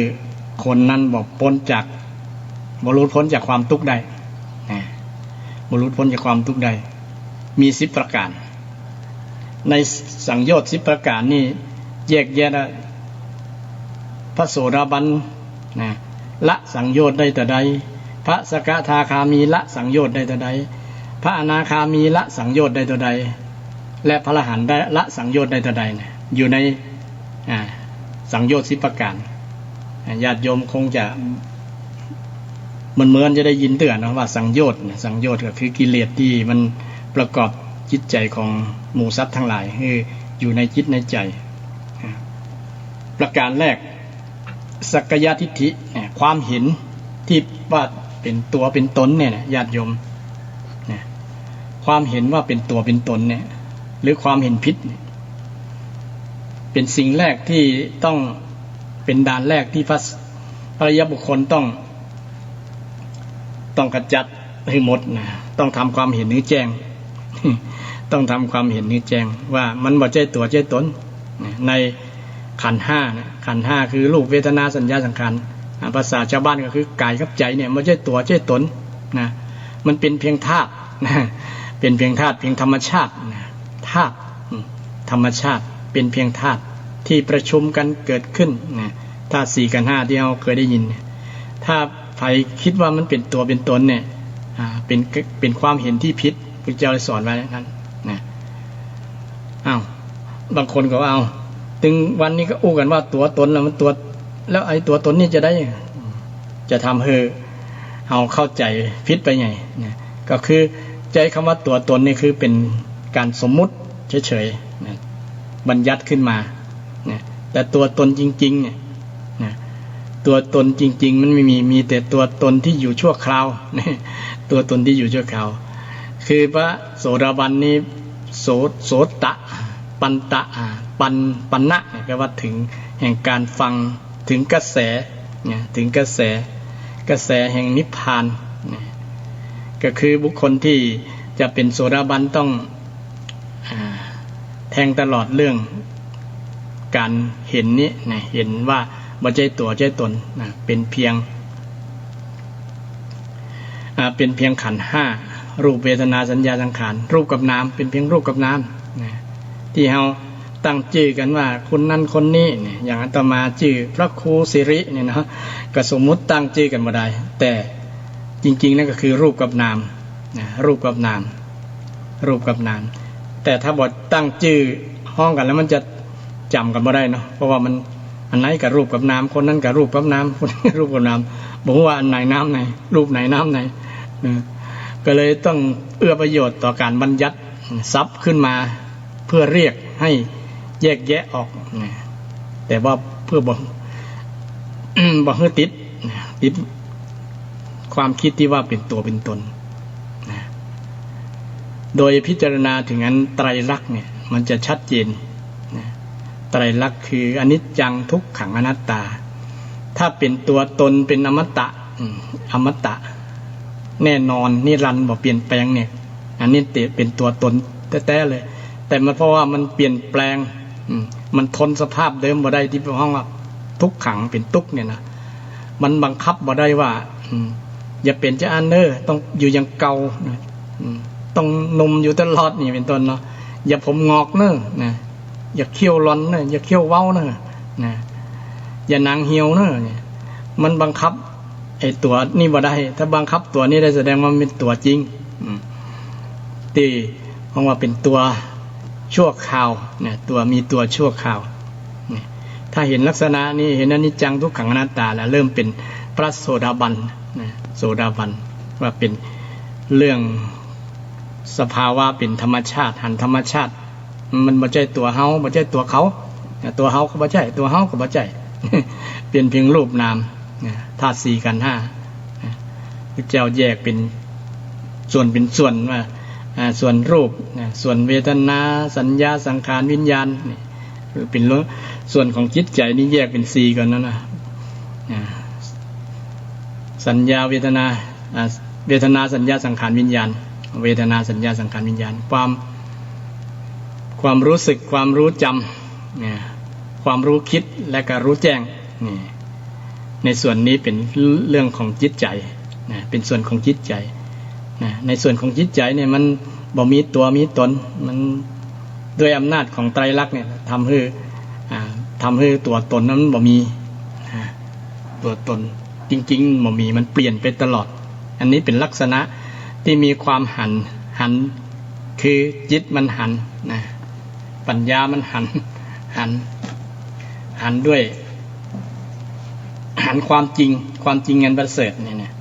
คนนั้นบอกพ้นจากบรรลุพ้นจากความทุกข์ได้บรรลุพ้นจากความทุกข์ได้มี10ประการในสังโยชน์10ประการนี่แยกแยะได้พระโสดาบันนะละสังโยชน์ได้แต่ใดพระสกทาคามีละสังโยชน์ได้แต่ใดพระอนาคามีละสังโยชน์ได้แต่ใดและพระอรหันต์ได้ละสังโยชน์ได้แต่ใดนะอยู่ในสังโยชน์10ประการญาติโยมคงจะเหมือนจะได้ยินเตือนนะว่าสังโยชน์ก็คือกิเลสที่มันประกอบจิตใจของหมู่สัตว์ทั้งหลายคืออยู่ในจิตในใจประการแรกสักกายทิฏฐิความเห็นที่ว่าเป็นตัวเป็นตนเนี่ยญาติโยมความเห็นว่าเป็นตัวเป็นตนเนี่ยหรือความเห็นผิดเป็นสิ่งแรกที่ต้องเป็นด่านแรกที่พระอริยบุคคลต้องกระจัดให้หมดนะต้องทำความเห็นนี้แจ้ง ต้องทำความเห็นนี้แจ้งว่ามันบ่ใช่ตัวใช่ตนในขันธ์5นะขันธ์5คือรูปเวทนาสัญญาสังขารภาษาชาวบ้านก็คือกายกับใจเนี่ยไม่ใช่ตัวใช่ตนนะมันเป็นเพียงธาตุนะเป็นเพียงธาตุเพียงธรรมชาตินะธาตุธรรมชาติเป็นเพียงธาตุที่ประชุมกันเกิดขึ้นนะธาตุ4กับ5ที่เราเคยได้ยินถ้าใครคิดว่ามันเป็นตัวเป็นตนเนี่ยเป็นความเห็นที่ผิดพระเจ้าได้สอนไว้นั้นนะบางคนก็เอาถึงวันนี้ก็อู้กันว่าตัวตนแล้วมันตัวแล้วไอ้ตัวตนนี่จะทำให้เอาเข้าใจผิดไปไงนะก็คือใจคำว่าตัวตนนี่คือเป็นการสมมุติเฉยๆนะบัญญัติขึ้นมานะแต่ตัวตนจริงๆเนี่ยนะตัวตนจริงๆมันไม่มีแต่ตัวตนที่อยู่ชั่วคราวนะตัวตนที่อยู่ชั่วคราวคือพระโสดาบันนี้โสตะปันตะปันนะเนี่ยแปลว่าถึงแห่งการฟังถึงกระแสเนี่ยถึงกระแส กระแสแห่งนิพพานก็คือบุคคลที่จะเป็นโสดาบันต้องแทงตลอดเรื่องการเห็นนี้นะเห็นว่าบ่ใช่ตัวใช่ตนนะเป็นเพียงขันธ์ห้ารูปเวทนาสัญญาสังขารรูปกับนามเป็นเพียงรูปกับนามนะที่เราตั้งชื่อกันว่าคนนั้นคนนี้เนี่ยอย่างอาตมาชื่อพระครูสิริเนี่ยนะก็สมมุติตั้งชื่อกันมาได้แต่จริงๆนั่นก็คือรูปกับนามนะรูปกับนามแต่ถ้าบอกตั้งชื่อห้องกันแล้วมันจะจำกันไม่ได้เนาะเพราะว่ามันอันไหนกับรูปกับนามคนนั้นกับรูปกับนามคนนี้รูปกับนามบอกว่าอันไหนน้ำไหนรูปไหนน้ำไหนก็เลยต้องเอื้อประโยชน์ต่อการบัญญัติศัพท์ขึ้นมาเพื่อเรียกให้แยกแยะออกแต่ว่าเพื่อบอกให้ติดความคิดที่ว่าเป็นตัวเป็นตนโดยพิจารณาถึงนั้นไตรลักษณ์เนี่ยมันจะชัดเจนไตรลักษณ์คืออนิจจังทุกขังอนัตตาถ้าเป็นตัวตนเป็นอมตะแน่นอนนิรันดร์บ่เปลี่ยนแปลงเนี่ยอันนี้เป็นตัวตนแท้ๆเลยแต่มันเพราะว่ามันเปลี่ยนแปลงมันทนสภาพเดิมบ่ได้ที่ห้องว่าทุกขังเป็นทุกเนี่ยนะมันบังคับบ่ได้ว่าอย่าเป็นจะอันเนอร์ต้องอยู่อย่างเก่าต้องนมอยู่ตลอดนี่เป็นต้นเนาะอย่าผมงอกเนอะนะอย่าเขี้ยวร้อนเนอะอย่าเขี้ยวเว้าเนอะนะอย่านางเหี่ยวเนอะมันบังคับไอ้ตัวนี่บ่ได้ถ้าบังคับตัวนี้ได้แสดงว่ามันเป็นตัวจริงตีเพราะว่าเป็นตัวชั่วคราวเนี่ยตัวมีตัวชั่วคราวเนี่ยถ้าเห็นลักษณะนี้เห็นอนิจจังทุกขังอนัตตาแล้วเริ่มเป็นพระโสดาบันนะโสดาบันว่าเป็นเรื่องสภาวะเป็นธรรมชาติหันธรรมชาติมันบ่ใช่ตัวเฮาบ่ใช่ตัวเขาตัวเฮาก็บ่ใช่ตัวเฮาก็บ่ใช่เป็นเพียงรูปนามธาตุสี่ขันธ์ห้าพระเจ้าแยกเป็นส่วนว่าส่วนรูปส่วนเวทนาสัญญาสังขารวิญญาณคือเป็นส่วนของจิตใจนี่แยกเป็นสี่ก่อนนะสัญญาเวทนาสัญญาสังขารวิญญาณเวทนาสัญญาสังขารวิญญาณความรู้สึกความรู้จำความรู้คิดและก็รู้แจ้งในส่วนนี้เป็นเรื่องของจิตใจเป็นส่วนของจิตใจในส่วนของจิตใจเนี่ยมันบ่มีตัวมีตนมันด้วยอำนาจของไตรลักษณ์เนี่ยทำให้ตัวตนนั้นบ่มีตัวตนจริงๆบ่มีมันเปลี่ยนไปตลอดอันนี้เป็นลักษณะที่มีความหันคือจิตมันหันปัญญามันหันด้วยหันความจริงอันประเสริฐเนี่ย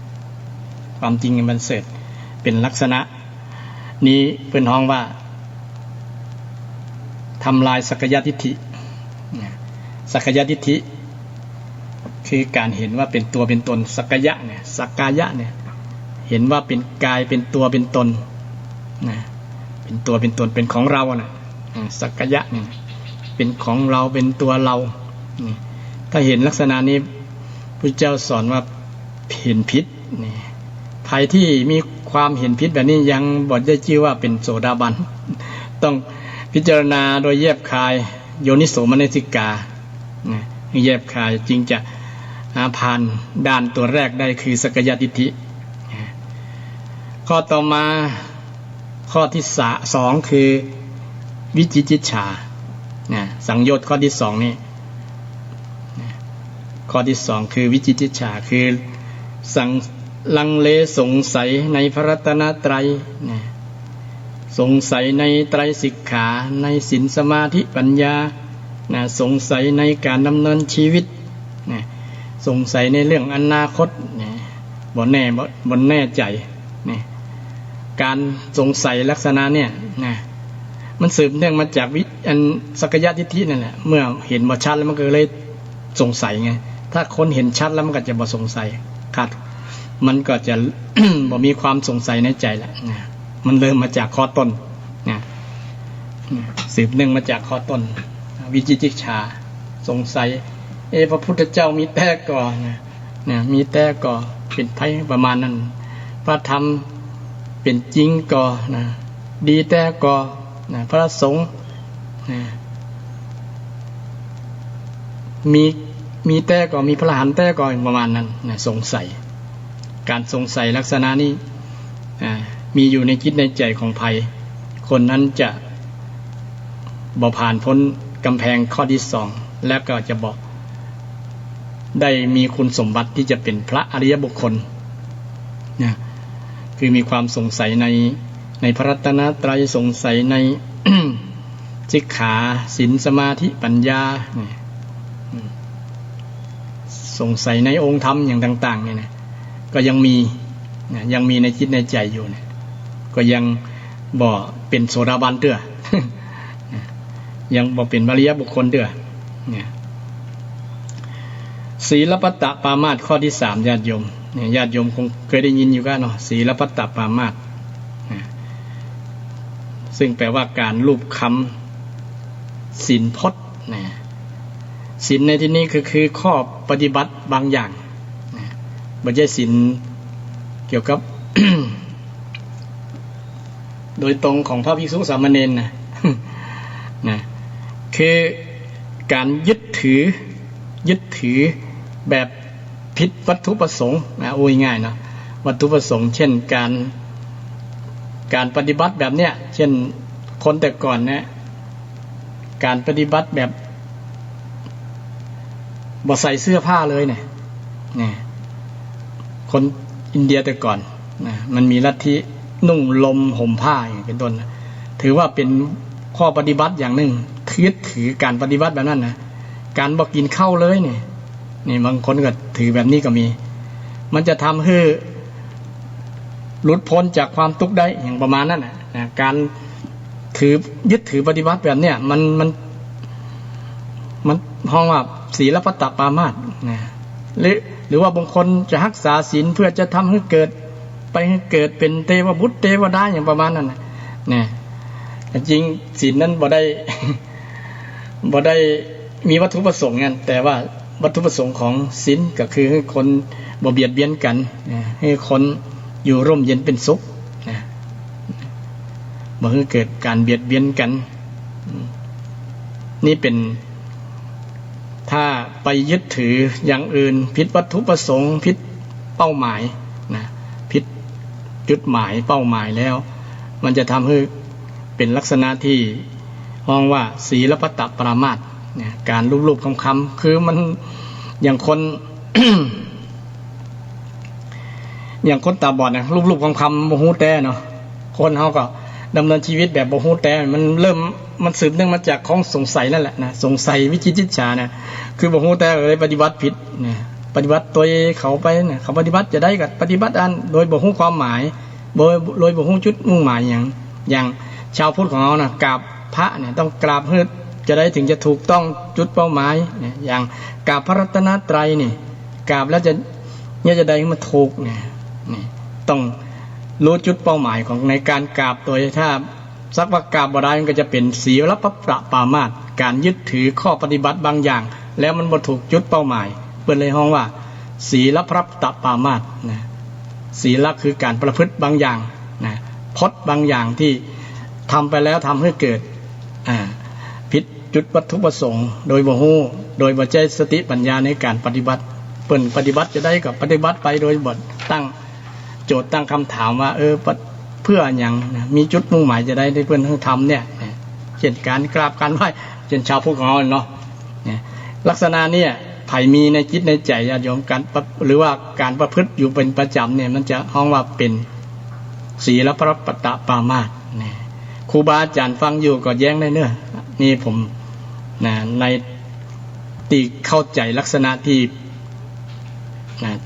ความจริงอันประเสริฐเป็นลักษณะนี้เป็นห้องว่าทำลายสักยทิฏฐิสักยทิฏฐิคือการเห็นว่าเป็นตัวเป็นตนสักยะเนี่ยสักกายะเนี่ยเห็นว่าเป็นกายเป็นตัวเป็นตนเป็นตัวเป็นตนเป็นของเราสักกายะเนี่ยเป็นของเราเป็นตัวเราถ้าเห็นลักษณะนี้พระเจ้าสอนว่าเห็นผิดใครที่มีความเห็นผิดแบบนี้ยังบ่ได้ชื่อว่าเป็นโสดาบันต้องพิจารณาโดยแยบคายโยนิโสมนสิกาแยบคายจึงจะผ่านด่านตัวแรกได้คือสักยทิฏฐิข้อต่อมาข้อที่สองคือวิจิกิจฉาสังโยชน์ข้อที่สองนี่ข้อที่สองคือวิจิกิจฉาคือลังเลสงสัยในพระรัตนตรัยสงสัยในไตรสิกขาในศีลสมาธิปัญญาสงสัยในการดำเนินชีวิตสงสัยในเรื่องอนาคตบ่แน่ใจการสงสัยลักษณะเนี่ยมันสืบเนื่องมาจากสักยทิฏฐินั่นแหละเมื่อเห็นบ่ชัดแล้วมันก็เลยสงสัยไงถ้าคนเห็นชัดแล้วมันก็จะบ่สงสัยขาดมันก็จะ บ่มีความสงสัยในใจแล้วมันเริ่มมาจากข้อต้นสืบเนื่องมาจากข้อต้นวิจิกิจฉาสงสัยพระพุทธเจ้ามีแต่ก่อนมีแต่ก่อ เป็นไผประมาณนั้นพระธรรมเป็นจริงก็นะดีแต่ก็นะพระสงฆ์นะมีแต่ก็มีพระอรหันต์แต่ก็ประมาณนั้นนะสงสัยการสงสัยลักษณะนี้มีอยู่ในจิตในใจของภัยคนนั้นจะบ่ผ่านพ้นกำแพงข้อที่สองและก็จะบอกได้มีคุณสมบัติที่จะเป็นพระอริยบุคคลนะคือมีความสงสัยในพระรัตนตรัยสงสัยใน สิกขาศีลสมาธิปัญญาสงสัยในองค์ธรรมอย่างต่างๆเนี่ยนะก็ยังมีในจิตในใจอยู่เนี่ยก็ยังบ่เป็นโสดาบันเด้อ ยังบ่เป็นอริยบุคคลเด้อเนี่ยศีลปัตตปามาสข้อที่3ญาติโยมเนี่ยญาติโยมคงเคยได้ยินอยู่กันเนาะศีลปัตตปามาสซึ่งแปลว่าการรูปคำศีลพจน์นะศีลในที่นี้คือข้อปฏิบัติบางอย่างนะไม่ใช่ศีลเกี่ยวกับ โดยตรงของพระภิกษุสามเณรนะ นะคือการยึดถือแบบผิดวัตถุประสงค์นะโอ้ยง่ายเนาะวัตถุประสงค์เช่นการปฏิบัติแบบเนี้ยเช่นคนแต่ก่อนนะการปฏิบัติแบบบ่ใส่เสื้อผ้าเลยเนี่ยคนอินเดียแต่ก่อนนะมันมีลัทธินุ่งลมห่มผ้าอย่างเป็นต้นนะถือว่าเป็นข้อปฏิบัติอย่างหนึ่งยึดถือการปฏิบัติแบบนั้นนะการบ่กินข้าวเลยเนี่ยนี่บางคนก็ถือแบบนี้ก็มีมันจะทำให้หลุดพ้นจากความทุกข์ได้อย่างประมาณนั้นนะการยึดถือปฏิบัติแบบเนี้ยมันห้องว่าศีลปัตตปามาสนะหรือว่าบางคนจะรักษาศีลเพื่อจะทำให้เกิดเป็นเทวบุตรเทวดาอย่างประมาณนั้นนะจริงศีลนั้นบ่ได้มีวัตถุประสงค์งั้นแต่ว่าวัตถุประสงค์ของศีลก็คือให้คนบ่เบียดเบียนกันให้คนอยู่ร่มเย็นเป็นสุขนะบ่ให้เกิดการเบียดเบียนกันนี่เป็นถ้าไปยึดถืออย่างอื่นผิดวัตถุประสงค์ผิดเป้าหมายนะผิดจุดหมายเป้าหมายแล้วมันจะทำให้เป็นลักษณะที่ห้องว่าศีลปัตตปรามาสเนี่ยการรูปๆคำๆคือมันอย่างคน อย่างคนตาบอดนะรูปๆคำๆบ่ฮู้แต่เนาะคนเฮาก็ดำเนินชีวิตแบบบ่ฮู้แต่มันสืบเนื่องมาจากของสงสัยนั่นแหละนะสงสัยวิจิกิจฉานะคือบ่ฮู้แต่เลยปฏิบัติผิดนะปฏิบัติตัวเขาไปนะเขาปฏิบัติจะได้ก็ปฏิบัติอันโดยบ่ฮู้ความหมายโดยบ่ฮู้จุดมุ่งหมายอย่างชาวพุทธของเรานะกราบพระเนี่ยต้องกราบเพื่อจะได้ถึงจะถูกต้องจุดเป้าหมายเนี่ยอย่างกราบพระรัตนตรัยนี่กราบแล้วจะได้มาถูกเนี่ยนี่ต้องรู้จุดเป้าหมายของในการกราบตัวถ้าสักว่ากราบบ่ได้มันก็จะเป็นศีลปัตตปามาสการยึดถือข้อปฏิบัติบางอย่างแล้วมันบ่ถูกจุดเป้าหมายเปิ้นเลยฮ้องว่าศีลปัตตปามาสนะศีลคือการประพฤติบางอย่างนะพจน์บางอย่างที่ทำไปแล้วทำให้เกิดผิดจุดวัตถุประสงค์โดยบ่ฮู้โดยบ่ใช้สติปัญญาในการปฏิบัติเปิ้นปฏิบัติจะได้กับปฏิบัติไปโดยบ่ตั้งโจทย์ตั้งคำถามว่าเพื่ออย่างนะมีจุดมุ่งหมายจะได้เพื่อนทำเนี่ยเช่นการกราบการไหว้เช่นชาวพุทธของเราเนาะลักษณะเนี่ยไผ่มีในจิตในใจญาติโยมการหรือว่าการประพฤติอยู่เป็นประจำเนี่ยมันจะห้องว่าเป็นศีลปัตตปามาสครูบาอาจารย์ฟังอยู่ก็แย้งได้เนื้อนี่ผมในตีเข้าใจลักษณะที่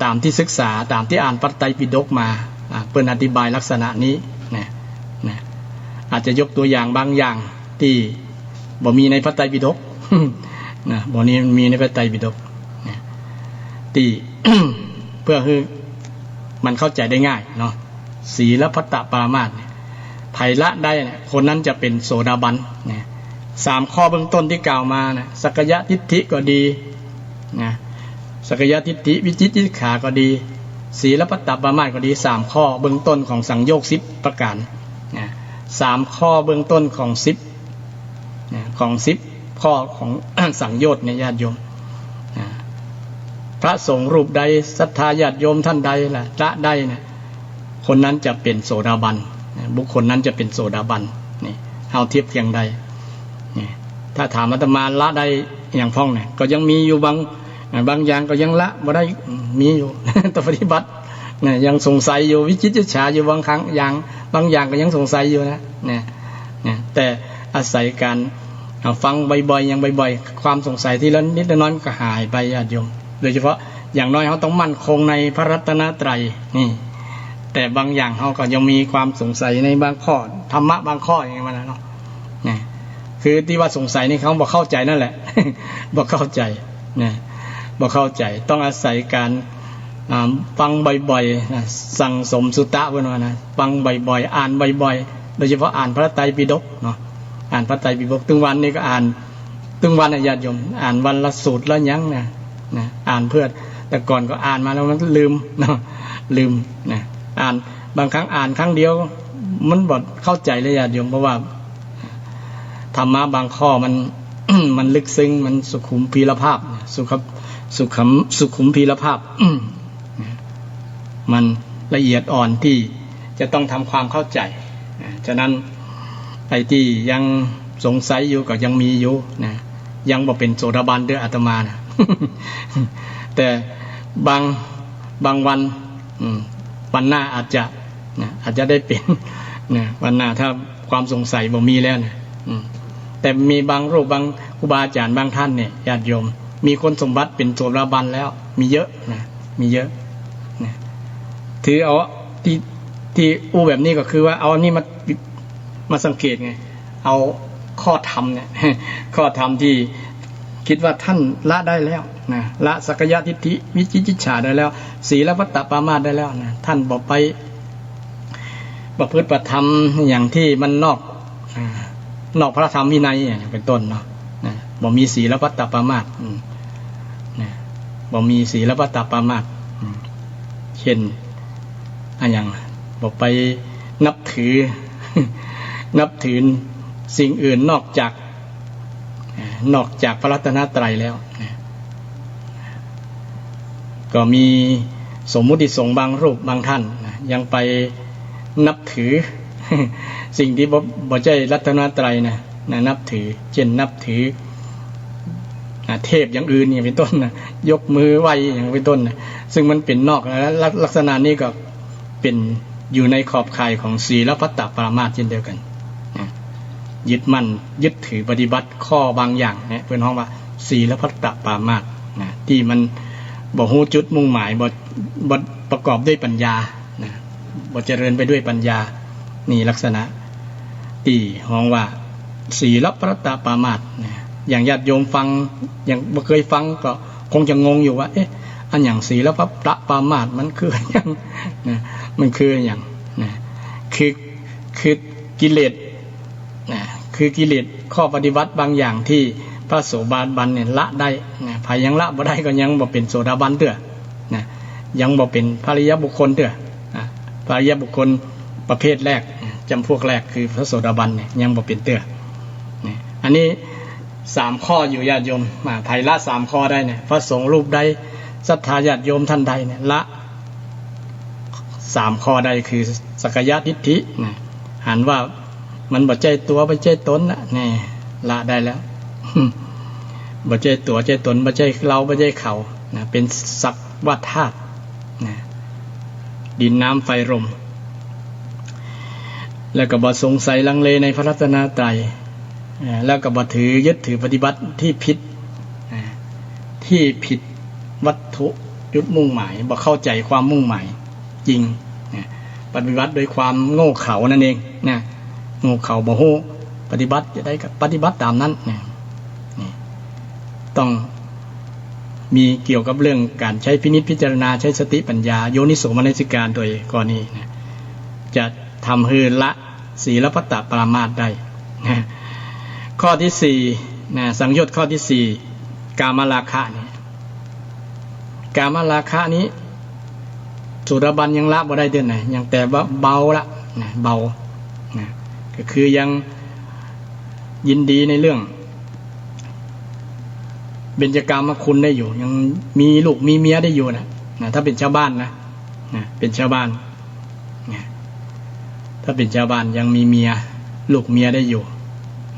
ตามที่ศึกษาตามที่อ่านพระไตรปิฎกมาเปิ้นอธิบายลักษณะนี้อาจจะยกตัวอย่างบางอย่างที่บ่มีในพระไตรปิฎก บ่นี้มีในพระไตรปิฎกที่ เพื่อให้มันเข้าใจได้ง่ายเนาะศีลปัตตปามาสไผละได้คนนั้นจะเป็นโสดาบัน3ข้อเบื้องต้นที่กล่าวมาสักกายทิฏฐิก็ดีสักกายทิฏฐิวิจิกิจฉาก็ดี ศีลปัตตปรามาสก็ดี3ข้อเบื้องต้นของสังโยชน์10ประการนะ3ข้อเบื้องต้นของ10นะของ10ข้อของ สังโยชน์เนี่ยญาติโยมนะพระสงฆ์รูปใดศรัทธาญาติโยมท่านใดล่ะละได้นะคนนั้นจะเป็นโสดาบันบุคคลนั้นจะเป็นโสดาบันนี่เอาเทียบเทียงใดนี่ถ้าถามอาตมาละได้อย่างพ้องเนี่ยก็ยังมีอยู่บางอย่างก็ยังละบ่ได้มีอยู่ แต่ปฏิบัติเนี่ยยังสงสัยอยู่วิจิตรฉาอยู่บางครั้งอย่างบางอย่างก็ยังสงสัยอยู่นะเนี่ยแต่อาศัยการฟังบ่อยๆยังบ่อยๆความสงสัยที่ละนิดละน้อยก็หายไปญาติโยมโดยเฉพาะอย่างน้อยเขาต้องมั่นคงในพระรัตนตรัยนี่แต่บางอย่างเขาก็ยังมีความสงสัยในบางข้อธรรมะบางข้ออย่างนี้มาแล้วเนาะนี่คือที่ว่าสงสัยนี่เขาบอกเข้าใจนั่นแหละ บอกเข้าใจเนี่ยบอกเข้าใจต้องอาศัยการฟังบ่อยๆสั่งสมสุตตะเพื่อนว่านะฟังบ่อยๆอ่านบ่อยๆโดยเฉพาะอ่านพระไตรปิฎกเนาะอ่านพระไตรปิฎกตึงวันนี่ก็อ่านตึงวันญาติโยมอ่านวันละสูตรละยั้งนะอ่านเพื่อแต่ก่อนก็อ่านมาแล้วมันลืมเนาะลืมนะอ่านบางครั้งอ่านครั้งเดียวมันบดเข้าใจเลยญาติโยมเพราะว่าธรรมะบางข้อมัน มันลึกซึ้งมันสุขุมพีรภาพสุขุมพีรภาพ มันละเอียดอ่อนที่จะต้องทำความเข้าใจฉะนั้นไอ้ที่ยังสงสัยอยู่ก็ยังมีอยู่นะยังบ่เป็นโสดาบันด้วยอาตมานะ แต่บางวันวันหน้าอาจจะได้เป็นนะวันหน้าถ้าความสงสัยบ่มีแล้วนะแต่มีบางรูปบางครูบาอาจารย์บางท่านเนี่ยญาติโยมมีคนสมบัติเป็นโสดาบันแล้วมีเยอะนะมีเยอะนะถือเอาที่อู้แบบนี้ก็คือว่าเอานี่มาสังเกตไงเอาข้อธรรมเนี่ย ข้อธรรมที่คิดว่าท่านละได้แล้วนะละสักยะทิฏฐิวิจิกิจฉาได้แล้วศีลปัตตปรามาสได้แล้วนะท่านบอกไปประพฤติประธรรมอย่างที่มันนอกพระธรรมวินัยอย่างเป็นต้นเนาะบ่มีศีลปัตตปรามาสบ่มีศีลปัตตปรามาสเช่นอย่างบอกไปนับถือ สิ่งอื่นนอกจากพระรัตนตรัยแล้วก็มีสมมุติสงฆ์บางรูปบางท่านยังไปนับถือ สิ่งที่บ่ใช่รัตนตรัยนะนับถือเช่นนับถือเทพอย่างอื่นอย่างเป็นต้นนะยกมือไหว้อย่างเป็นต้นนะซึ่งมันเป็นนอกและลักษณะนี้ก็เป็นอยู่ในขอบข่ายของศีลปัตตปรามาสเช่นเดียวกันยึดมั่นยึดถือปฏิบัติข้อบางอย่างเนี่ยเพื่อนห้องว่าศีลปัตตปรามาสนะที่มันบ่ฮู้จุดมุ่งหมายบ่ประกอบด้วยปัญญานะบ่เจริญไปด้วยปัญญานี่ลักษณะที่ห้องว่าศีลปัตตปรามาสนะอย่างญาติโยมฟังอย่างบ่เคยฟังก็คงจะงงอยู่ว่าเอ๊ะอันอย่างศีลปัตตปรามาสมันคืออย่างนะมันคืออย่างนะคือกิเลสนะคือกิเลสข้อปฏิบัติบางอย่างที่พระโสดาบันเนี่ยละได้นะภายยังละบ่ได้ก็ยังบ่เป็นโสดาบันเด้อนะยังบ่เป็นพระอริยบุคคลเด้อพระอริยบุคคลประเภทแรกจำพวกแรกคือพระโสดาบันเนี่ยยังบ่เป็นเด้อนี่อันนี้3ข้ออยู่ญาติโยมไผละ3ข้อได้เนี่ยพระสงฆ์รูปใดศรัทธาญาติโยมท่านใดเนี่ยละ3ข้อใดคือสักยะทิฏฐินะหันว่ามันบ่ใจตัวบ่ใจตนนะนี่ละได้แล้ว บ่ใจตัวใจตนบ่ใจเราบ่ใจเขานะเป็นสักว่าธาตุนะดินน้ำไฟลมแล้วก็บ่สงสัยลังเลในพระรัตนตรัยแล้วก็บ่ยึดถือปฏิบัติที่ผิดวัตถุจุดมุ่งหมายบ่เข้าใจความมุ่งหมายจริงปฏิบัติโดยความโง่เขลานั่นเองนะโง่เขลาบ่ฮู้ปฏิบัติจะได้กับปฏิบัติตามนั้นนี่ต้องมีเกี่ยวกับเรื่องการใช้พินิจพิจารณาใช้สติปัญญาโยนิโสมนสิการโดยข้อนี้นะจะทำให้ละศีลปัตตปรามาสได้นะข้อที่4นะสังโยชน์ข้อที่4กามราคะนี่กามราคะนี้ โสดาบันยังละบ่ได้เดือนไหนยังแต่ว่าเบาละนะเบานะก็คือยังยินดีในเรื่องเบญจกามคุณได้อยู่ยังมีลูกมีเมียได้อยู่นะถ้าเป็นชาวบ้านนะเป็นชาวบ้านนะถ้าเป็นชาวบ้านยังมีเมียลูกเมียได้อยู่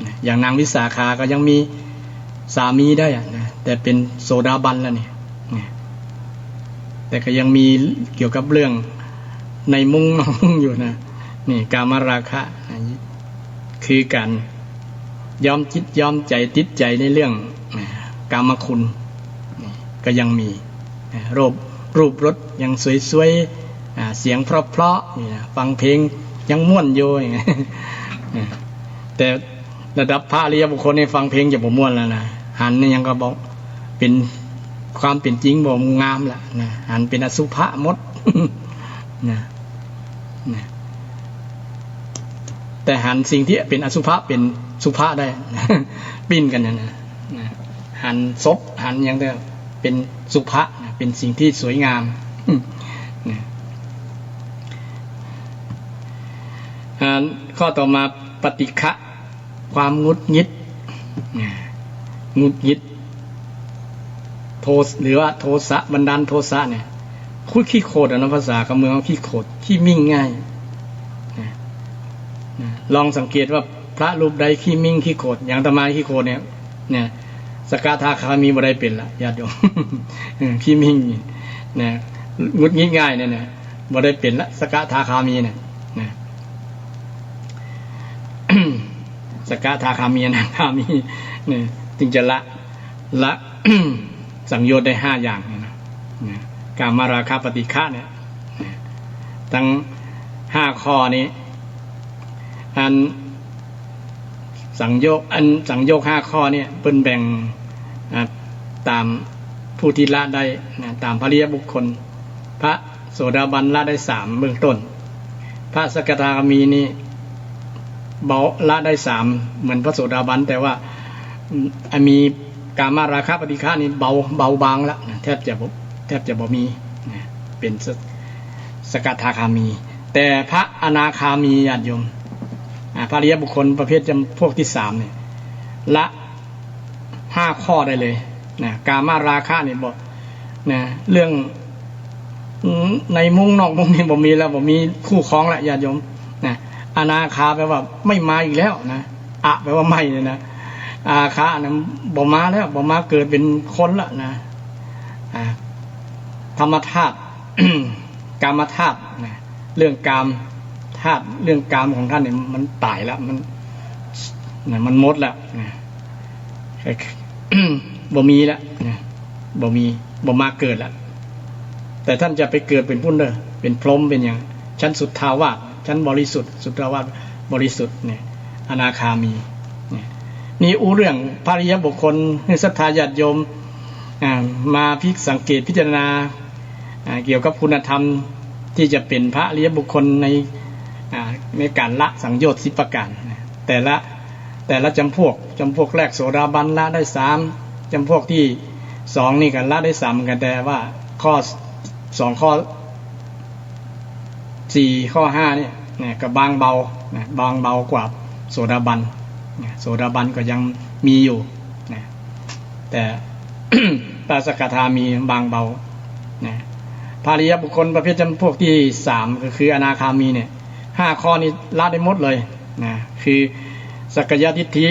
นะอย่างนางวิสาขาก็ยังมีสามีได้นะแต่เป็นโสดาบันแล้วเนี่ยนะแต่ก็ยังมีเกี่ยวกับเรื่องในมุ้งนอกมุ้งอยู่นะนี่กามราคะคือการยอมจิตยอมใจติดใจในเรื่องกามคุณก็ยังมีรูปรสยังสวยๆเสียงเพราะๆฟังเพลงยังม่วนอยู่อย่างนี้แต่ระดับพระอริยบุคคลในฟังเพลงจะบ่ม่วนแล้วนะหันนี่ยังก็บอกเป็นความเป็นจริงบ่งามละนะหันเป็นอสุภะหมดนะแต่หันสิ่งที่เป็นอสุภะเป็นสุภะได้ปิ้นกันนะหันศพหันอย่างเดียวเป็นสุภะเป็นสิ่งที่สวยงามข้อต่อมาปฏิฆะความงุดหงิดหรือว่าโทสะบันดาลโทสะเนี่ยคุยขี้โคตรนะภาษากำเมืองเขาขี้โคตรขี้มิ่งง่ายลองสังเกตว่าพระรูปใดขี้มิ่งขี้โคตรอย่างอาตมาขี้โคตรเนี่ยสกทาคามีบ่ได้เป็นละญาติโยมขี้มิ่งเนี่ยงุดหงิดง่ายเนี่ยบ่ได้เป็นละสกทาคามีเนี่ยสกทาคามีอนาคามีเนี่ยจึงจะละ สังโยชน์ได้5อย่างเนี่ยนะกามราคะปฏิฆะเนี่ยทั้ง5ข้อนี้อันสังโยชน์5ข้อเนี่ยเป็นแบ่งตามผู้ที่ละได้ตามพระอริยบุคคลพระโสดาบันละได้3เบื้องต้นพระสกทาคามีนี่เบาละได้3เหมือนพระโสดาบันแต่ว่ามีกามราคะปฏิฆะนี่เบาบางแล้วแทบจะบ่มีเป็นสกทาคามีแต่พระอนาคามีญาติโยมพระอริยบุคคลประเภทจำพวกที่3เนี่ยละ5ข้อได้เลยกามราคะนี่บอกเรื่องในมุ้งนอกมุ้งนี่บ่มีแล้วบ่มีคู่ครองแล้วญาติโยมอนาคาแปลว่าไม่มาอีกแล้วนะแปลว่าไม่เลยนะอาคานะบ่มาแล้วบ่มาเกิดเป็นคนละนะธรรมธาตุ กามธาตุนะเรื่องกามธาตุเรื่องกามของท่านเนี่ยมันตายแล้วมันหมดแล้วนะ บ่มีแล้วนะบ่มาเกิดแล้วแต่ท่านจะไปเกิดเป็นพุ่นเด้อเป็นพรหมเป็นอย่างชั้นสุทธาวาสชั้นบริสุทธิ์สุทธาวาสบริสุทธิ์เนี่ยอนาคามีนี่เรื่องพระอริยบุคคลศรัทธาญาติโยมมาสังเกตพิจารณาเกี่ยวกับคุณธรรมที่จะเป็นพระอริยบุคคลในการละสังโยชน์10ประการแต่ละจำพวกแรกโสดาบันละได้3จำพวกที่2นี่กันละได้3กันแต่ว่าข้อ2ข้อ4ข้อ5เนี่ยก็บางเบากว่าโสดาบันโสดาบันก็ยังมีอยู่แต่ พระสกทามีบางเบาพระอริยบุคคลประเภทจำพวกที่3ก็คืออนาคามีเนี่ย5ข้อนี้ละได้หมดเลยคือสักกายทิฏฐิ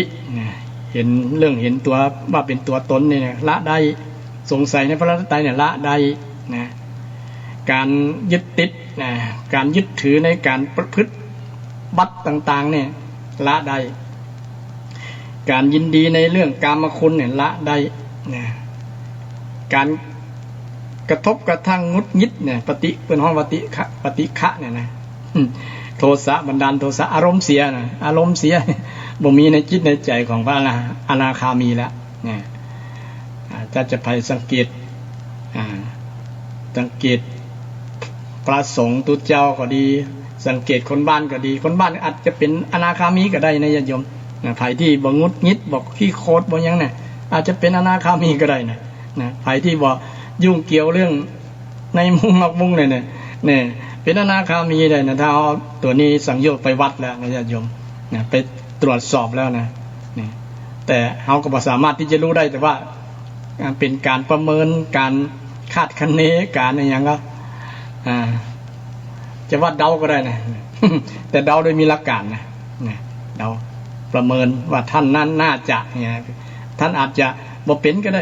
เห็นตัวว่าเป็นตัวตนเนี่ยละได้สงสัยในพระรัตนตรัยเนี่ยละได้การยึดติดการยึดถือในการประพฤติบัตรต่างๆเนี่ยละได้การยินดีในเรื่องกามคุณเนี่ยละได้การกระทบกระทั่งงุดหงิดเนี่ยเป็นห้องปฏิฆะเนี่ยนะโทสะบันดาลโทสะอารมณ์เสียบ่มีในจิตในใจของพระอนาคามีแล้วเนี่ยจะไปสังเกตพระสงฆ์ตุเจ้าก็ดีสังเกตคนบ้านก็ดีคนบ้านอาจจะเป็นอนาคามีก็ได้นะญาติโยมไผที่บ่งุดหงิดบอกขี้โคตรบ่ยังเนี่ยอาจจะเป็นอนาคามีก็ได้นะไผที่บ่ยุ่งเกี่ยวเรื่องในมุ้งนอกมุ้งเนี่ย เนี่ยเป็นอนาคามีได้นะถ้าเอาตัวนี้สังโยชน์ไปวัดแล้วนะญาติโยมนะไปตรวจสอบแล้วนะนี่แต่เราก็บ่สามารถที่จะรู้ได้แต่ว่าเป็นการประเมินการคาดคะเนการอะไรอย่างก็จะว่าเดาก็ได้นะ แต่เดาโดยมีหลักการนะเดาประเมินว่าท่านนั้นน่าจะเนี่ยท่านอาจจะบ่เป็นก็ได้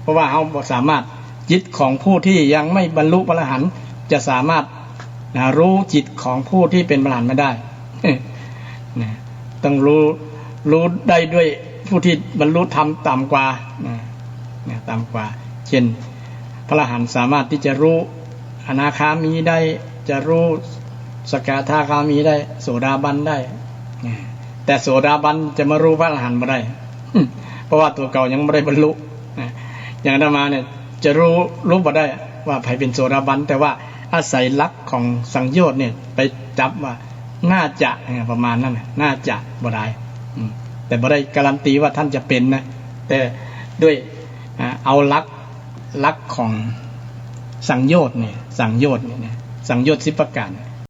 เพราะว่าเราบ่สามารถจิตของผู้ที่ยังไม่บรรลุพระอรหันต์จะสามารถรู้จิตของผู้ที่เป็นพระอรหันต์ไม่ได้ ต้องรู้ได้ด้วยผู้ที่บรรลุธรรมต่ำกว่าต่ำกว่าเช่นพระอรหันต์สามารถที่จะรู้อนาคามีได้จะรู้สกทาคามีได้โสดาบันได้แต่โสดาบันจะมารู้พระอรหันต์ไม่ได้ เพราะว่าตัวเก่ายังไม่ได้บรรลุอย่างอาตมาเนี่ยจะรู้บ่ได้ว่าใครเป็นโสดาบันแต่ว่าอาศัยลักษณ์ของสังโยชน์เนี่ยไปจับว่าน่าจะประมาณนั้นน่าจะบ่ได้แต่บ่ได้การันตีว่าท่านจะเป็นนะแต่ด้วยเอาลักษณ์ของสังโยชน์เนี่ยสังโยชน์10 ประการ